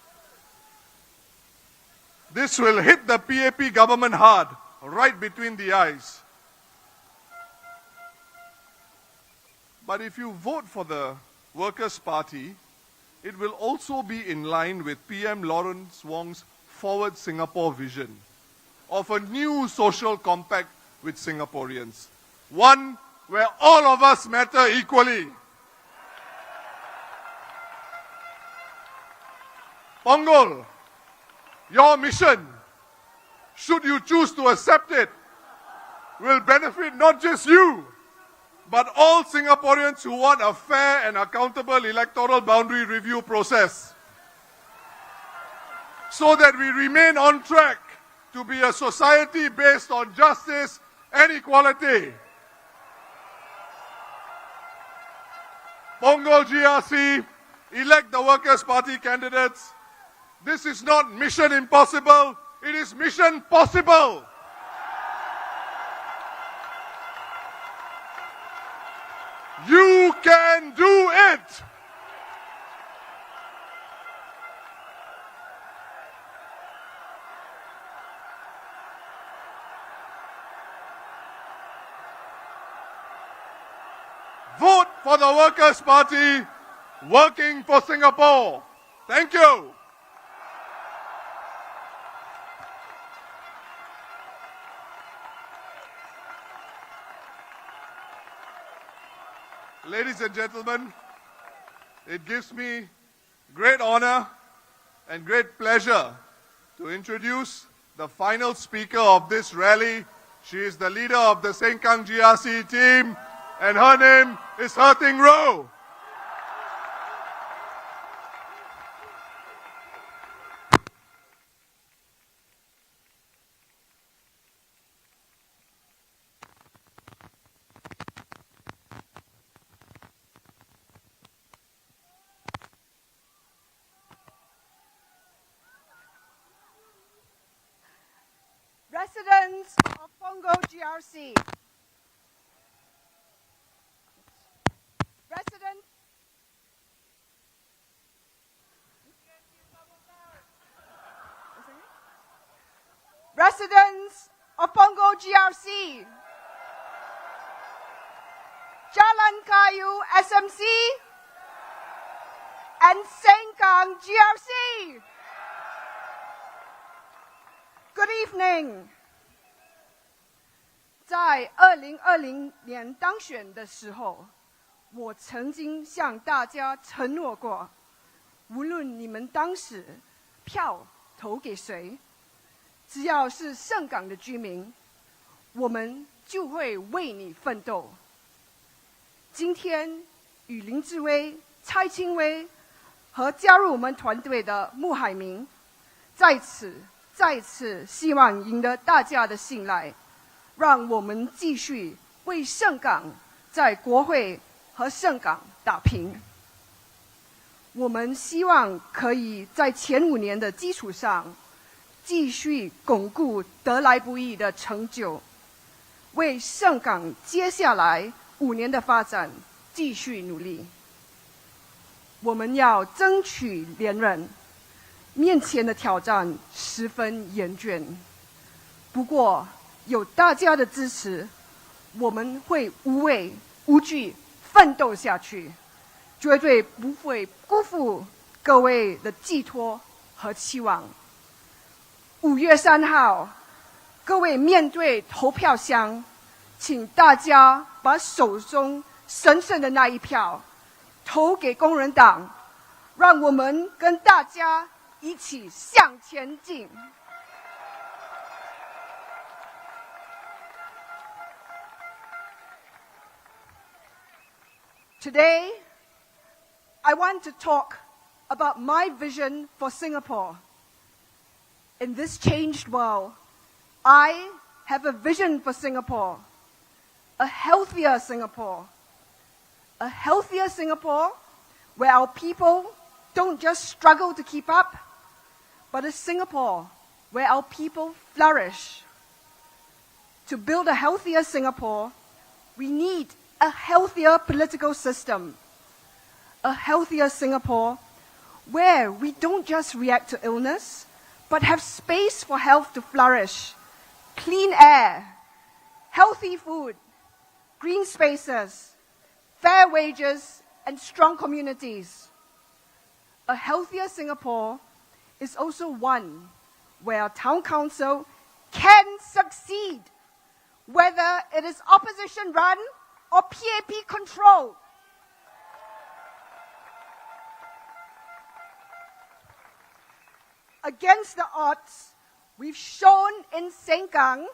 This will hit the PAP government hard, right between the eyes. But if you vote for the Workers' Party, it will also be in line with PM Lawrence Wong's Forward Singapore vision of a new social compact with Singaporeans. One where all of us matter equally. Punggol, your mission, should you choose to accept it, will benefit not just you, but all Singaporeans who want a fair and accountable electoral boundary review process, so that we remain on track to be a society based on justice and equality. Punggol GRC, elect the Workers' Party candidates. This is not mission impossible, it is mission possible. You can do it! Vote for the Workers' Party, working for Singapore. Thank you. Ladies and gentlemen, it gives me great honor and great pleasure to introduce the final speaker of this rally. She is the leader of the Sengkang GRC team, and her name is Herting Roe. Residents of Punggol GRC, residents of Punggol GRC, Jalan Kayu SMC, and Sengkang GRC. Good evening. 在2020年当选的时候，我曾经向大家承诺过，无论你们当时票投给谁，只要是盛港的居民，我们就会为你奋斗。今天与林志威、蔡清威和加入我们团队的穆海明，再次希望赢得大家的信赖，让我们继续为盛港在国会和盛港打拼。我们希望可以在前5年的基础上，继续巩固得来不易的成就，为盛港接下来5年的发展继续努力。我们要争取连任。面前的挑战十分严峻，不过有大家的支持，我们会无畏无惧奋斗下去，绝对不会辜负各位的寄托和期望。5月3号，各位面对投票箱，请大家把手中神圣的那一票投给工人党，让我们跟大家一起向前进。Today, I want to talk about my vision for Singapore. In this changed world, I have a vision for Singapore, a healthier Singapore. A healthier Singapore where our people don't just struggle to keep up, but a Singapore where our people flourish. To build a healthier Singapore, we need a healthier political system, a healthier Singapore where we don't just react to illness, but have space for health to flourish, clean air, healthy food, green spaces, fair wages, and strong communities. A healthier Singapore is also one where our town council can succeed, whether it is opposition run or PAP controlled. Against the odds, we've shown in Sengkang,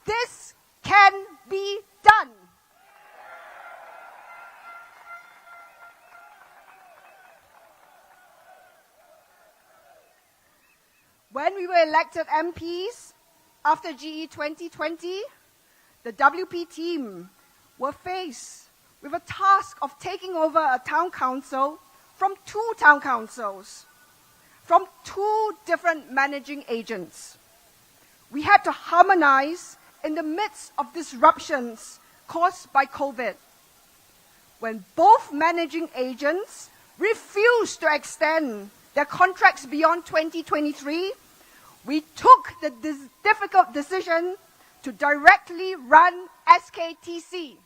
this can be done. When we were elected MPs after GE2020, the WP team were faced with a task of taking over a town council from 2 town councils, from 2 different managing agents. We had to harmonize in the midst of disruptions caused by COVID. When both managing agents refused to extend their contracts beyond 2023, we took the difficult decision to directly run SKTC.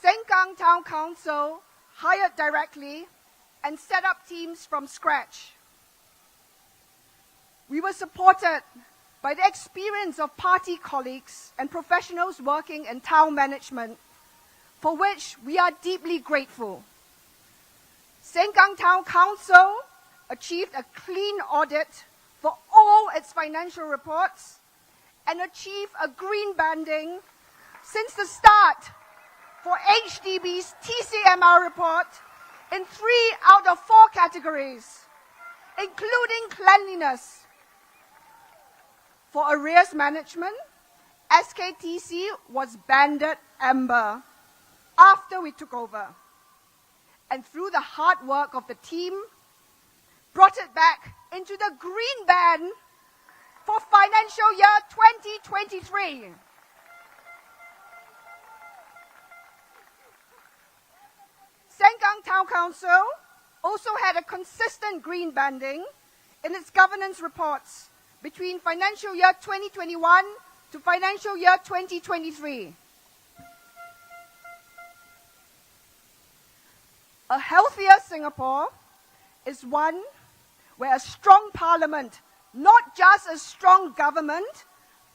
Sengkang Town Council hired directly and set up teams from scratch. We were supported by the experience of party colleagues and professionals working in town management, for which we are deeply grateful. Sengkang Town Council achieved a clean audit for all its financial reports and achieved a green banding since the start for HDB's TCMR report in 3 out of 4 categories, including cleanliness. For arrears management, SKTC was banded amber after we took over. And through the hard work of the team, brought it back into the green band for financial year 2023. Sengkang Town Council also had a consistent green banding in its governance reports between financial year 2021 to financial year 2023. A healthier Singapore is one where a strong parliament, not just a strong government,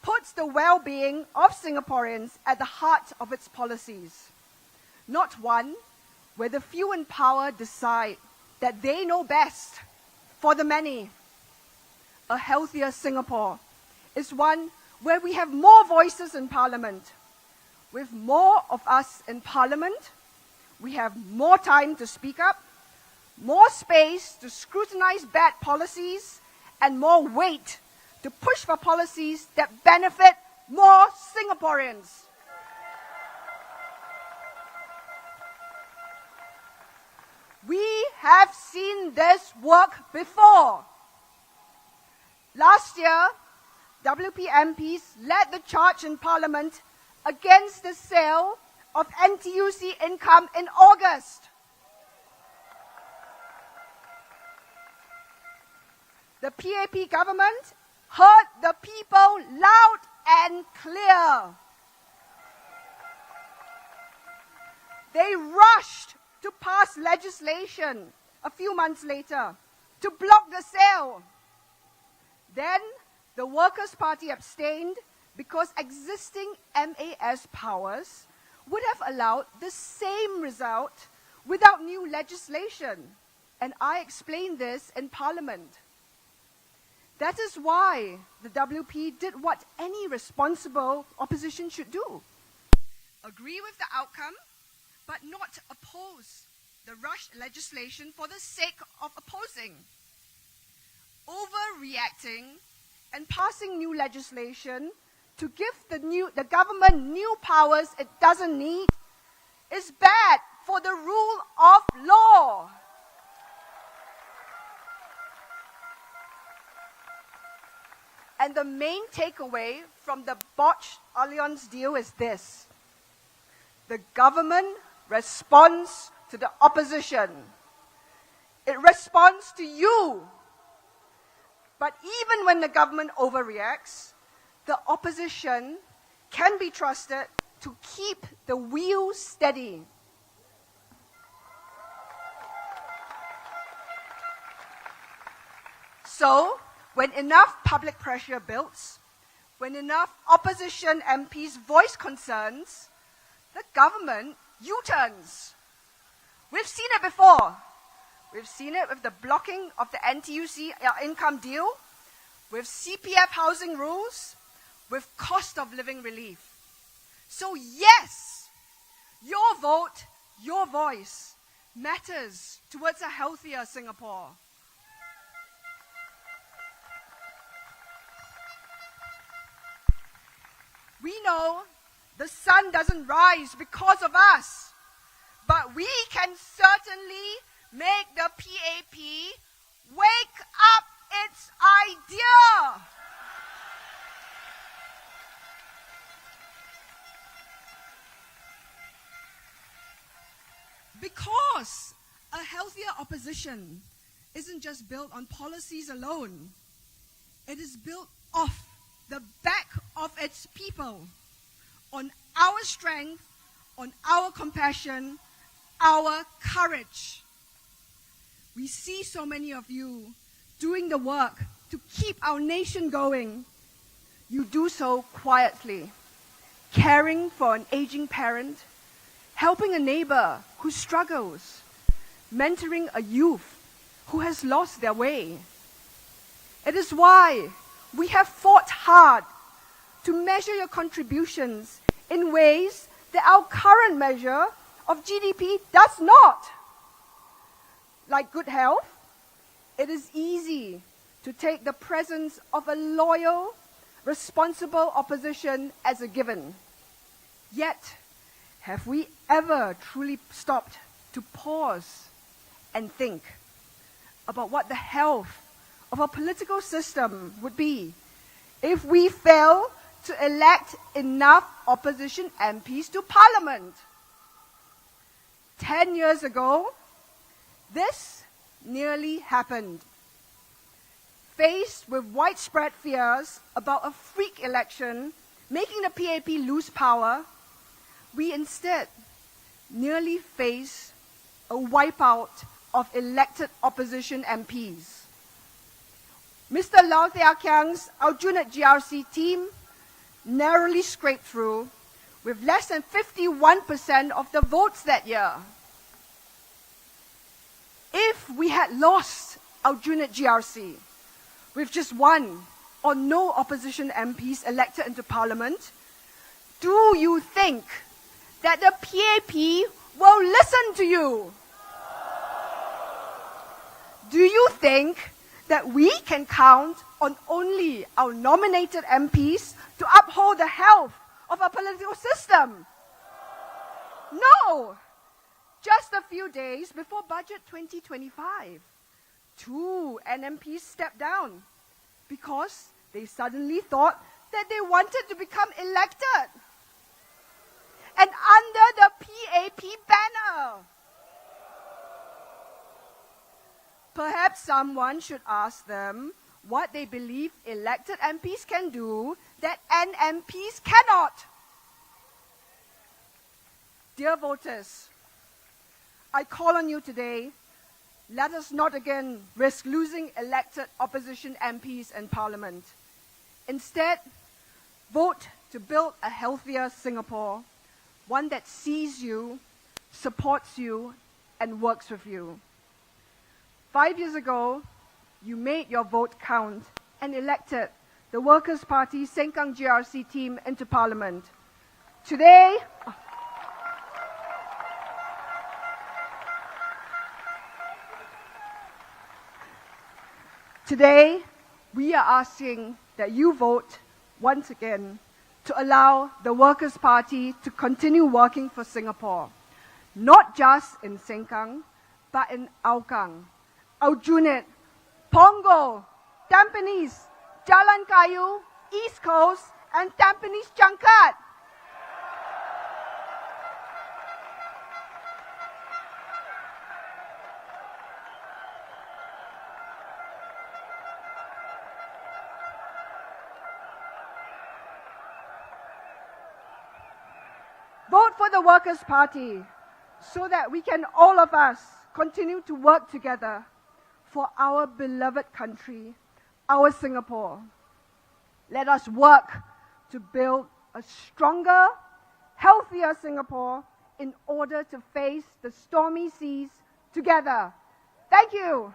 puts the well-being of Singaporeans at the heart of its policies. Not one where the few in power decide that they know best for the many. A healthier Singapore is one where we have more voices in Parliament. With more of us in Parliament, we have more time to speak up, more space to scrutinize bad policies, and more weight to push for policies that benefit more Singaporeans. We have seen this work before. Last year, WP MPs led the charge in Parliament against the sale of NTUC income in August. The PAP government heard the people loud and clear. They rushed to pass legislation a few months later to block the sale. Then the Workers' Party abstained because existing MAS powers would have allowed the same result without new legislation. And I explained this in Parliament. That is why the WP did what any responsible opposition should do. Agree with the outcome but not oppose the rushed legislation for the sake of opposing. Overreacting and passing new legislation to give the government new powers it doesn't need is bad for the rule of law. And the main takeaway from the botched alliance deal is this: the government responds to the opposition. It responds to you. But even when the government overreacts, the opposition can be trusted to keep the wheel steady. So, when enough public pressure builds, when enough opposition MPs voice concerns, the government U-turns. We've seen it before. We've seen it with the blocking of the NTUC income deal, with CPF housing rules, with cost of living relief. So yes, your vote, your voice matters towards a healthier Singapore. We know the sun doesn't rise because of us, but we can certainly make the PAP wake up its idea. Because a healthier opposition isn't just built on policies alone. It is built off the back of its people, on our strength, on our compassion, our courage. We see so many of you doing the work to keep our nation going. You do so quietly, caring for an aging parent, helping a neighbor who struggles, mentoring a youth who has lost their way. It is why we have fought hard to measure your contributions in ways that our current measure of GDP does not. Like good health, it is easy to take the presence of a loyal, responsible opposition as a given. Yet, have we ever truly stopped to pause and think about what the health of a political system would be if we fail to elect enough opposition MPs to Parliament? 10 years ago, this nearly happened. Faced with widespread fears about a freak election making the PAP lose power, we instead nearly faced a wipeout of elected opposition MPs. Mr. Lau Tia Kiang's Aljunied GRC team narrowly scraped through with less than 51% of the votes that year. If we had lost Aljunied GRC with just one or no opposition MPs elected into Parliament, do you think that the PAP will listen to you? Do you think that we can count on only our nominated MPs to uphold the health of our political system? No! Just a few days before Budget 2025, 2 NMPs stepped down because they suddenly thought that they wanted to become elected. And under the PAP banner. Perhaps someone should ask them what they believe elected MPs can do that NMPs cannot. Dear voters, I call on you today, let us not again risk losing elected opposition MPs in Parliament. Instead, vote to build a healthier Singapore, one that sees you, supports you, and works with you. 5 years ago, you made your vote count and elected the Workers' Party Sengkang GRC team into Parliament. Today, Today, we are asking that you vote once again to allow the Workers' Party to continue working for Singapore, not just in Sengkang, but in Hougang, Aljunied, Punggol, Tampines, Jalan Kayu, East Coast, and Tampines Changkat. Vote for the Workers' Party so that we can, all of us, continue to work together for our beloved country, our Singapore. Let us work to build a stronger, healthier Singapore in order to face the stormy seas together. Thank you.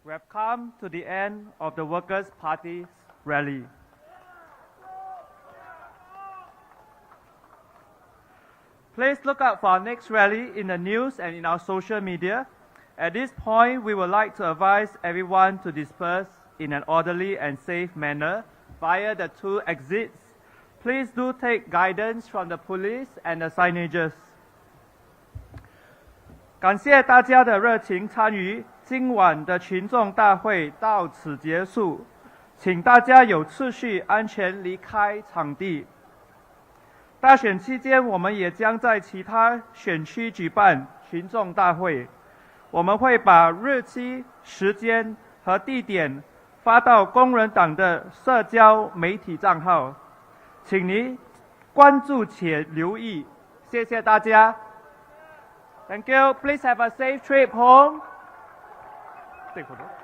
We have come to the end of the Workers' Party's rally. Please look out for our next rally in the news and in our social media. At this point, we would like to advise everyone to disperse in an orderly and safe manner via the 2 exits. Please do take guidance from the police and the signages. 感谢大家的热情参与，今晚的群众大会到此结束，请大家有秩序、安全离开场地。大选期间，我们也将在其他选区举办群众大会，我们会把日期、时间和地点发到工人党的社交媒体账号，请您关注且留意。谢谢大家。Thank you. Please have a safe trip home. Take photo.